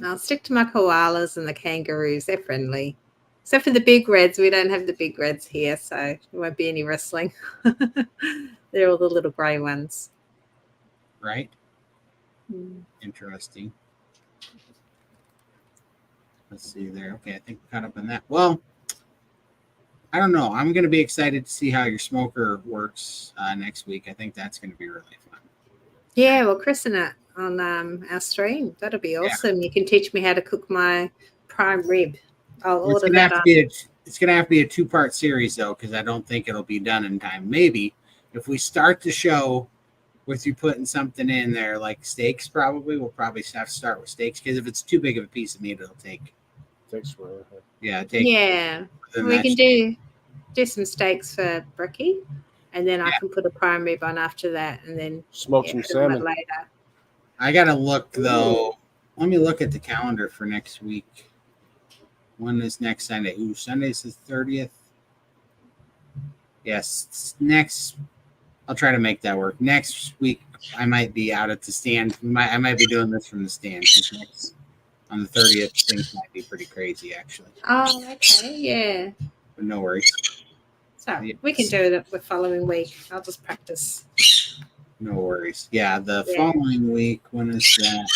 Speaker 2: I'll stick to my koalas and the kangaroos. They're friendly. Except for the big reds. We don't have the big reds here, so there won't be any wrestling. They're all the little grey ones.
Speaker 1: Right? Interesting. Let's see there. Okay, I think we're caught up on that. Well, I don't know. I'm going to be excited to see how your smoker works next week. I think that's going to be really fun.
Speaker 2: Yeah, well, christen it on our stream. That'll be awesome. Yeah. You can teach me how to cook my prime rib. I'll order that on.
Speaker 1: It's going to have to be a 2-part series, though, because I don't think it'll be done in time. Maybe if we start the show with you putting something in there, like steaks, we'll probably have to start with steaks, because if it's too big of a piece of meat, it'll take.
Speaker 6: Takes forever.
Speaker 2: Yeah. We can do some steaks for brekkie, and then I can put a prime rib on after that, and then
Speaker 6: smoke some salmon
Speaker 2: later.
Speaker 1: I gotta look though. Let me look at the calendar for next week. When is next Sunday? Sunday's the 30th. Yes, I'll try to make that work. Next week, I might be out at the stand. I might be doing this from the stand. On the 30th, things might be pretty crazy, actually.
Speaker 2: Oh, okay, yeah.
Speaker 1: But no worries.
Speaker 2: So we can do it the following week. I'll just practice.
Speaker 1: No worries. Yeah, the following week, when is that?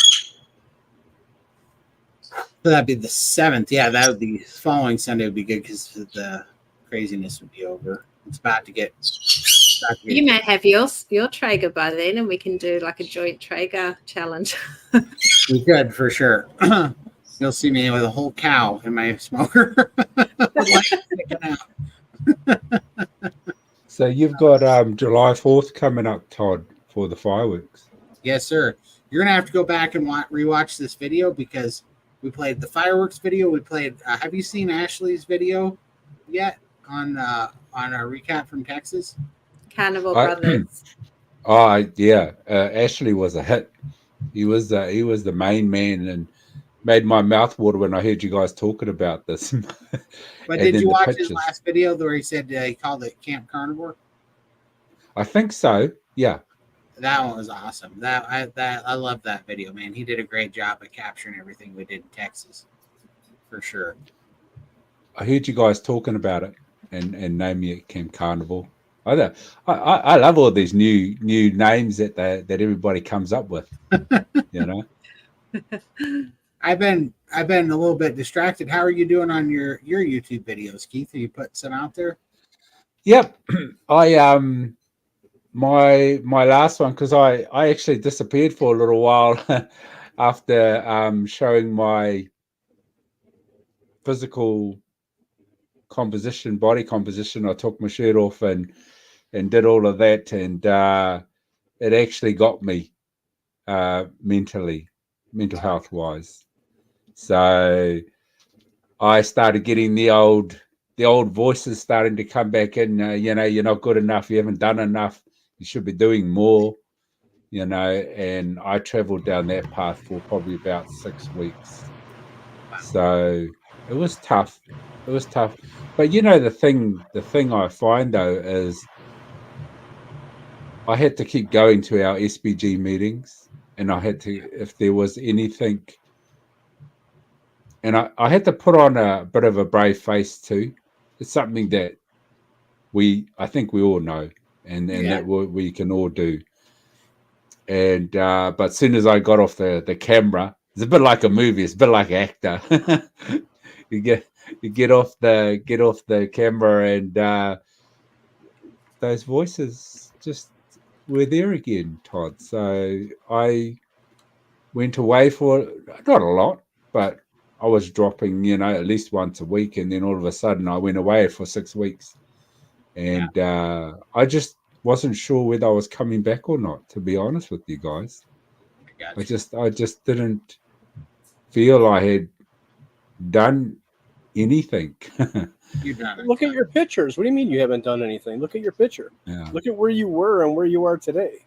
Speaker 1: So that'd be the 7th. Yeah, that would be following Sunday would be good because the craziness would be over. It's about to get.
Speaker 2: You might have your Traeger by then, and we can do like a joint Traeger challenge.
Speaker 1: We could for sure. You'll see me with a whole cow in my smoker.
Speaker 3: So you've got July 4th coming up, Todd, for the fireworks.
Speaker 1: Yes, sir. You're gonna have to go back and rewatch this video because we played the fireworks video. We played. Have you seen Ashley's video yet on our recap from Texas?
Speaker 2: Carnivore Brothers.
Speaker 3: Yeah. Ashley was a hit. He was the main man and made my mouth water when I heard you guys talking about this.
Speaker 1: But did you watch his last video where he said he called it Camp Carnivore?
Speaker 3: I think so. Yeah.
Speaker 1: That one was awesome. I love that video, man. He did a great job of capturing everything we did in Texas, for sure.
Speaker 3: I heard you guys talking about it and naming it Camp Carnivore. I love all these new names that everybody comes up with. You know.
Speaker 1: I've been a little bit distracted. How are you doing on your YouTube videos, Keith? Are you putting some out there?
Speaker 3: Yep. My last one, because I actually disappeared for a little while after showing my physical body composition. I took my shirt off and did all of that, and it actually got me mental health wise. So I started getting the old voices starting to come back in. You're not good enough. You haven't done enough. You should be doing more. And I traveled down that path for probably about 6 weeks. So it was tough. But the thing I find though is I had to keep going to our SBG meetings, and I had to, if there was anything, and I had to put on a bit of a brave face too. It's something that I think we all know, and that we can all do. And but as soon as I got off the camera, it's a bit like a movie. It's a bit like an actor. you get off the camera, and those voices just were there again, Todd. So I went away for not a lot, but I was dropping, at least once a week, and then all of a sudden I went away for 6 weeks, and I just wasn't sure whether I was coming back or not, to be honest with you guys. I just didn't feel I had done anything.
Speaker 1: You've done it.
Speaker 6: Look at your pictures. What do you mean you haven't done anything? Look at your picture.
Speaker 3: Yeah.
Speaker 6: Look at where you were and where you are today.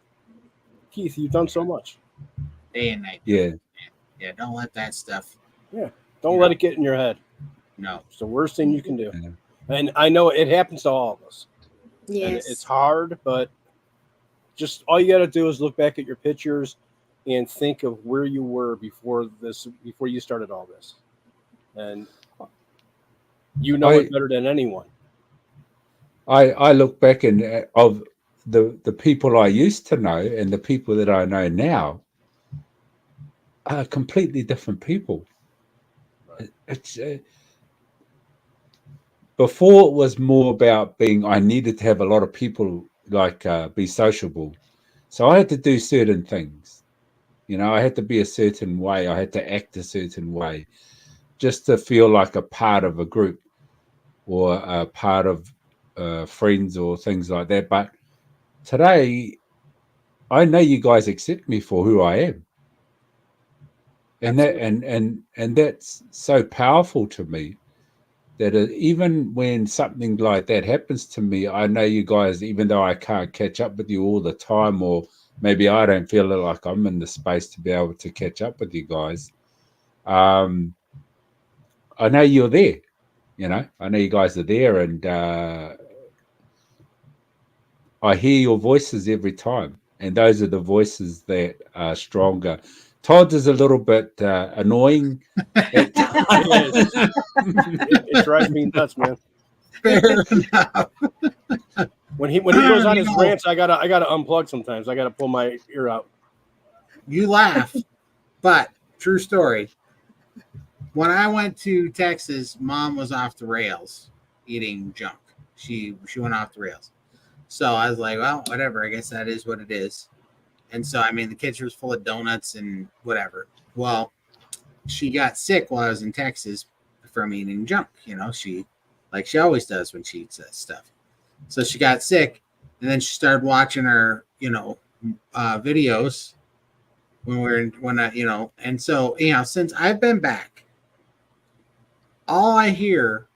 Speaker 6: Keith, you've done so much.
Speaker 1: Day and night.
Speaker 3: Yeah.
Speaker 1: Yeah, don't let that stuff.
Speaker 6: Yeah. Don't let it get in your head.
Speaker 1: No.
Speaker 6: It's the worst thing you can do. Yeah. And I know it happens to all of us.
Speaker 2: Yes.
Speaker 6: And it's hard, but just all you got to do is look back at your pictures and think of where you were before you started all this. And you know it better than anyone.
Speaker 3: I look back and of the people I used to know and the people that I know now are completely different people. Right. It's before it was more about I needed to have a lot of people, like be sociable. So I had to do certain things. You know, I had to be a certain way. I had to act a certain way just to feel like a part of a group or a part of friends or things like that. But today, I know you guys accept me for who I am. And that that's so powerful to me that even when something like that happens to me, I know you guys, even though I can't catch up with you all the time, or maybe I don't feel like I'm in the space to be able to catch up with you guys. I know you're there. You know, I know you guys are there, and I hear your voices every time, and those are the voices that are stronger. Todd is a little bit annoying.
Speaker 6: It drives me nuts, man.
Speaker 1: Fair enough.
Speaker 6: When he goes on his rants, I gotta unplug sometimes. I gotta pull my ear out.
Speaker 1: You laugh, but true story. When I went to Texas, Mom was off the rails eating junk. She went off the rails. So I was like, well, whatever. I guess that is what it is. And so, I mean, the kitchen was full of donuts and whatever. Well, she got sick while I was in Texas from eating junk. You know, she always does when she eats that stuff. So she got sick, and then she started watching her, videos and so, since I've been back, all I hear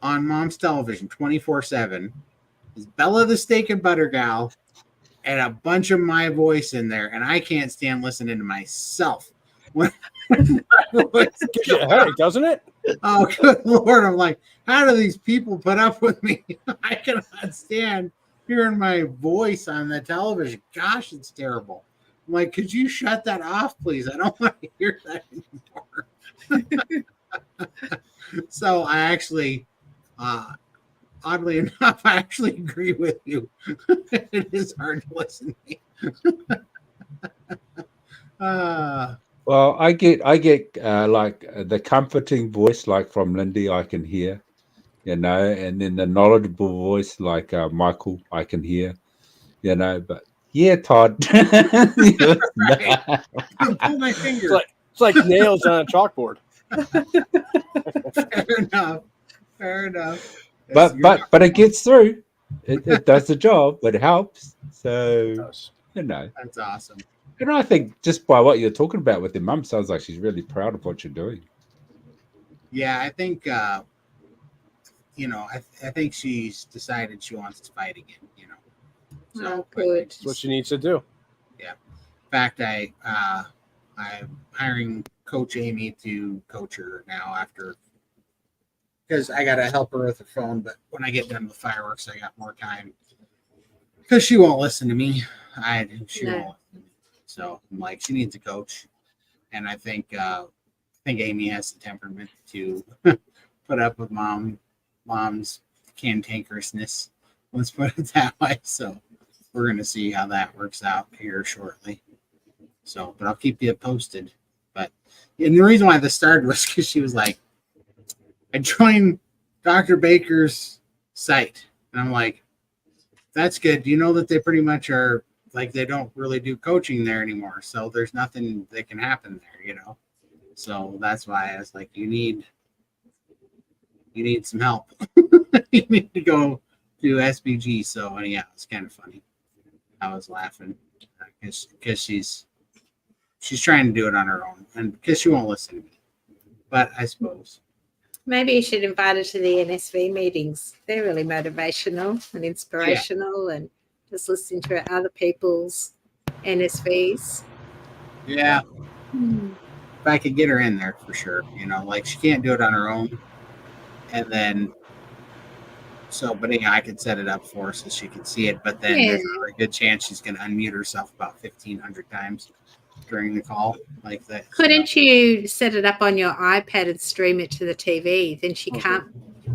Speaker 1: on Mom's television 24/7 is Bella the Steak and Butter Gal and a bunch of my voice in there, and I can't stand listening to myself. When my voice
Speaker 6: gives you a headache, doesn't it?
Speaker 1: Oh, good Lord. I'm like, how do these people put up with me? I cannot stand hearing my voice on the television. Gosh, it's terrible. I'm like, could you shut that off, please? I don't want to hear that anymore. So I actually, oddly enough, I actually agree with you. It is hard to listen to me.
Speaker 3: Well, I get like the comforting voice, like from Lindy, I can hear, and then the knowledgeable voice, like Michael, I can hear, but yeah, Todd.
Speaker 1: Pull my finger.
Speaker 6: It's like nails on a chalkboard.
Speaker 1: Fair enough.
Speaker 3: But it gets through. It does the job, but it helps. So
Speaker 1: that's awesome.
Speaker 3: And I think just by what you're talking about with your mum, sounds like she's really proud of what you're doing.
Speaker 1: Yeah, I think I think she's decided she wants to fight again. So
Speaker 2: good.
Speaker 6: That's what she needs to do.
Speaker 1: Yeah. In fact, I'm hiring Coach Amy to coach her now because I gotta help her with the phone. But when I get done with fireworks, I got more time because she won't listen to me. She won't. So I'm like, she needs a coach, and I think Amy has the temperament to put up with mom's cantankerousness. Let's put it that way. So we're gonna see how that works out here shortly. So, but I'll keep you posted. And the reason why this started was because she was like, I joined Dr. Baker's site, and I'm like, that's good. Do you know that they pretty much are like, they don't really do coaching there anymore. So there's nothing that can happen there, So that's why I was like, you need some help. You need to go do SBG. So yeah, it's kind of funny. I was laughing because she's trying to do it on her own, and because she won't listen to me. But I suppose
Speaker 2: Maybe you should invite her to the NSV meetings. They're really motivational and inspirational, and just listening to other people's NSVs.
Speaker 1: Yeah. If I could get her in there for sure, like she can't do it on her own. And then, but I could set it up for her so she could see it. But then there's a very good chance she's going to unmute herself about 1,500 times during the call like that.
Speaker 2: Couldn't you set it up on your iPad and stream it to the TV? Then she can't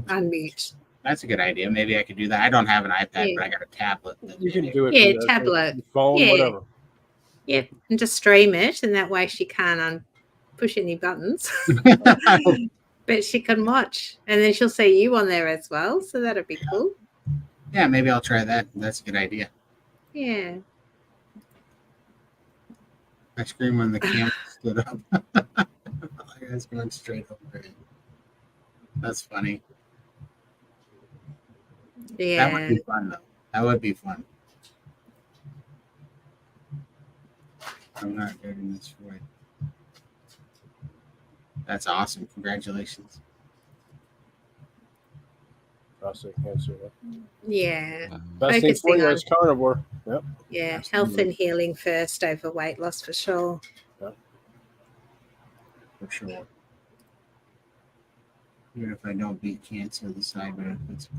Speaker 2: unmute.
Speaker 1: That's a good idea. Maybe I could do that. I don't have an iPad, but I got a tablet.
Speaker 6: You can do it.
Speaker 2: Yeah, tablet.
Speaker 6: Phone, whatever.
Speaker 2: Yeah, and just stream it, and that way she can't push any buttons. But she can watch, and then she'll see you on there as well. So that'd be cool.
Speaker 1: Yeah, maybe I'll try that. That's a good idea.
Speaker 2: Yeah.
Speaker 1: I screamed when the camera stood up. I was going straight over it. That's funny.
Speaker 2: Yeah.
Speaker 1: That would be fun, though. That would be fun. I'm not doing this for you. That's awesome. Congratulations.
Speaker 6: Prostate cancer.
Speaker 2: Yeah.
Speaker 6: Best thing for you is carnivore. Yep.
Speaker 2: Yeah, health and healing first over weight loss for sure.
Speaker 6: Yep.
Speaker 1: For sure. Even if I don't beat cancer, the side benefits.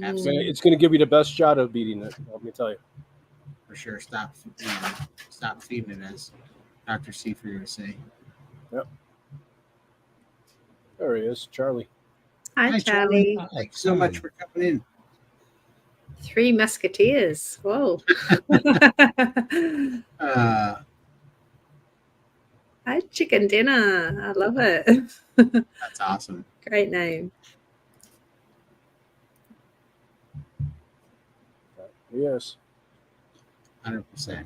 Speaker 6: Absolutely. It's going to give you the best shot of beating it. Let me tell you.
Speaker 1: For sure. Stop feeding it, as Dr. Seafer would say.
Speaker 6: Yep. There he is, Charlie.
Speaker 2: Hi, Charlie.
Speaker 1: Thanks so much for coming in.
Speaker 2: 3 Musketeers. Whoa. Hi, Chicken Dinner. I love it.
Speaker 1: That's awesome.
Speaker 2: Great name.
Speaker 6: Yes.
Speaker 1: 100%.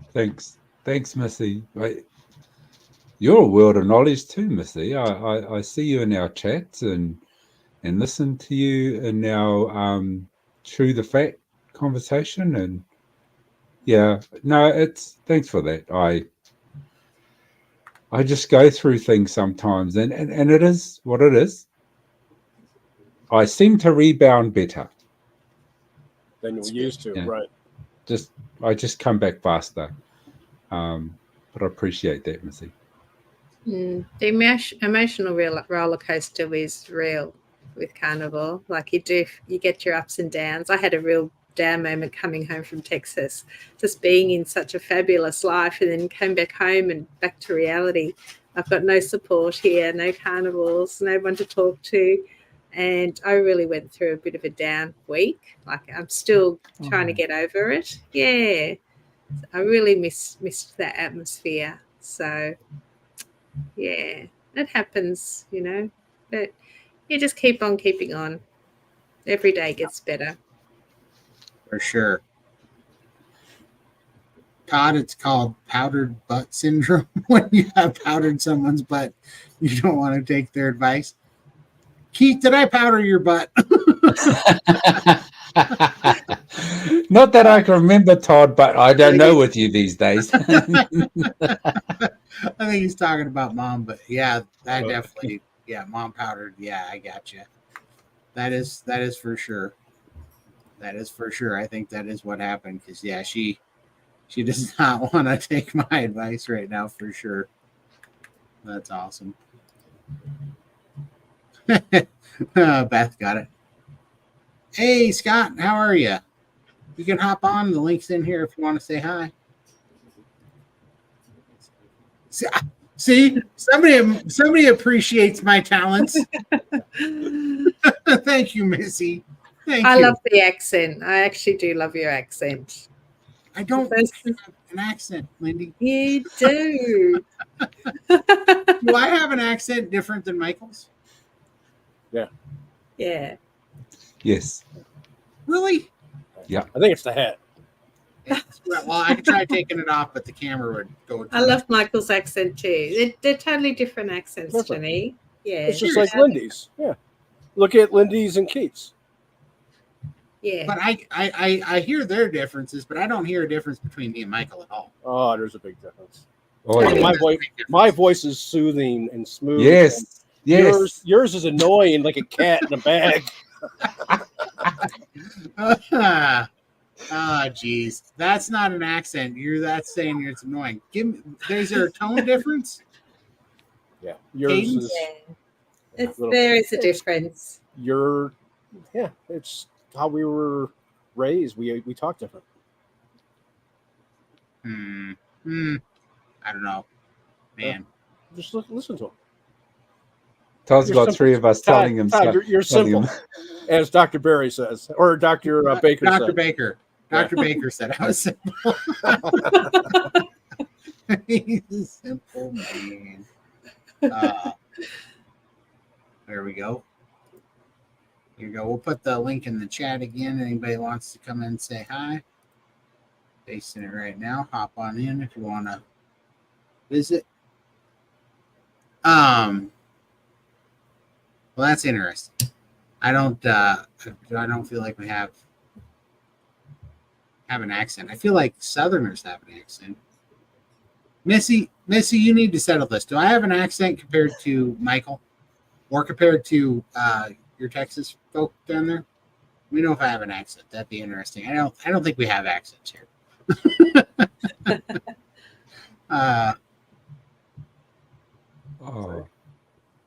Speaker 3: Thanks, Missy. You're a world of knowledge too, Missy. I see you in our chats and listen to you in our True the Fact conversation, and thanks for that. I just go through things sometimes, and it is what it is. I seem to rebound better
Speaker 6: than you used to, right?
Speaker 3: I just come back faster. But I appreciate that, Missy.
Speaker 2: The emotional roller coaster is real with Carnivore. Like you get your ups and downs. I had a real down moment coming home from Texas, just being in such a fabulous life, and then came back home and back to reality. I've got no support here, no carnivores, no one to talk to. And I really went through a bit of a down week. Like I'm still trying to get over it. Yeah. I really missed that atmosphere. So yeah, it happens, but you just keep on keeping on. Every day gets better.
Speaker 1: For sure. Todd, it's called powdered butt syndrome. When you have powdered someone's butt, you don't want to take their advice. Keith, did I powder your butt?
Speaker 3: Not that I can remember, Todd, but I don't know with you these days.
Speaker 1: I think he's talking about Mom, but yeah, that definitely, Mom powdered. Yeah, I got you. That is for sure. That is for sure. I think that is what happened because she does not want to take my advice right now for sure. That's awesome. Beth got it. Hey, Scott, how are you? You can hop on. The link's in here if you want to say hi. See, somebody appreciates my talents. Thank you, Missy. Thank you.
Speaker 2: I love the accent. I actually do love your accent.
Speaker 1: I don't have an accent, Lindy.
Speaker 2: You do.
Speaker 1: Do I have an accent different than Michael's?
Speaker 6: Yeah.
Speaker 2: Yeah.
Speaker 3: Yes.
Speaker 1: Really?
Speaker 3: Yeah.
Speaker 6: I think it's the hat.
Speaker 1: Well, I could try taking it off, but the camera would go.
Speaker 2: I love Michael's accent too. They're totally different accents to me. Yeah.
Speaker 6: It's just like Lindy's. Yeah. Look at Lindy's and Keith's.
Speaker 2: Yeah.
Speaker 1: But I hear their differences, but I don't hear a difference between me and Michael at all.
Speaker 6: Oh, there's a big difference.
Speaker 3: Oh, yeah.
Speaker 6: My voice is soothing and smooth.
Speaker 3: Yes. Yes.
Speaker 6: Yours is annoying like a cat in a bag.
Speaker 1: Oh, geez. That's not an accent. That's saying it's annoying. Is there a tone difference?
Speaker 6: Yeah. Yours
Speaker 1: Cadence?
Speaker 6: is.
Speaker 2: Yeah. There is a difference.
Speaker 6: It's how we were raised. We talk different.
Speaker 1: I don't know. Man.
Speaker 6: Just listen to him.
Speaker 3: Todd's got three of us telling him.
Speaker 6: Todd, you're simple, as Dr. Barry says, or Dr. Baker
Speaker 1: Dr.
Speaker 6: said.
Speaker 1: Baker. Dr. Baker said I was simple. He's a simple man. There we go. Here you go. We'll put the link in the chat again. Anybody wants to come in and say hi? Pasting it right now. Hop on in if you want to visit. Well, that's interesting. I don't feel like we have an accent. I feel like Southerners have an accent. Missy, you need to settle this. Do I have an accent compared to Michael, or compared to your Texas folk down there? Let me know if I have an accent. That'd be interesting. I don't think we have accents here.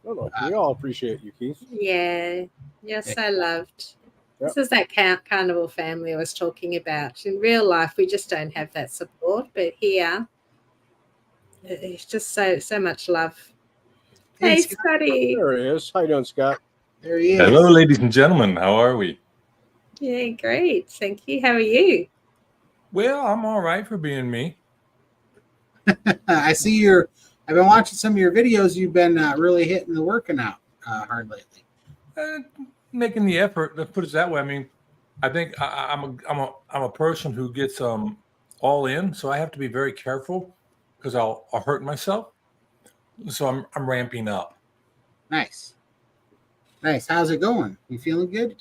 Speaker 6: We all appreciate you, Keith.
Speaker 2: Yeah, you're so loved. This is that Carnivore family I was talking about. In real life, we just don't have that support, but here, it's just so much love. Hey, Scotty.
Speaker 6: There he is. How you doing, Scott?
Speaker 1: There he is.
Speaker 8: Hello, ladies and gentlemen. How are we?
Speaker 2: Yeah, great. Thank you. How are you?
Speaker 8: Well, I'm all right for being me.
Speaker 1: I see I've been watching some of your videos. You've been really hitting the working out hard lately.
Speaker 8: Making the effort. Let's put it that way. I mean, I think I'm a person who gets all in, so I have to be very careful because I'll hurt myself. So I'm ramping up.
Speaker 1: Nice. How's it going? You feeling good?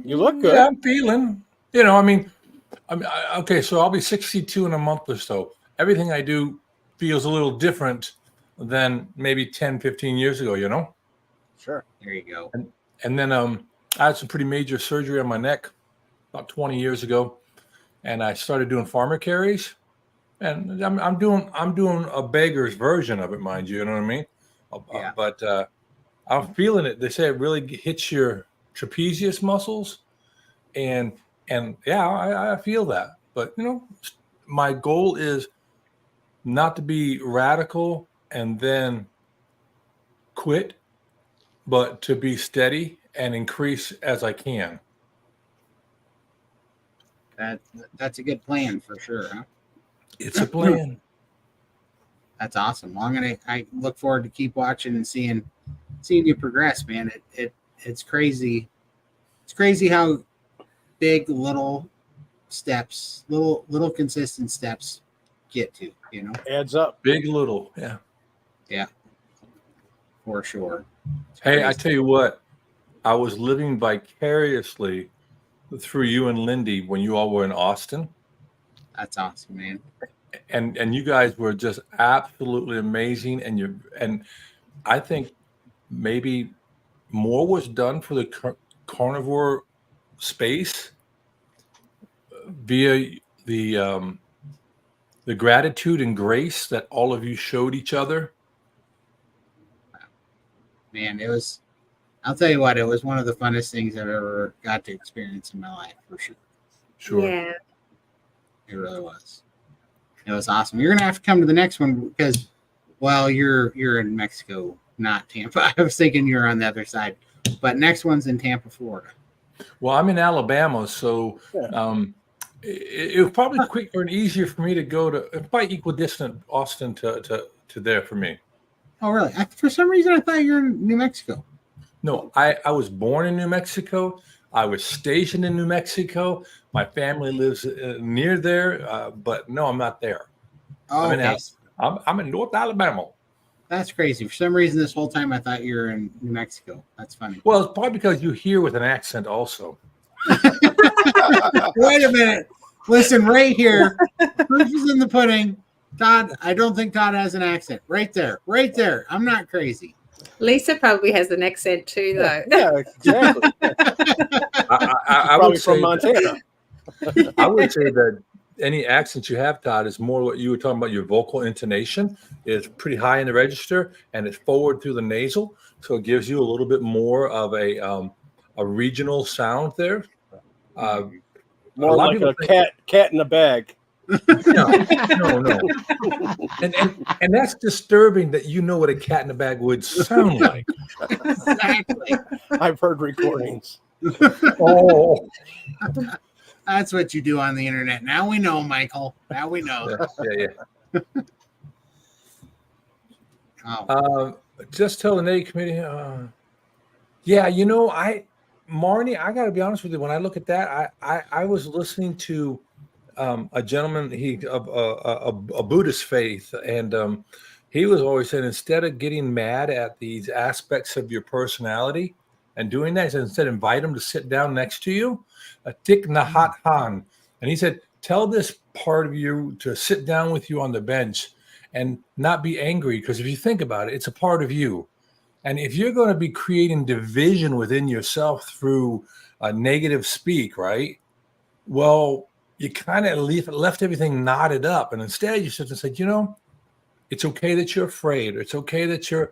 Speaker 6: You look good.
Speaker 8: Yeah, I'm feeling. Okay. So I'll be 62 in a month or so. Everything I do feels a little different than maybe 10, 15 years ago.
Speaker 6: Sure.
Speaker 1: There you go.
Speaker 8: And then I had some pretty major surgery on my neck about 20 years ago, and I started doing farmer carries, and I'm doing a beggar's version of it, mind you. You know what I mean?
Speaker 1: Yeah.
Speaker 8: But I'm feeling it. They say it really hits your trapezius muscles, and yeah, I feel that. But my goal is not to be radical and then quit, but to be steady and increase as I can.
Speaker 1: That's a good plan for sure, huh?
Speaker 8: It's a plan.
Speaker 1: That's awesome. Well, I look forward to keep watching and seeing you progress, man. It's crazy. It's crazy how big little steps, little consistent steps get to,
Speaker 6: Adds up.
Speaker 8: Big little, yeah.
Speaker 1: Yeah. For sure.
Speaker 8: Hey, I tell you what, I was living vicariously through you and Lindy when you all were in Austin.
Speaker 1: That's awesome, man.
Speaker 8: And you guys were just absolutely amazing. And I think maybe more was done for the carnivore space via the gratitude and grace that all of you showed each other.
Speaker 1: Man, I'll tell you what, it was one of the funnest things I've ever got to experience in my life, for sure.
Speaker 8: Sure.
Speaker 2: Yeah.
Speaker 1: It really was. It was awesome. You're gonna have to come to the next one because, well, you're in Mexico, not Tampa. I was thinking you're on the other side, but next one's in Tampa, Florida.
Speaker 8: Well, I'm in Alabama, so it was probably quicker and easier for me to go to probably equidistant Austin to there for me.
Speaker 1: Oh, really? For some reason, I thought you were in New Mexico.
Speaker 8: No, I was born in New Mexico. I was stationed in New Mexico. My family lives near there, but no, I'm not there.
Speaker 1: Oh, okay.
Speaker 8: I'm in North Alabama.
Speaker 1: That's crazy. For some reason, this whole time I thought you were in New Mexico. That's funny.
Speaker 8: Well, it's probably because you hear with an accent also.
Speaker 1: Wait a minute. Listen, right here. Proof is in the pudding. Todd, I don't think Todd has an accent. Right there. Right there. I'm not crazy.
Speaker 2: Lisa probably has an accent too, though.
Speaker 6: Yeah, exactly.
Speaker 8: I
Speaker 6: Probably
Speaker 8: would
Speaker 6: from
Speaker 8: say
Speaker 6: Montana.
Speaker 8: I would say that any accent you have, Todd, is more what you were talking about. Your vocal intonation is pretty high in the register, and it's forward through the nasal, so it gives you a little bit more of a regional sound there.
Speaker 6: More like a cat in a bag.
Speaker 8: No. And that's disturbing that you know what a cat in a bag would sound like.
Speaker 1: Exactly.
Speaker 6: I've heard recordings.
Speaker 8: Oh.
Speaker 1: That's what you do on the internet. Now we know, Michael. Now we know.
Speaker 8: Yeah. Just tell the Navy committee. Yeah, Marnie, I got to be honest with you. When I look at that, I was listening to a gentleman, a Buddhist faith, and he was always saying, instead of getting mad at these aspects of your personality and doing that, he said, instead invite them to sit down next to you, Thich Nhat Hanh. And he said, tell this part of you to sit down with you on the bench and not be angry, because if you think about it, it's a part of you. And if you're going to be creating division within yourself through a negative speak, right? Well, you kind of left everything knotted up, and instead you sit and said, it's okay that you're afraid. It's okay that you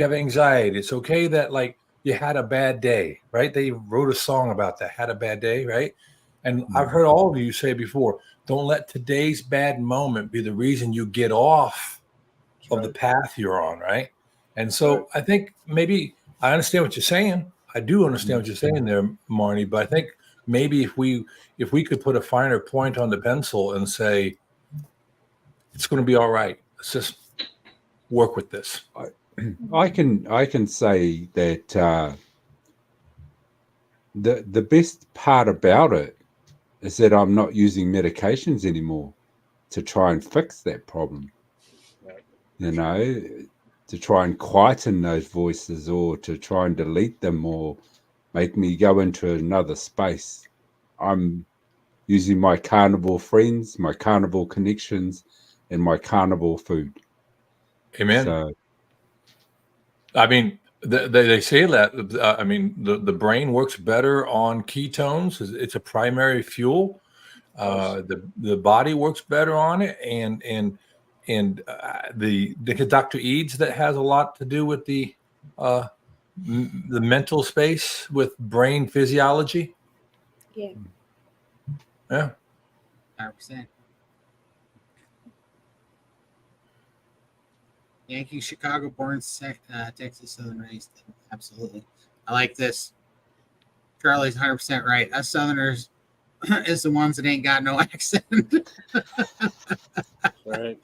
Speaker 8: have anxiety. It's okay that like you had a bad day, right? They wrote a song about that, had a bad day, right? And I've heard all of you say before, don't let today's bad moment be the reason you get off of the path you're on, right? And so I think maybe I understand what you're saying. I do understand what you're saying there, Marnie, but I think maybe if we could put a finer point on the pencil and say, it's going to be all right. Let's just work with this.
Speaker 3: I can say that the best part about it is that I'm not using medications anymore to try and fix that problem. To try and quieten those voices, or to try and delete them, or make me go into another space. I'm using my carnivore friends, my carnivore connections, and my carnivore food.
Speaker 8: Amen.
Speaker 3: So,
Speaker 8: I mean, they say that. I mean, the brain works better on ketones. It's a primary fuel. The body works better on it, and the Dr. Eads that has a lot to do with the mental space with brain physiology.
Speaker 2: Yeah.
Speaker 1: 100%. Yankee, Chicago born, Texas, Southern raised. Absolutely. I like this. Charlie's 100% right. Us Southerners is the ones that ain't got no accent.
Speaker 6: Right.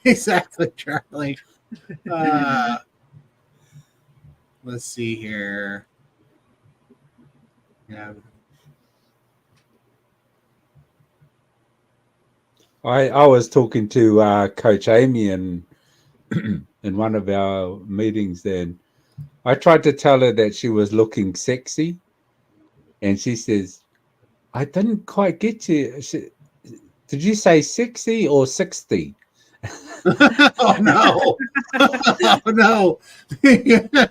Speaker 1: Exactly, Charlie. Let's see here. Yeah.
Speaker 3: I was talking to Coach Amy in one of our meetings, then I tried to tell her that she was looking sexy, and she says, I didn't quite get you. Did you say 60 or 60?
Speaker 1: Oh no. Oh no.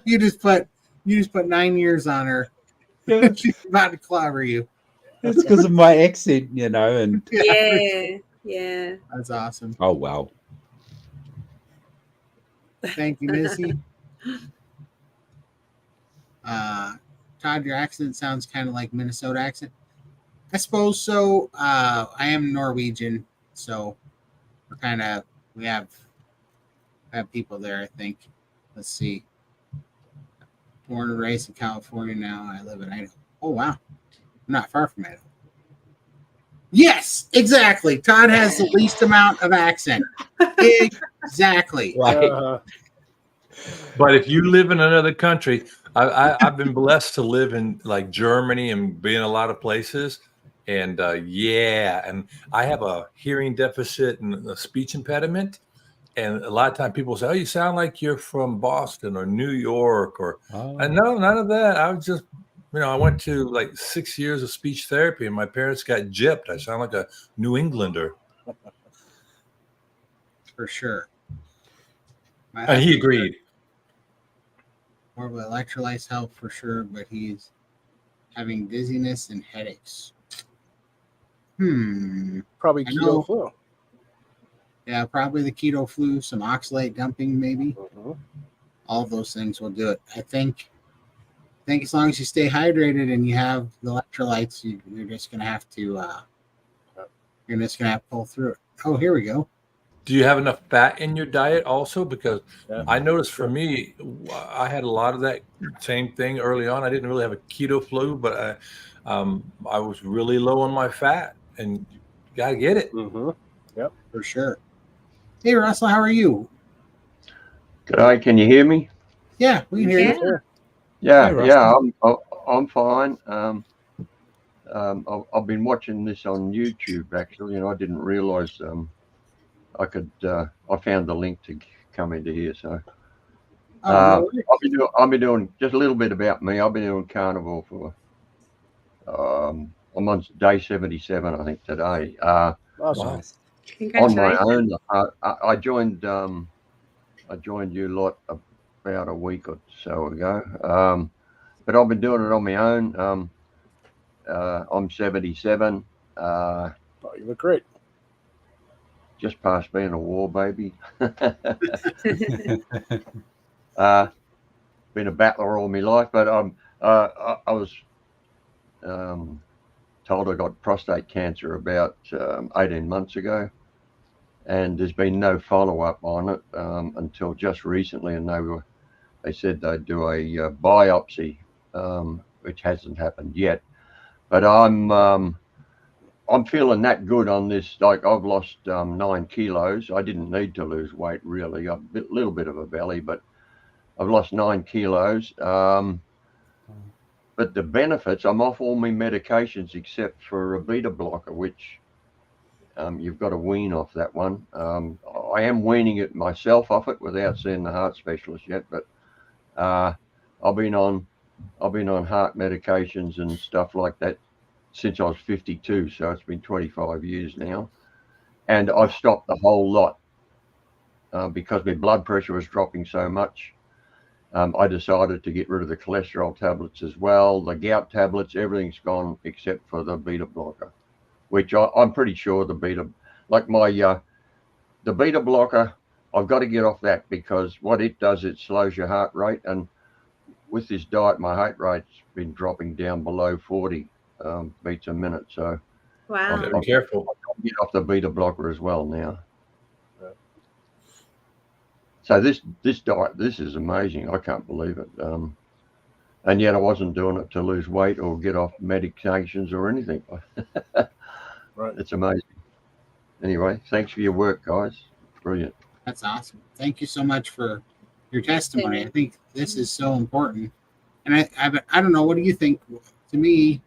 Speaker 1: you just put 9 years on her. She's about to clobber you.
Speaker 3: It's because of my accent, and
Speaker 2: Yeah.
Speaker 1: That's awesome.
Speaker 3: Oh wow.
Speaker 1: Thank you, Missy. Todd, your accent sounds kind of like Minnesota accent. I suppose so. I am Norwegian, so we have people there, I think. Let's see. Born and raised in California now. I live in Idaho. Oh wow. I'm not far from Idaho. Yes, exactly. Todd has the least amount of accent. Exactly.
Speaker 8: But if you live in another country, I've been blessed to live in like Germany and be in a lot of places. And and I have a hearing deficit and a speech impediment. And a lot of times people say, oh, you sound like you're from Boston or New York and no, none of that. I was just, I went to like 6 years of speech therapy and my parents got gypped. I sound like a New Englander.
Speaker 1: for sure.
Speaker 8: And he agreed.
Speaker 1: More of electrolytes help for sure, but he's having dizziness and headaches.
Speaker 6: Probably keto flu.
Speaker 1: Yeah, probably the keto flu, some oxalate dumping, maybe. All of those things will do it. I think as long as you stay hydrated and you have the electrolytes, you're just gonna have to pull through it. Oh, here we go.
Speaker 8: Do you have enough fat in your diet also? Because I noticed for me, I had a lot of that same thing early on. I didn't really have a keto flu, but I was really low on my fat, and you gotta get it.
Speaker 6: Yep,
Speaker 1: for sure. Hey, Russell, how are you?
Speaker 9: G'day, can you hear me?
Speaker 1: Yeah, we can hear you.
Speaker 9: Yeah, I'm fine. I've been watching this on YouTube actually, and I didn't realise I could. I found the link to come into here, so I've been doing just a little bit about me. I've been doing carnivore for I'm on day 77, I think today.
Speaker 6: Awesome.
Speaker 9: On my own, I joined you lot about a week or so ago, but I've been doing it on my own. I'm 77.
Speaker 6: Oh, you look great.
Speaker 9: Just past being a war baby. Been a battler all my life, but I was told I got prostate cancer about 18 months ago, and there's been no follow-up on it until just recently, and they said they'd do a biopsy, which hasn't happened yet. But I'm feeling that good on this. Like, I've lost 9 kilos. I didn't need to lose weight really. A little bit of a belly, but I've lost 9 kilos. But the benefits, I'm off all my medications except for a beta blocker, which you've got to wean off that one. I am weaning it myself off it without seeing the heart specialist yet, but I've been on heart medications and stuff like that since I was 52, so it's been 25 years now, and I've stopped the whole lot because my blood pressure was dropping so much. I decided to get rid of the cholesterol tablets as well, the gout tablets. Everything's gone except for the beta blocker, which I'm pretty sure the beta blocker, I've got to get off that, because what it does, it slows your heart rate, and with this diet, my heart rate's been dropping down below 40 beats a minute. So
Speaker 2: wow,
Speaker 8: be careful.
Speaker 9: I'll get off the beta blocker as well now. So this diet, this is amazing. I can't believe it. And yet I wasn't doing it to lose weight or get off medications or anything.
Speaker 6: Right.
Speaker 9: It's amazing. Anyway, thanks for your work, guys. Brilliant.
Speaker 1: That's awesome. Thank you so much for your testimony. I think this is so important. And I don't know, what do you think? To me,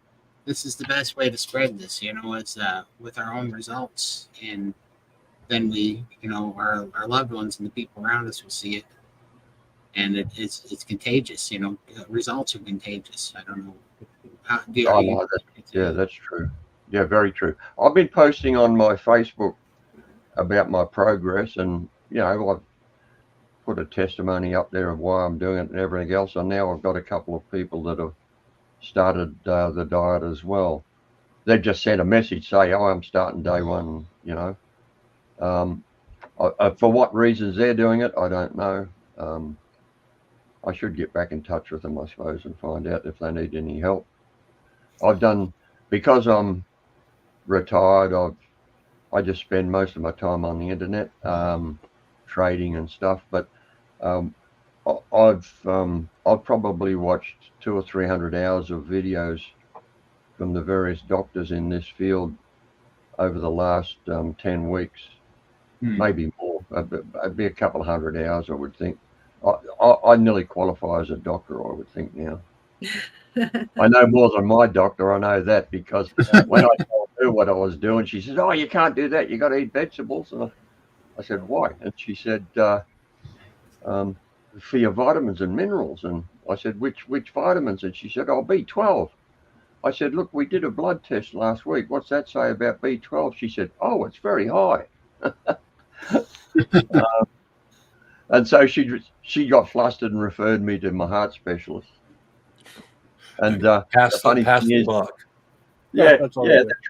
Speaker 1: this is the best way to spread this, it's with our own results, and then we, our loved ones and the people around us will see it, and it's contagious. Results are contagious. I don't know.
Speaker 9: That's true. Yeah, very true. I've been posting on my Facebook about my progress, and I've put a testimony up there of why I'm doing it and everything else. And now I've got a couple of people that have started the diet as well. They've just sent a message, say, "Oh, I'm starting day one." For what reasons they're doing it, I don't know. I should get back in touch with them, I suppose, and find out if they need any help. Because I'm retired, I just spend most of my time on the internet, trading and stuff. But I've probably watched 200 or 300 hours of videos from the various doctors in this field over the last 10 weeks. Maybe more. It'd be a couple of hundred hours, I would think. I nearly qualify as a doctor, I would think now. I know more than my doctor. I know that, because when I told her what I was doing, she said, "Oh, you can't do that. You got to eat vegetables." And I said, "Why?" And she said, "For your vitamins and minerals." And I said, "Which vitamins?" And she said, "Oh, B12." I said, "Look, we did a blood test last week. What's that say about B12?" She said, "Oh, it's very high." And so she got flustered and referred me to my heart specialist. And the funny thing is, that's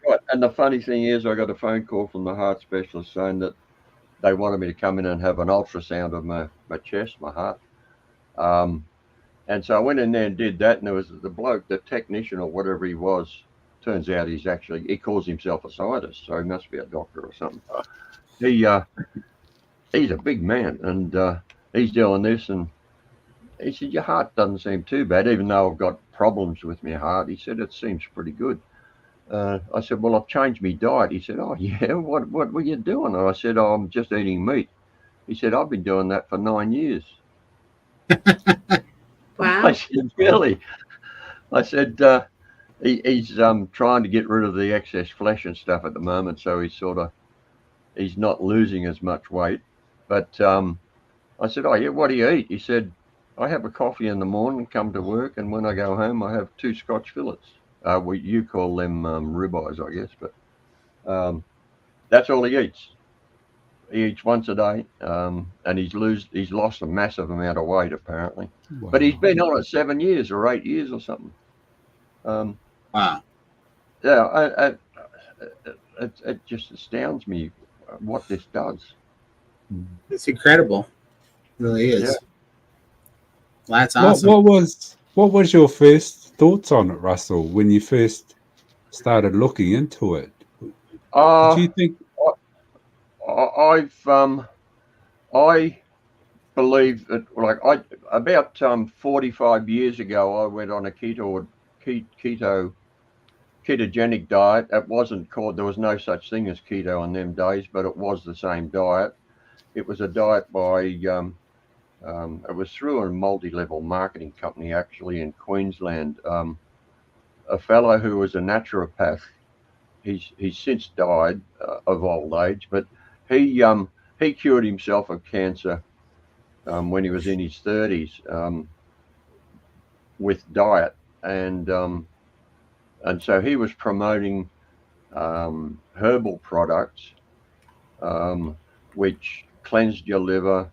Speaker 9: right. And the funny thing is, I got a phone call from the heart specialist saying that they wanted me to come in and have an ultrasound of my chest, my heart. And so I went in there and did that, and there was the bloke, the technician or whatever he was. Turns out he calls himself a scientist, so he must be a doctor or something. He's a big man, and he's doing this, and he said, your heart doesn't seem too bad, even though I've got problems with my heart. He said, it seems pretty good. I said, well, I've changed my diet. He said, oh, yeah, what were you doing? And I said, oh, I'm just eating meat. He said, I've been doing that for 9 years.
Speaker 2: Wow.
Speaker 9: I said, really? I said, he's trying to get rid of the excess flesh and stuff at the moment, so he's not losing as much weight. But I said, oh, yeah, what do you eat? He said, I have a coffee in the morning, come to work, and when I go home, I have 2 Scotch fillets. You call them ribeyes, I guess, but that's all he eats. He eats once a day, and he's lost a massive amount of weight, apparently. Wow. But he's been on it 7 years or 8 years or something.
Speaker 1: Wow.
Speaker 9: Yeah, it just astounds me what this does.
Speaker 1: It's incredible. It really is.
Speaker 9: Yeah.
Speaker 1: Well, that's awesome.
Speaker 3: What was your first thoughts on it, Russell, when you first started looking into it? Did you think?
Speaker 9: I believe that, like, about 45 years ago, I went on a ketogenic diet. It wasn't called, there was no such thing as keto in them days, but it was the same diet. It was a diet by, it was through a multi-level marketing company actually in Queensland. A fellow who was a naturopath, he's since died of old age, but he cured himself of cancer when he was in his 30s with diet, and so he was promoting herbal products which cleansed your liver,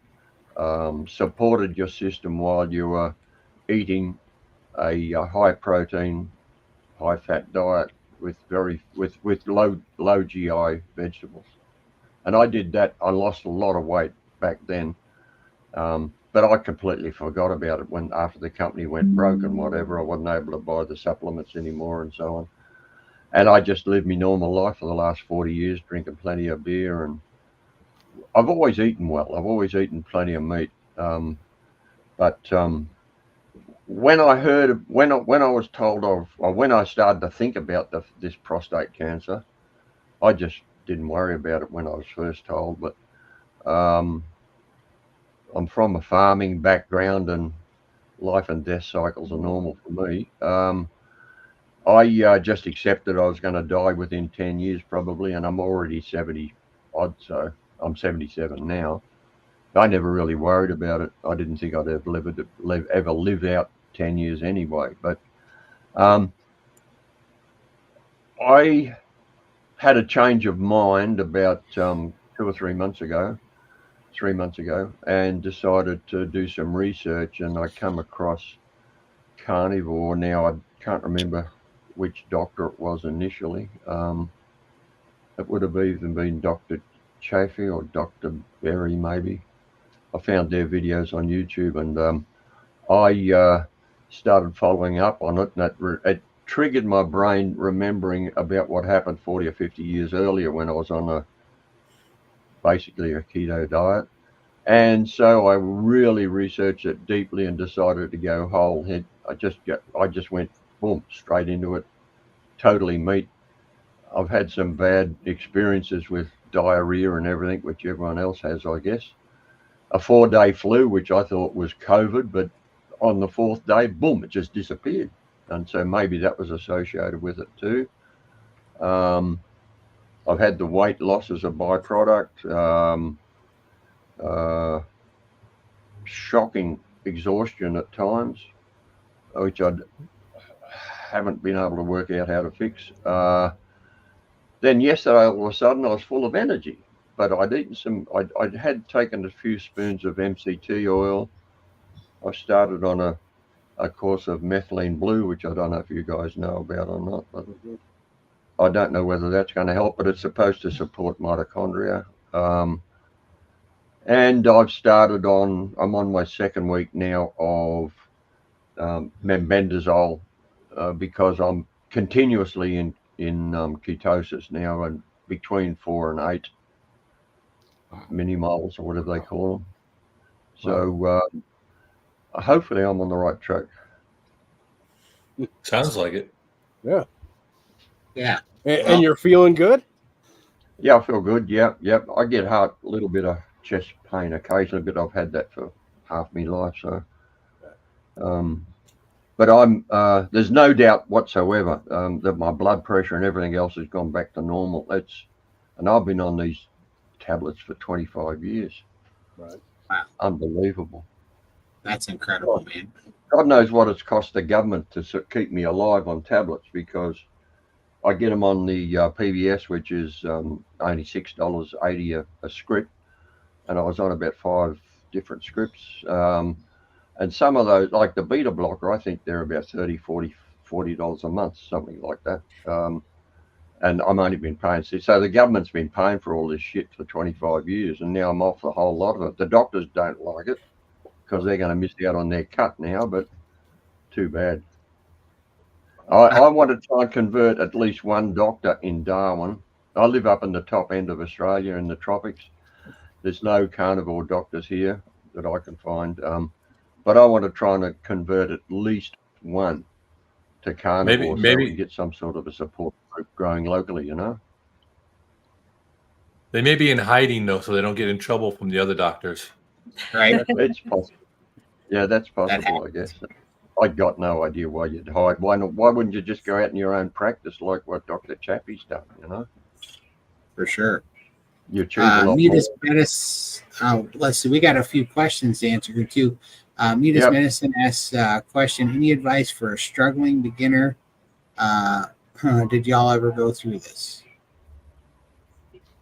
Speaker 9: supported your system while you were eating a high protein, high fat diet with low GI vegetables. And I did that. I lost a lot of weight back then, but I completely forgot about it after the company went broke and whatever. I wasn't able to buy the supplements anymore and so on. And I just lived my normal life for the last 40 years, drinking plenty of beer, and I've always eaten well. I've always eaten plenty of meat. But when I was told of, or when I started to think about this prostate cancer, I just didn't worry about it when I was first told. But I'm from a farming background, and life and death cycles are normal for me. I just accepted I was going to die within 10 years probably, and I'm already 70 odd, so I'm 77 now. I never really worried about it. I didn't think I'd ever live out 10 years anyway. But I had a change of mind about 2 or 3 months ago, and decided to do some research, and I come across Carnivore. Now, I can't remember which doctor it was initially. It would have even been Dr. Chaffee or Dr. Berry, maybe. I found their videos on YouTube, and I started following up on it, and it triggered my brain remembering about what happened 40 or 50 years earlier when I was on basically a keto diet. And so I really researched it deeply and decided to go whole head. I just went boom, straight into it, totally meat. I've had some bad experiences with diarrhea and everything, which everyone else has, I guess. A 4-day flu, which I thought was COVID, but on the 4th day, boom, it just disappeared. And so maybe that was associated with it too. I've had the weight loss as a byproduct, shocking exhaustion at times, which I haven't been able to work out how to fix. Then yesterday, all of a sudden, I was full of energy. but I'd eaten some. I had taken a few spoons of MCT oil. I started on a course of methylene blue, which I don't know if you guys know about or not, but I don't know whether that's going to help, but it's supposed to support mitochondria. And I'm on my second week now of membendazole because I'm continuously in ketosis now, and between 4 and 8 millimoles or whatever they call them. So hopefully I'm on the right track.
Speaker 8: Sounds like it.
Speaker 6: Yeah.
Speaker 1: Yeah.
Speaker 6: And you're feeling good?
Speaker 9: Yeah, I feel good. Yep. I get a little bit of chest pain occasionally, but I've had that for half my life. So, but I'm there's no doubt whatsoever that my blood pressure and everything else has gone back to normal. And I've been on these tablets for 25 years.
Speaker 6: Right.
Speaker 1: Wow.
Speaker 9: Unbelievable.
Speaker 1: That's incredible, man.
Speaker 9: God knows what it's cost the government to keep me alive on tablets, because I get them on the PBS, which is only $6.80 a script, and I was on about 5 different scripts. And some of those, like the beta blocker, I think they're about $30-$40 a month, something like that. And I'm only been paying. So the government's been paying for all this shit for 25 years, and now I'm off the whole lot of it. The doctors don't like it because they're going to miss out on their cut now, but too bad. I want to try and convert at least one doctor in Darwin. I live up in the top end of Australia in the tropics. There's no carnivore doctors here that I can find. But I want to try and convert at least one to carnivore, so we get some sort of a support group growing locally, you know?
Speaker 8: They may be in hiding, though, so they don't get in trouble from the other doctors.
Speaker 1: Right.
Speaker 9: It's possible. Yeah, that's possible, I guess. I got no idea why you'd hide. Why wouldn't you just go out in your own practice like what Dr. Chappie's done, you know?
Speaker 1: For sure.
Speaker 9: You achieve a lot more.
Speaker 1: Metis, let's see, we got a few questions to answer here too. Metis Medicine asks a question: any advice for a struggling beginner? Did y'all ever go through this?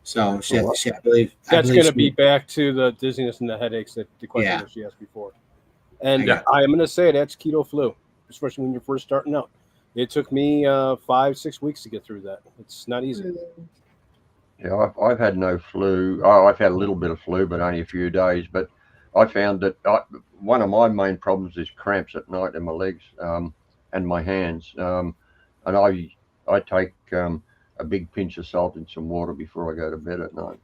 Speaker 1: So I believe
Speaker 6: that's going to be back to the dizziness and the headaches, that the question that she asked before. And I'm going to say that's keto flu, especially when you're first starting out. It took me 5-6 weeks to get through that. It's not easy.
Speaker 9: Yeah, I've had no flu. Oh, I've had a little bit of flu, but only a few days. But I found that one of my main problems is cramps at night in my legs and my hands. And I take a big pinch of salt in some water before I go to bed at night.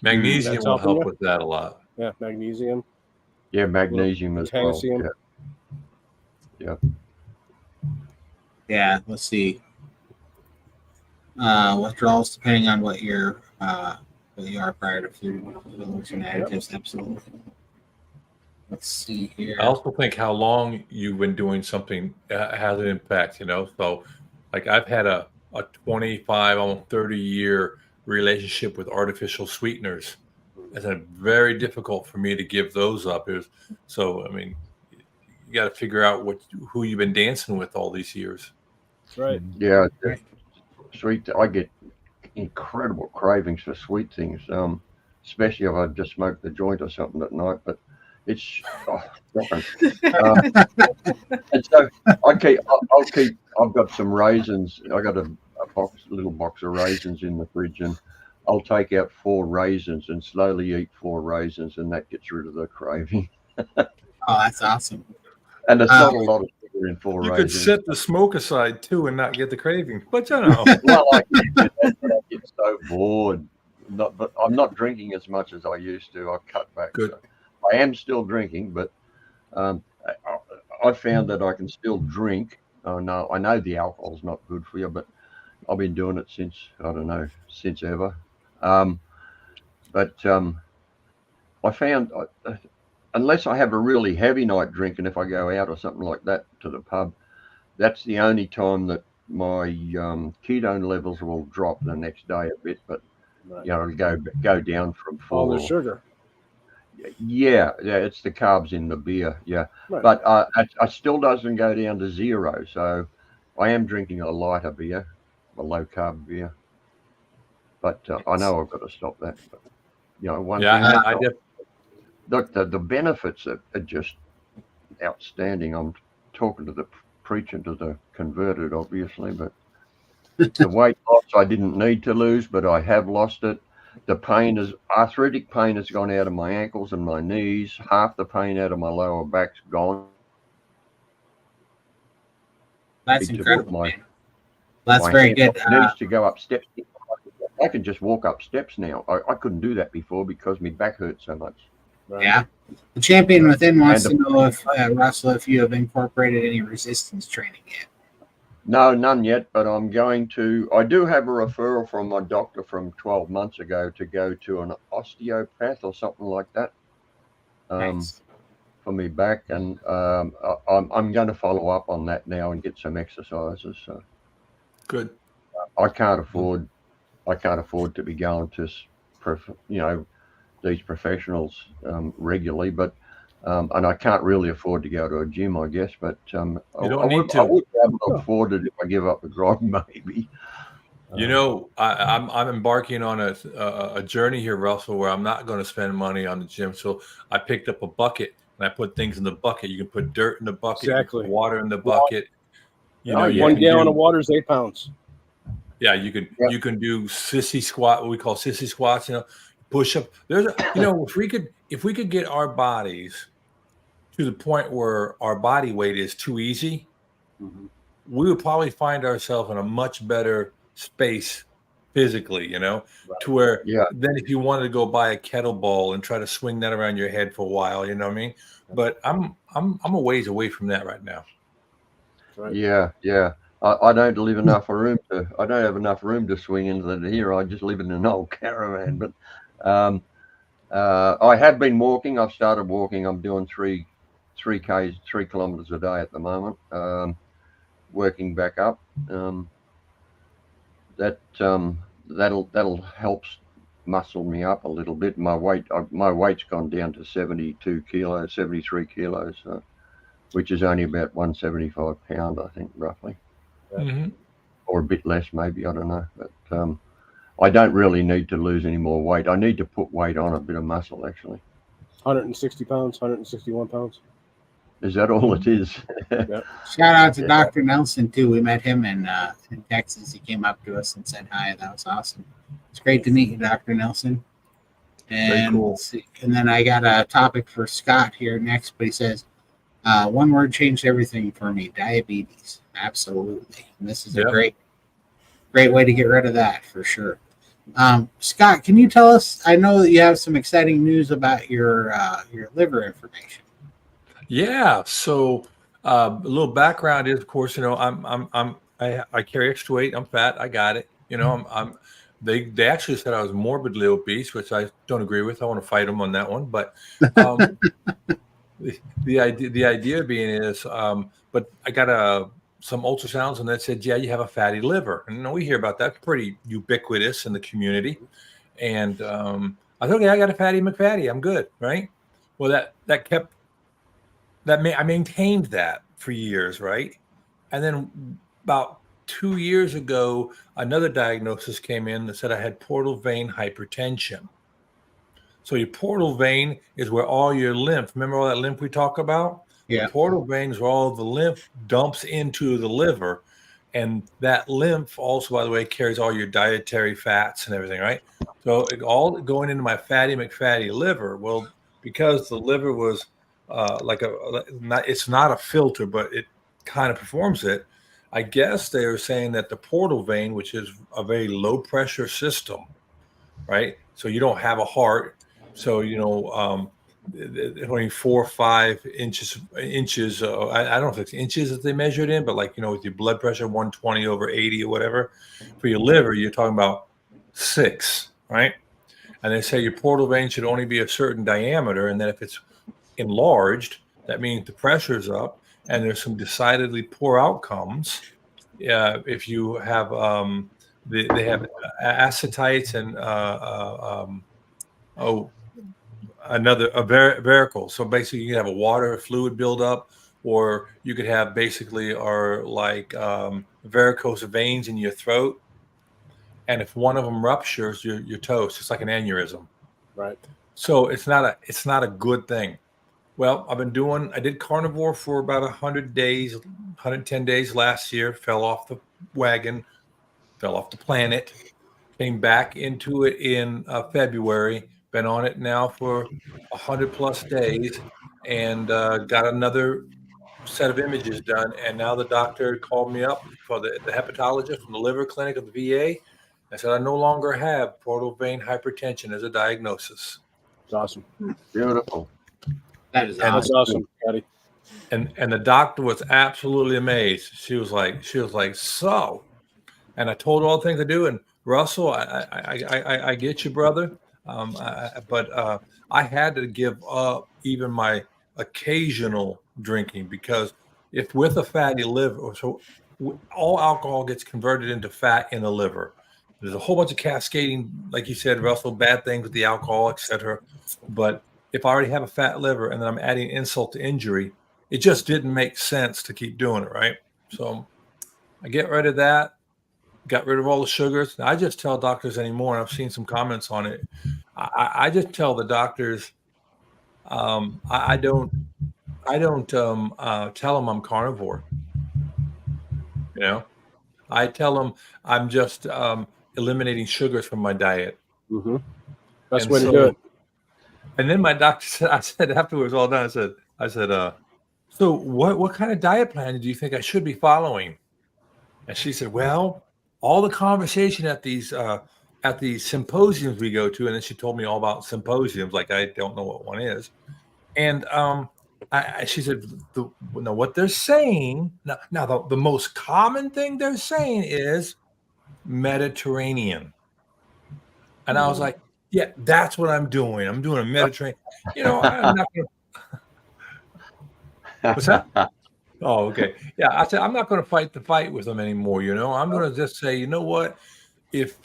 Speaker 8: Magnesium will help with that a lot.
Speaker 6: Yeah, magnesium.
Speaker 9: Yeah, magnesium as well.
Speaker 6: Potassium.
Speaker 9: Yeah.
Speaker 1: Yeah, let's see. Withdrawals depending on what you are prior to food and additives. Absolutely. Let's see here.
Speaker 8: I also think how long you've been doing something has an impact, you know. So, like I've had a 25, almost 30-year relationship with artificial sweeteners. It's very difficult for me to give those up. So, I mean, you got to figure out who you've been dancing with all these years.
Speaker 6: That's right.
Speaker 9: Yeah, sweet. I get incredible cravings for sweet things, especially if I just smoke the joint or something at night. But it's and so I've got some raisins. I got a little box of raisins in the fridge, and I'll take out 4 raisins and slowly eat 4 raisins, and that gets rid of the craving.
Speaker 1: Oh, that's awesome.
Speaker 9: And it's not a lot of sugar in 4 raisins.
Speaker 8: You could set the smoke aside too and not get the craving, but you know.
Speaker 9: Well, I get so bored. But I'm not drinking as much as I used to. I've cut back.
Speaker 8: Good.
Speaker 9: So I am still drinking, but I found that I can still drink. No, I know the alcohol's not good for you, but I've been doing it since ever. But I found unless I have a really heavy night drinking, if I go out or something like that to the pub, that's the only time that my ketone levels will drop the next day a bit. But you know, it'll go down from 4.
Speaker 6: All the sugar.
Speaker 9: Yeah, it's the carbs in the beer. Yeah, right. But it still doesn't go down to 0. So I am drinking a lighter beer, a low carb beer. But I know I've got to stop that. one
Speaker 3: Yeah,
Speaker 9: thing. Look, the benefits are just outstanding. I'm preaching to the converted, obviously, but the weight loss I didn't need to lose, but I have lost it. The arthritic pain has gone out of my ankles and my knees. Half the pain out of my lower back's gone.
Speaker 1: That's incredible. That's very good.
Speaker 9: Needs to go up steps. I can just walk up steps now. I couldn't do that before because my back hurt so much.
Speaker 6: Right.
Speaker 1: Yeah. The champion within wants to know if Russell, if you have incorporated any resistance training yet.
Speaker 9: No, none yet, but I'm going to. I do have a referral from my doctor from 12 months ago to go to an osteopath or something like that for me back, and I'm going to follow up on that now and get some exercises. So.
Speaker 8: Good.
Speaker 9: I can't afford to be going to these professionals regularly, but and I can't really afford to go to a gym, I guess. But
Speaker 8: you don't need to.
Speaker 9: I would be able to afford it if I give up the grog, maybe.
Speaker 8: I'm embarking on a journey here, Russell, where I'm not going to spend money on the gym. So I picked up a bucket and I put things in the bucket. You can put dirt in the bucket,
Speaker 6: exactly.
Speaker 8: Water in the bucket.
Speaker 6: You know, 1 gallon of water is 8 pounds.
Speaker 8: Yeah, you can do sissy squat, what we call sissy squats. Push up. If we could get our bodies to the point where our body weight is too easy, we would probably find ourselves in a much better space physically, to where then if you wanted to go buy a kettlebell and try to swing that around your head for a while, you know what I mean? But I'm a ways away from that right now.
Speaker 6: Right.
Speaker 9: Yeah. I don't live enough room to. I don't have enough room to swing into here. I just live in an old caravan. But I have been walking. I've started walking. I'm doing 3 kilometers a day at the moment. Working back up. That'll help muscle me up a little bit. My weight's gone down to 73 kilos, which is only about 175 pound, I think, roughly. Or a bit less, maybe, I don't know. But I don't really need to lose any more weight. I need to put weight on, a bit of muscle, actually.
Speaker 6: 160 pounds, 161 pounds.
Speaker 9: Is that all it is?
Speaker 1: Shout out to Dr. Nelson, too. We met him in Texas. He came up to us and said hi. That was awesome. It's great to meet you, Dr. Nelson. And
Speaker 9: cool.
Speaker 1: Let's see. And then I got a topic for Scott here next, but he says, one word changed everything for me: diabetes. Absolutely. And this is a great way to get rid of that for sure. Scott, can you tell us? I know that you have some exciting news about your liver information. Yeah.
Speaker 8: So a little background is, of course, I carry extra weight. I'm fat. I got it. They actually said I was morbidly obese, which I don't agree with. I want to fight them on that one. But the idea being is, but I got some ultrasounds and that said, yeah, you have a fatty liver. And we hear about that, pretty ubiquitous in the community. And I thought, okay, I got a fatty McFatty. I'm good, right? Well, I maintained that for years, right? And then about 2 years ago, another diagnosis came in that said I had portal vein hypertension. So your portal vein is where all your lymph, remember all that lymph we talk about?
Speaker 1: Yeah.
Speaker 8: The portal vein is where all the lymph dumps into the liver. And that lymph also, by the way, carries all your dietary fats and everything, right? So it all going into my fatty McFatty liver. Well, because the liver was it's not a filter, but it kind of performs it. I guess they were saying that the portal vein, which is a very low pressure system, right? So you don't have a heart. So, only 4 or 5 inches. I don't know if it's inches that they measured in, but with your blood pressure, 120/80 or whatever, for your liver, you're talking about 6, right? And they say your portal vein should only be a certain diameter. And then if it's enlarged, that means the pressure's up and there's some decidedly poor outcomes. If you have, they have acetites and, varicle. So basically you can have a water fluid buildup, or you could have varicose veins in your throat. And if one of them ruptures, you're toast. It's like an aneurysm.
Speaker 6: Right.
Speaker 8: So it's not a good thing. Well, I did carnivore for about 100 days, 110 days last year, fell off the wagon, fell off the planet, came back into it in February, been on it now for 100 plus days, and got another set of images done. And now the doctor called me up for the hepatologist from the liver clinic of the VA. I said, I no longer have portal vein hypertension as a diagnosis.
Speaker 6: It's awesome.
Speaker 9: Beautiful.
Speaker 1: That is
Speaker 6: That's awesome, Patty.
Speaker 8: And the doctor was absolutely amazed. She was like, so. And I told her all the things to do. And Russell, I get you, brother. But I had to give up even my occasional drinking, because if with a fatty liver, so all alcohol gets converted into fat in the liver. There's a whole bunch of cascading, like you said, Russell, bad things with the alcohol, etc. But if I already have a fat liver and then I'm adding insult to injury, it just didn't make sense to keep doing it, right? So I get rid of that, got rid of all the sugars. Now, I just tell doctors anymore, and I've seen some comments on it. I just tell the doctors, I don't tell them I'm carnivore. You know, I tell them I'm just eliminating sugars from my diet.
Speaker 6: Mm-hmm. That's the way to do it.
Speaker 8: And then my doctor said, I said after it was all done, I said, so what kind of diet plan do you think I should be following? And she said, well, all the conversation at these symposiums we go to, and then she told me all about symposiums, like I don't know what one is. And she said, what they're saying now, the most common thing they're saying is Mediterranean. And I was like, yeah, that's what I'm doing. I'm doing a Mediterranean. You know, I'm not going to. What's that? Oh, okay. Yeah, I said, I'm not going to fight the fight with them anymore. You know, I'm going to just say, you know what? If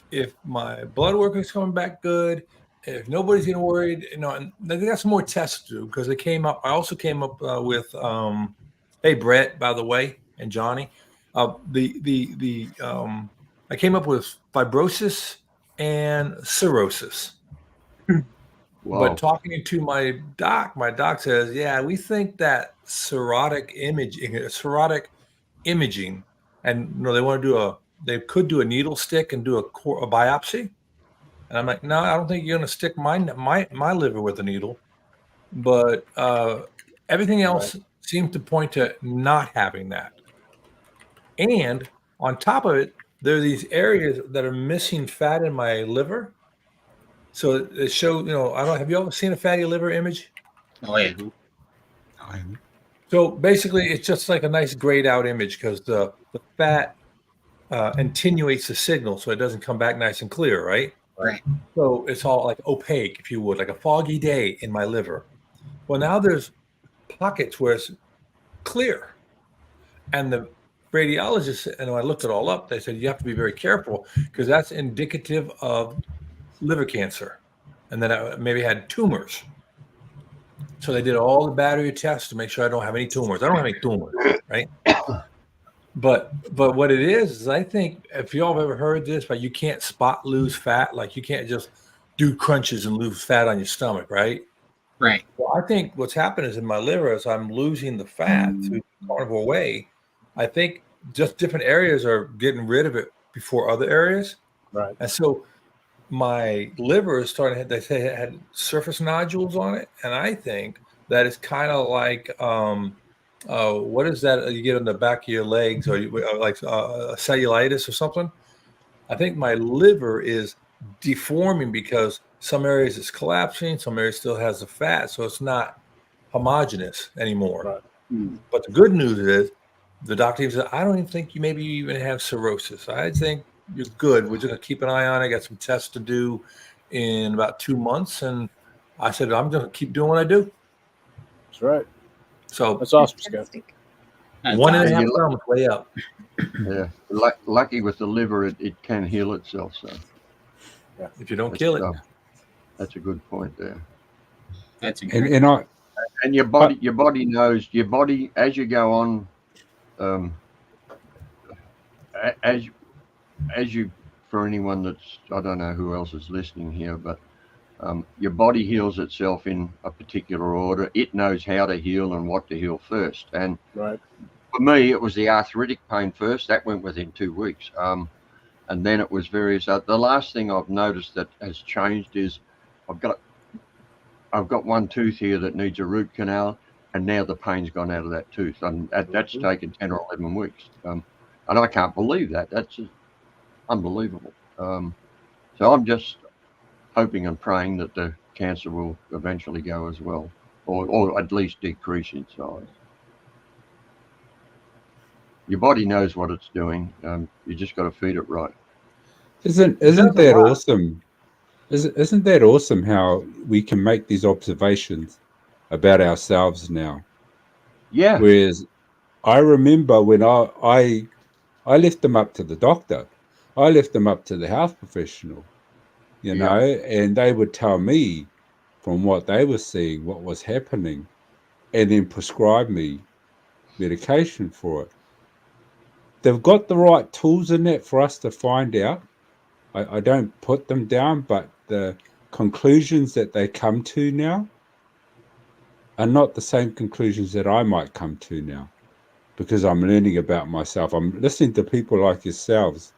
Speaker 8: my blood work is coming back good, if nobody's getting worried, you know, and they got some more tests to do, because they came up. I also came up with, hey, Brett, by the way, and Johnny, I came up with fibrosis and cirrhosis.
Speaker 9: Wow.
Speaker 8: But talking to my doc says, yeah, we think that cirrhotic imaging, and you know, they could do a needle stick and do a biopsy. And I'm like, no, I don't think you're going to stick my liver with a needle. But everything else seems to point to not having that. And on top of it, there are these areas that are missing fat in my liver. So it shows, you know, have you ever seen a fatty liver image?
Speaker 1: Oh, yeah.
Speaker 8: So basically, it's just like a nice grayed out image, because the fat attenuates the signal, so it doesn't come back nice and clear, right?
Speaker 1: Right.
Speaker 8: So it's all like opaque, if you would, like a foggy day in my liver. Well, now there's pockets where it's clear. And the radiologist, and when I looked it all up, they said you have to be very careful, because that's indicative of liver cancer. And then I maybe had tumors. So they did all the battery tests to make sure I don't have any tumors. I don't have any tumors, right? But what it is I think, if y'all have ever heard this, but you can't lose fat, like you can't just do crunches and lose fat on your stomach, right?
Speaker 1: Right.
Speaker 8: Well, I think what's happened is in my liver, as I'm losing the fat through the carnivore way, I think just different areas are getting rid of it before other areas.
Speaker 6: Right.
Speaker 8: And so my liver is starting to, they say it had surface nodules on it. And I think that it's kind of like, what is that you get on the back of your legs, or like cellulitis or something? I think my liver is deforming because some areas it's collapsing, some areas still has the fat, so it's not homogeneous anymore.
Speaker 6: Right.
Speaker 8: But the good news is the doctor said, I don't even think you even have cirrhosis. I think you're good. We're just going to keep an eye on it. Got some tests to do in about 2 months. And I said, I'm going to keep doing what I do.
Speaker 6: That's right.
Speaker 8: So
Speaker 6: that's awesome, Scott.
Speaker 8: 1.5 thumbs way up.
Speaker 9: Yeah. Lucky with the liver, it can heal itself. So
Speaker 8: yeah, if you don't kill it.
Speaker 9: That's a good point there.
Speaker 1: That's
Speaker 9: and your body knows, your body, as you go on, as you, for anyone that's, I don't know who else is listening here, but Your body heals itself in a particular order. It knows how to heal and what to heal first. And
Speaker 6: right.
Speaker 9: For me, it was the arthritic pain first. That went within 2 weeks. And then it was various. The last thing I've noticed that has changed is I've got one tooth here that needs a root canal, and now the pain's gone out of that tooth, and that's taken 10 or 11 weeks. And I can't believe that. That's just unbelievable. So I'm just hoping and praying that the cancer will eventually go as well, or at least decrease in size. Your body knows what it's doing. You just got to feed it right.
Speaker 3: Isn't that awesome? Isn't that awesome how we can make these observations about ourselves now?
Speaker 9: Yeah.
Speaker 3: Whereas I remember when I left them up to the doctor. I left them up to the health professional, you know, and they would tell me from what they were seeing, what was happening, and then prescribe me medication for it. They've got the right tools in that for us to find out. I don't put them down, but the conclusions that they come to now are not the same conclusions that I might come to now, because I'm learning about myself. I'm listening to people like yourselves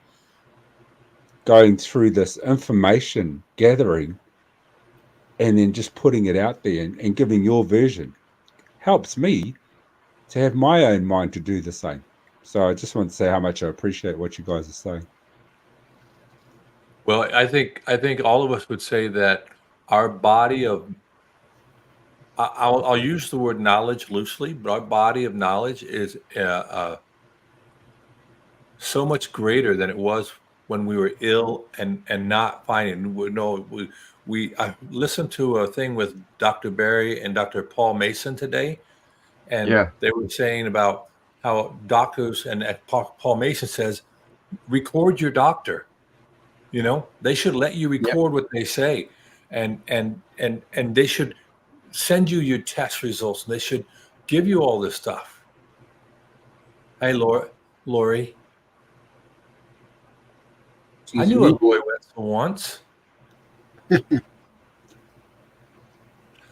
Speaker 3: going through this information gathering and then just putting it out there and giving your version helps me to have my own mind to do the same. So I just want to say how much I appreciate what you guys are saying.
Speaker 8: Well, I think all of us would say that our body of I'll use the word knowledge loosely, but our body of knowledge is so much greater than it was when we were ill and not finding. I listened to a thing with Dr. Barry and Dr. Paul Mason today, and they were saying about how doctors, and Paul Mason says, record your doctor. You know, they should let you record what they say, and they should send you your test results, and they should give you all this stuff. Hey, Lori. I knew a boy once.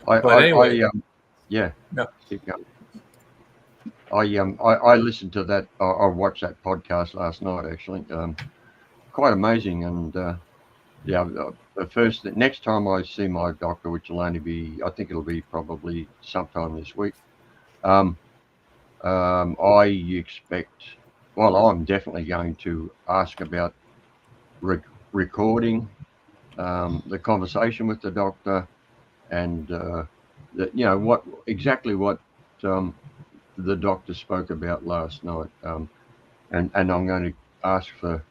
Speaker 9: Anyway.
Speaker 8: Yeah.
Speaker 9: Keep going. I listened to that. I watched that podcast last night, actually. Quite amazing. And the next time I see my doctor, which will only be, I think it'll be probably sometime this week. I expect. Well, I'm definitely going to ask about recording the conversation with the doctor, and what the doctor spoke about last night, and I'm going to ask for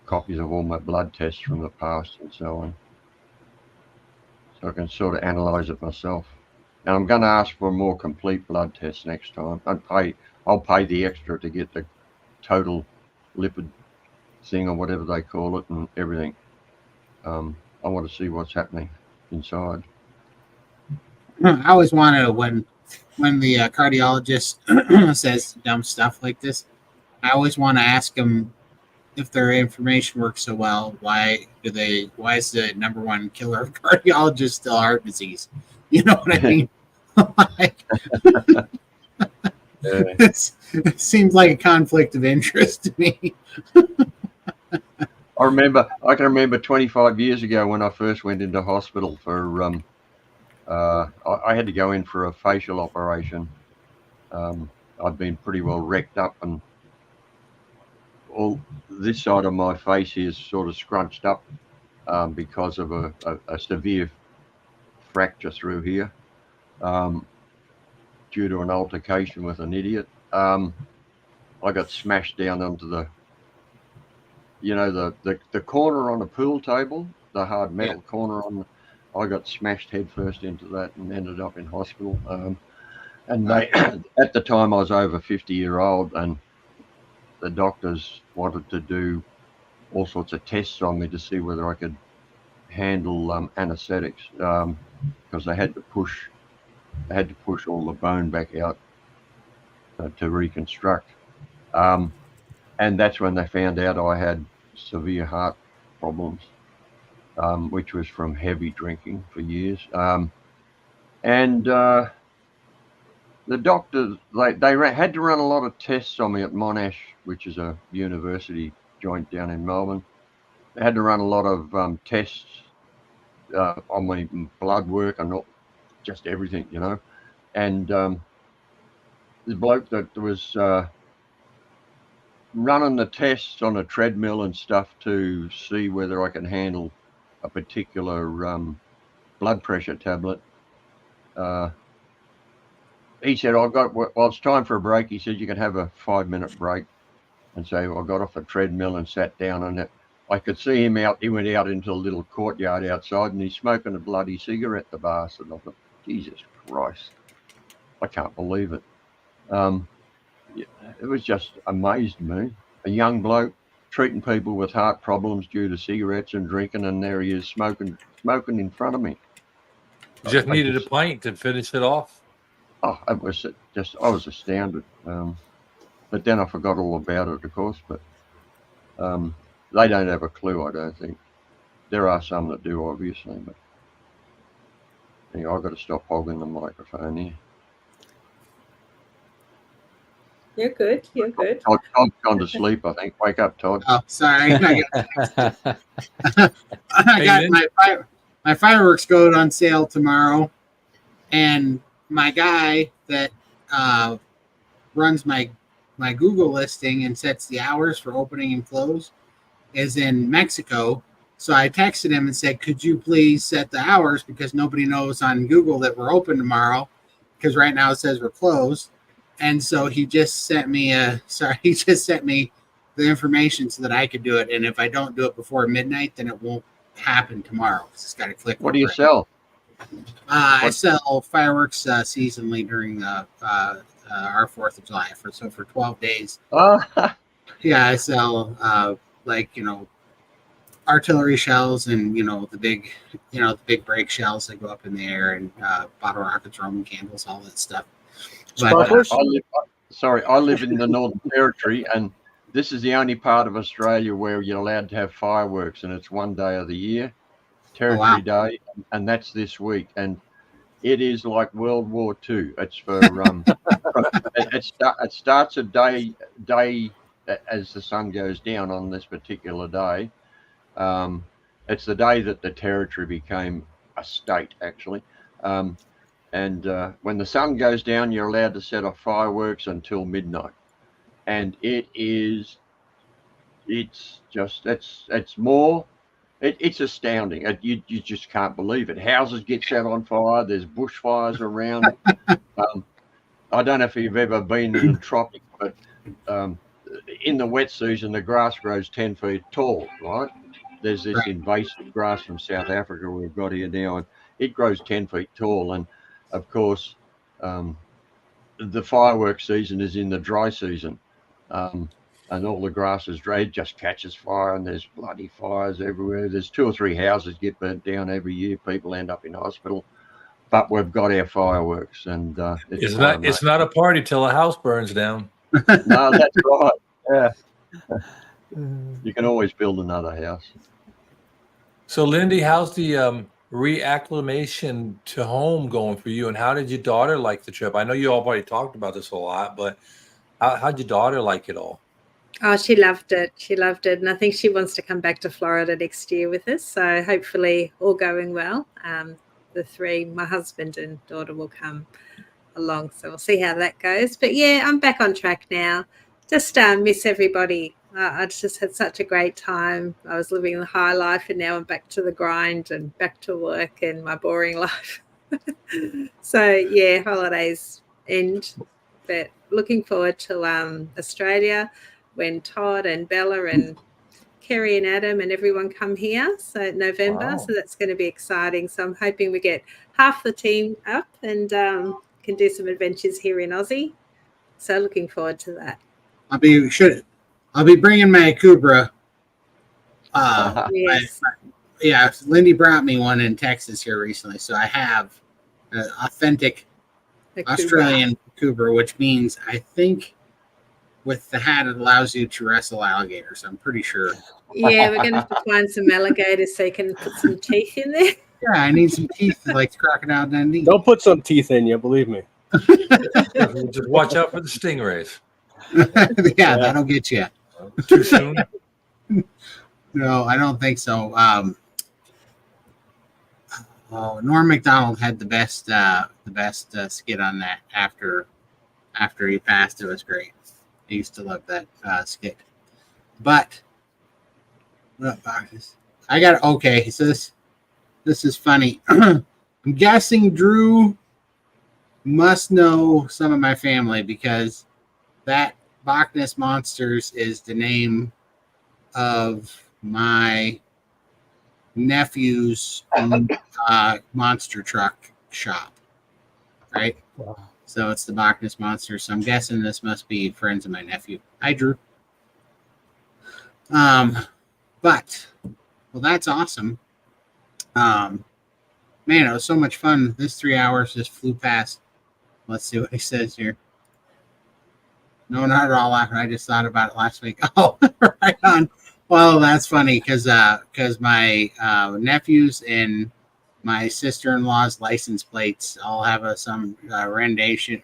Speaker 9: copies of all my blood tests from the past and so on, so I can sort of analyze it myself. And I'm going to ask for a more complete blood test next time. I'll pay the extra to get the total lipid thing or whatever they call it and everything. I want to see what's happening inside.
Speaker 1: I always want to, when the cardiologist says dumb stuff like this, I always want to ask them, if their information works so well, why is the number one killer of cardiologists still heart disease? You know what I mean? It seems like a conflict of interest to me.
Speaker 9: I can remember 25 years ago when I first went into hospital for I had to go in for a facial operation. I'd been pretty well wrecked up, and all this side of my face is sort of scrunched up because of a severe fracture through here due to an altercation with an idiot. I got smashed down onto the corner on a pool table, the hard metal corner on. I got smashed headfirst into that and ended up in hospital. And they, at the time, I was over 50-year-old, and the doctors wanted to do all sorts of tests on me to see whether I could handle anesthetics, because they had to push all the bone back out to reconstruct. And that's when they found out I had severe heart problems. which was from heavy drinking for years. And the doctors, they had to run a lot of tests on me at Monash, which is a university joint down in Melbourne. They had to run a lot of tests on my blood work and not just everything, you know. And the bloke that was running the tests on a treadmill and stuff to see whether I can handle a particular blood pressure tablet, he said, well, it's time for a break. He said, you can have a 5-minute break. And so I got off the treadmill and sat down, and I could see him out. He went out into a little courtyard outside, and he's smoking a bloody cigarette, the bastard. I thought, Jesus Christ, I can't believe it. It was just amazed me. A young bloke treating people with heart problems due to cigarettes and drinking, and there he is smoking in front of me.
Speaker 8: Just needed a pint to finish it off.
Speaker 9: Oh, it was just, I was astounded. But then I forgot all about it, of course. But they don't have a clue, I don't think. There are some that do, obviously. But anyway, I've got to stop hogging the microphone here.
Speaker 2: You're good. You're good.
Speaker 9: Todd's gone to sleep, I think. Wake up, Todd.
Speaker 1: Oh, sorry. I got my fireworks go on sale tomorrow, and my guy that runs my Google listing and sets the hours for opening and close is in Mexico. So I texted him and said, could you please set the hours, because nobody knows on Google that we're open tomorrow, because right now it says we're closed. And so he just sent me the information so that I could do it. And if I don't do it before midnight, then it won't happen tomorrow. It's got to click.
Speaker 9: What do you sell?
Speaker 1: I sell fireworks seasonally during our 4th of July for 12 days. Yeah, I sell artillery shells and the big break shells that go up in the air, and bottle rockets, Roman candles, all that stuff.
Speaker 9: But, I live in the Northern Territory, and this is the only part of Australia where you're allowed to have fireworks, and it's one day of the year, Territory Day, and that's this week. And it is like World War II. It's for it starts a day as the sun goes down on this particular day. It's the day that the territory became a state, actually. And when the sun goes down, you're allowed to set off fireworks until midnight. And it's astounding. You just can't believe it. Houses get set on fire. There's bushfires around. I don't know if you've ever been in the tropics, but in the wet season, the grass grows 10 feet tall, right? There's this invasive grass from South Africa we've got here now, and it grows 10 feet tall. And of course, the fireworks season is in the dry season, and all the grass is dry. It just catches fire, and there's bloody fires everywhere. There's 2 or 3 houses get burnt down every year. People end up in hospital, but we've got our fireworks, and
Speaker 8: it's not a party till a house burns down.
Speaker 9: No, that's right. Yeah, you can always build another house.
Speaker 8: So, Lindy, how's the reacclimation to home going for you, and how did your daughter like the trip? I know you already talked about this a lot, but how'd your daughter like it all?
Speaker 2: Oh, she loved it. She loved it. And I think she wants to come back to Florida next year with us. So hopefully all going well. The 3, my husband and daughter, will come along. So we'll see how that goes. But yeah, I'm back on track now. Just miss everybody. I just had such a great time. I was living the high life, and now I'm back to the grind and back to work and my boring life. So yeah, holidays end, but looking forward to Australia when Todd and Bella and Kerry and Adam and everyone come here. So November,
Speaker 10: Wow.
Speaker 2: So that's going to be exciting. So I'm hoping we get half the team up and can do some adventures here in Aussie. So looking forward to that.
Speaker 1: I'll be bringing my Cobra.
Speaker 2: Yes.
Speaker 1: Lindy brought me one in Texas here recently, so I have authentic Australian Cobra, which means I think with the hat, it allows you to wrestle alligators. I'm pretty sure.
Speaker 2: Yeah, we're going to have to find some alligators so you can put some teeth in there.
Speaker 1: Yeah, I need some teeth like Crocodile Dundee.
Speaker 6: Don't put some teeth in you, believe me.
Speaker 8: Just watch out for the stingrays.
Speaker 1: Yeah, that'll get you.
Speaker 8: Too soon?
Speaker 1: No, I don't think so. Norm Macdonald had the best skit on that after he passed. It was great. I used to love that skit. But I got okay. So this is funny. I'm guessing Drew must know some of my family because that Bach Ness Monsters is the name of my nephew's monster truck shop, right?
Speaker 3: Wow.
Speaker 1: So it's the Bach Ness Monsters. So I'm guessing this must be friends of my nephew. Hi, Drew. But well, that's awesome. Man, it was so much fun. This 3 hours just flew past. Let's see what he says here. No, not at all. I just thought about it last week. Oh, right on. Well, that's funny because my nephews and my sister-in-law's license plates all have some rendition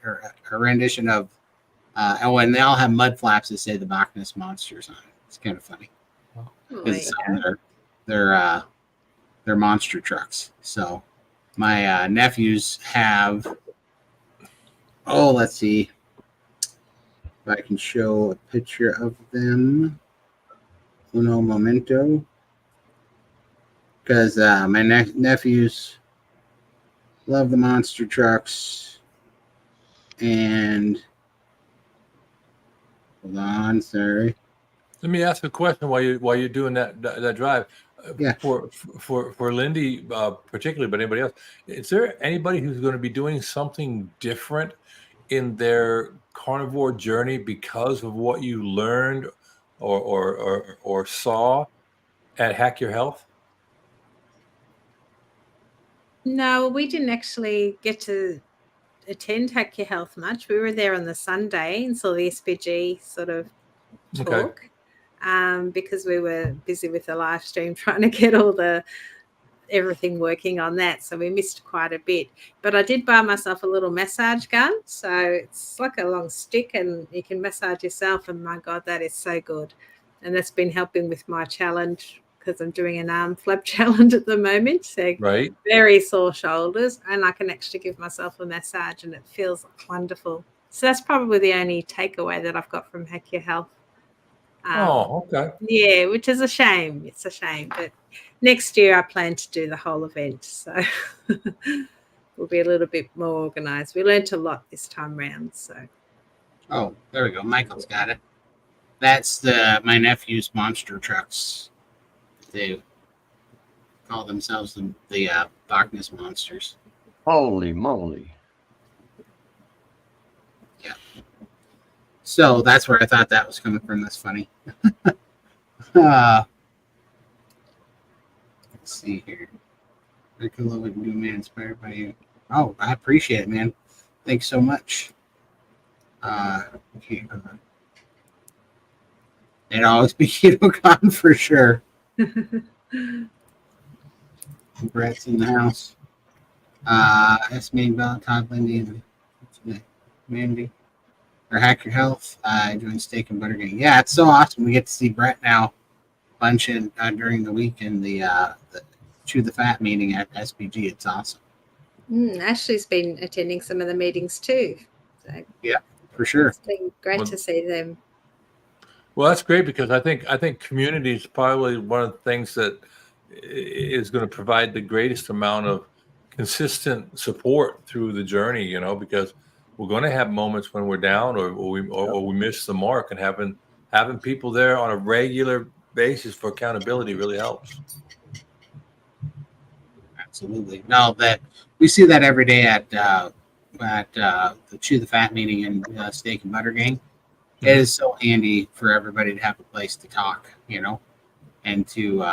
Speaker 1: of and they all have mud flaps that say the Bach Ness Monsters on it. It's kind of funny because they're monster trucks. So my nephews have. Oh, let's see if I can show a picture of them. Uno momento. Because my nephews love the monster trucks. And hold on, sorry.
Speaker 8: Let me ask a question while you're doing that drive.
Speaker 1: Yeah.
Speaker 8: For Lindy particularly, but anybody else, is there anybody who's going to be doing something different in their carnivore journey because of what you learned or saw at Hack Your Health?
Speaker 2: No, we didn't actually get to attend Hack Your Health much. We were there on the Sunday and saw the SPG sort of talk because we were busy with the live stream trying to get everything working on that. So we missed quite a bit. But I did buy myself a little massage gun. So it's like a long stick and you can massage yourself. And my God, that is so good. And that's been helping with my challenge because I'm doing an arm flap challenge at the moment. So very sore shoulders. And I can actually give myself a massage and it feels wonderful. So that's probably the only takeaway that I've got from Hack Your Health.
Speaker 8: Okay.
Speaker 2: Yeah, which is a shame. It's a shame. But next year I plan to do the whole event. So we'll be a little bit more organized. We learned a lot this time round. So.
Speaker 1: Oh, there we go. Michael's got it. That's my nephew's monster trucks. They call themselves the Bach Ness Monsters.
Speaker 9: Holy moly.
Speaker 1: Yeah. So that's where I thought that was coming from. That's funny. Let's see here. I could love a new man inspired by you. Oh, I appreciate it, man. Thanks so much. Okay. It'd always be KetoCon for sure. Brett's in the house. Esme, Bell, Todd, Lindy, and Mandy. Or Hack Your Health. Doing steak and butter gang. Yeah, it's so awesome. We get to see Brett now bunch in during the week in the Chew the Fat meeting at SPG. It's awesome.
Speaker 2: Ashley's been attending some of the meetings too. So
Speaker 1: yeah, for sure.
Speaker 2: It's been great to see them.
Speaker 8: Well, that's great because I think community is probably one of the things that is going to provide the greatest amount of consistent support through the journey. You know, because we're going to have moments when we're down or we miss the mark, and having people there on a regular basis for accountability really helps.
Speaker 1: Absolutely. No, that we see that every day at the Chew the Fat meeting and Steak and Butter Gang. It is so handy for everybody to have a place to talk, you know, and to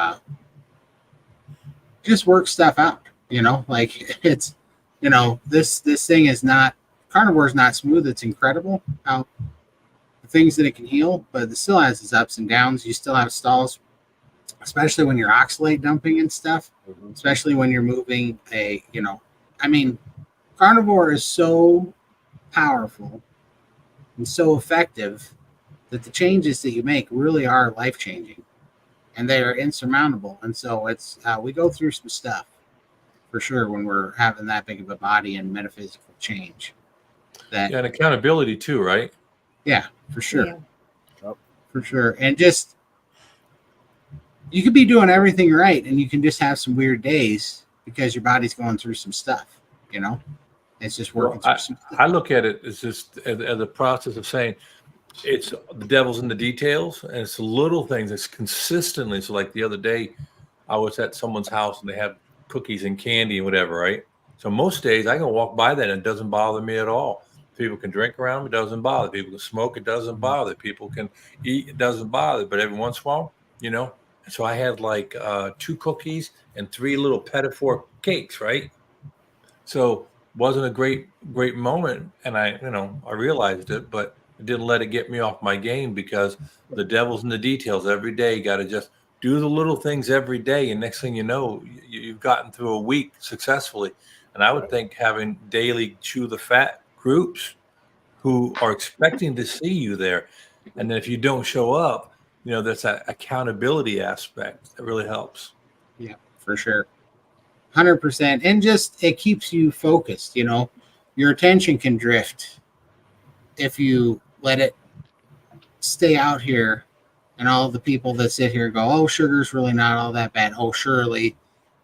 Speaker 1: just work stuff out, you know, like it's, you know, this thing is not, Carnivore is not smooth. It's incredible how the things that it can heal, but it still has its ups and downs. You still have stalls, especially when you're oxalate dumping and stuff, especially when you're moving Carnivore is so powerful and so effective that the changes that you make really are life-changing, and they are insurmountable. And so it's we go through some stuff for sure when we're having that big of a body and metaphysical change.
Speaker 8: And accountability too, right?
Speaker 1: Yeah, for sure. For sure. And just, you could be doing everything right, and you can just have some weird days because your body's going through some stuff, It's just working through some stuff.
Speaker 8: I look at it as just as a process of saying it's the devil's in the details, and it's the little things that's consistently. So like the other day, I was at someone's house and they have cookies and candy and whatever, right? So most days I can walk by that and it doesn't bother me at all. People can drink around, it doesn't bother. People can smoke, it doesn't bother. People can eat, it doesn't bother. But every once in a while, so I had like 2 cookies and 3 little petit four cakes, right? So wasn't a great moment, and I realized it, but I didn't let it get me off my game, because the devil's in the details. Every day, you got to just do the little things every day, and next thing you know, you've gotten through a week successfully. And I would think having daily chew the fat groups who are expecting to see you there, and then if you don't show up, that's that accountability aspect that really helps.
Speaker 1: Yeah, for sure. 100%. And just, it keeps you focused. Your attention can drift if you let it stay out here, and all the people that sit here go, oh, sugar's really not all that bad. Oh, surely,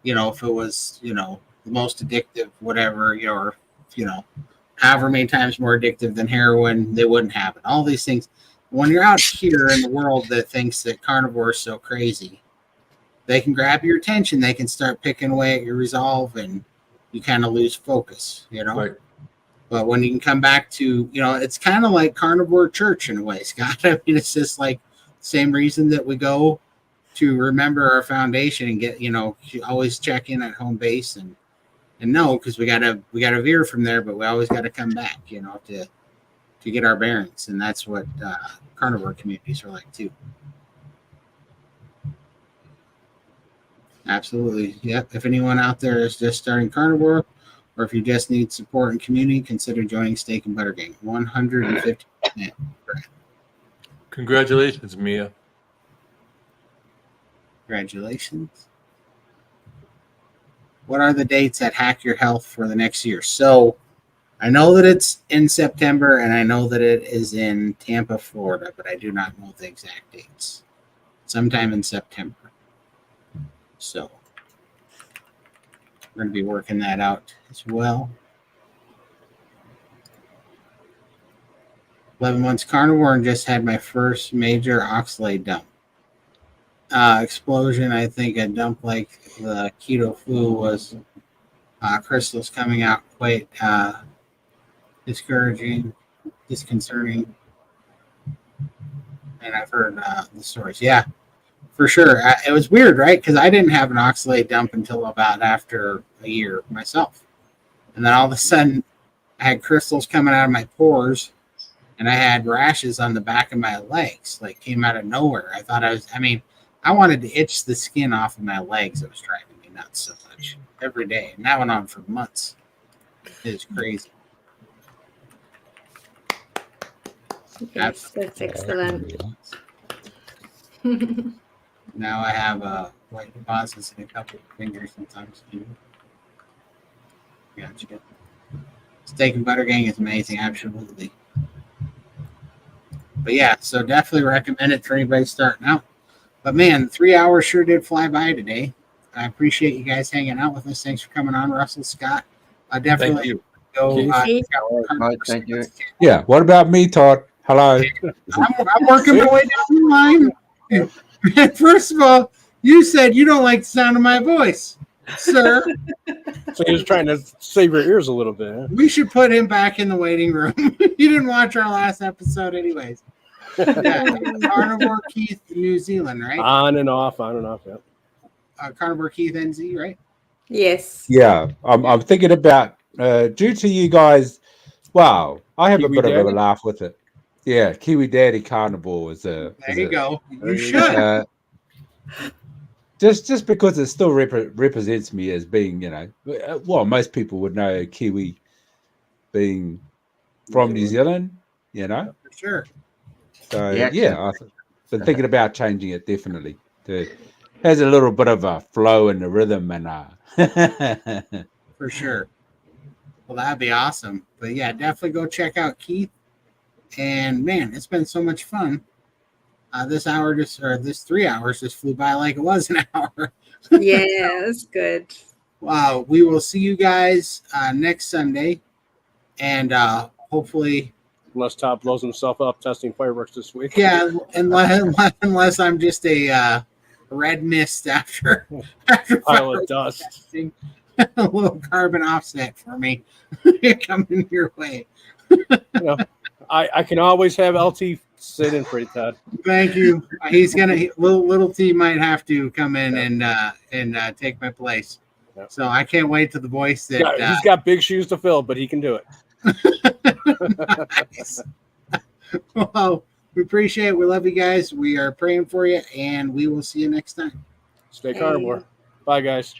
Speaker 1: if it was, the most addictive, whatever, or, however many times more addictive than heroin, they wouldn't have it. All these things. When you're out here in the world that thinks that carnivore is so crazy, they can grab your attention. They can start picking away at your resolve, and you kind of lose focus,
Speaker 8: Right.
Speaker 1: But when you can come back to, it's kind of like carnivore church in a way, Scott. I mean, it's just like the same reason that we go to remember our foundation and get, always check in at home base and know, because we gotta veer from there, but we always got to come back, to get our bearings. And that's what carnivore communities are like too. Absolutely. Yep. If anyone out there is just starting carnivore, or if you just need support and community, consider joining Steak and Butter Gang. 150%.
Speaker 8: Congratulations, Mia.
Speaker 1: Congratulations. What are the dates at Hack Your Health for the next year? So I know that it's in September, and I know that it is in Tampa, Florida, but I do not know the exact dates. Sometime in September. So we're going to be working that out as well. 11 months carnivore and just had my first major oxalate dump. Explosion, I think a dump like the keto flu was crystals coming out quite discouraging, disconcerting. And I've heard the stories. Yeah, for sure. It was weird, right? Because I didn't have an oxalate dump until about after a year myself. And then all of a sudden, I had crystals coming out of my pores, and I had rashes on the back of my legs, like came out of nowhere. I wanted to itch the skin off of my legs. It was driving me nuts so much every day. And that went on for months. It was crazy.
Speaker 2: Yes, that's excellent.
Speaker 1: Now I have white deposits in a couple of fingers sometimes. Gotcha. Steak and Butter Gang is amazing, absolutely. But yeah, so definitely recommend it for anybody starting out. But man, 3 hours sure did fly by today. I appreciate you guys hanging out with us. Thanks for coming on, Russell, Scott. I definitely go.
Speaker 9: Thank you.
Speaker 3: Yeah. What about me, Todd? Hello.
Speaker 1: I'm working my way down the line. First of all, you said you don't like the sound of my voice, sir.
Speaker 6: So he was trying to save your ears a little bit. Huh?
Speaker 1: We should put him back in the waiting room. You didn't watch our last episode anyways. Yeah, Carnivore Keith, New Zealand, right?
Speaker 6: On and off, yeah.
Speaker 1: Carnivore Keith, NZ, right?
Speaker 2: Yes.
Speaker 3: Yeah, I'm thinking about due to you guys. Wow, I have a bit of a laugh with it. Yeah, Kiwi Daddy Carnivore is a.
Speaker 1: There you go. You should.
Speaker 3: Just because it still represents me as being, well, most people would know Kiwi being from New Zealand,
Speaker 1: For sure.
Speaker 3: So yeah, I've been thinking about changing it definitely. It has a little bit of a flow and a rhythm and
Speaker 1: For sure. Well, that'd be awesome. But yeah, definitely go check out Keith. And man, it's been so much fun. This 3 hours just flew by like it was an hour.
Speaker 2: Yeah, that's good.
Speaker 1: Wow. We will see you guys next Sunday. And hopefully,
Speaker 6: unless Todd blows himself up testing fireworks this week.
Speaker 1: Yeah, unless I'm just a red mist after
Speaker 6: pile of dust.
Speaker 1: Testing. A little carbon offset for me coming your way.
Speaker 6: I can always have LT sit in for you, Todd.
Speaker 1: Thank you. He's gonna little T might have to come in and take my place.
Speaker 6: Yep.
Speaker 1: So I can't wait to the voice that
Speaker 6: he's got big shoes to fill, but he can do it.
Speaker 1: Nice. Well, we appreciate it. We love you guys. We are praying for you, and we will see you next time.
Speaker 6: Stay carnivore. Bye, guys.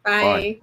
Speaker 2: Bye.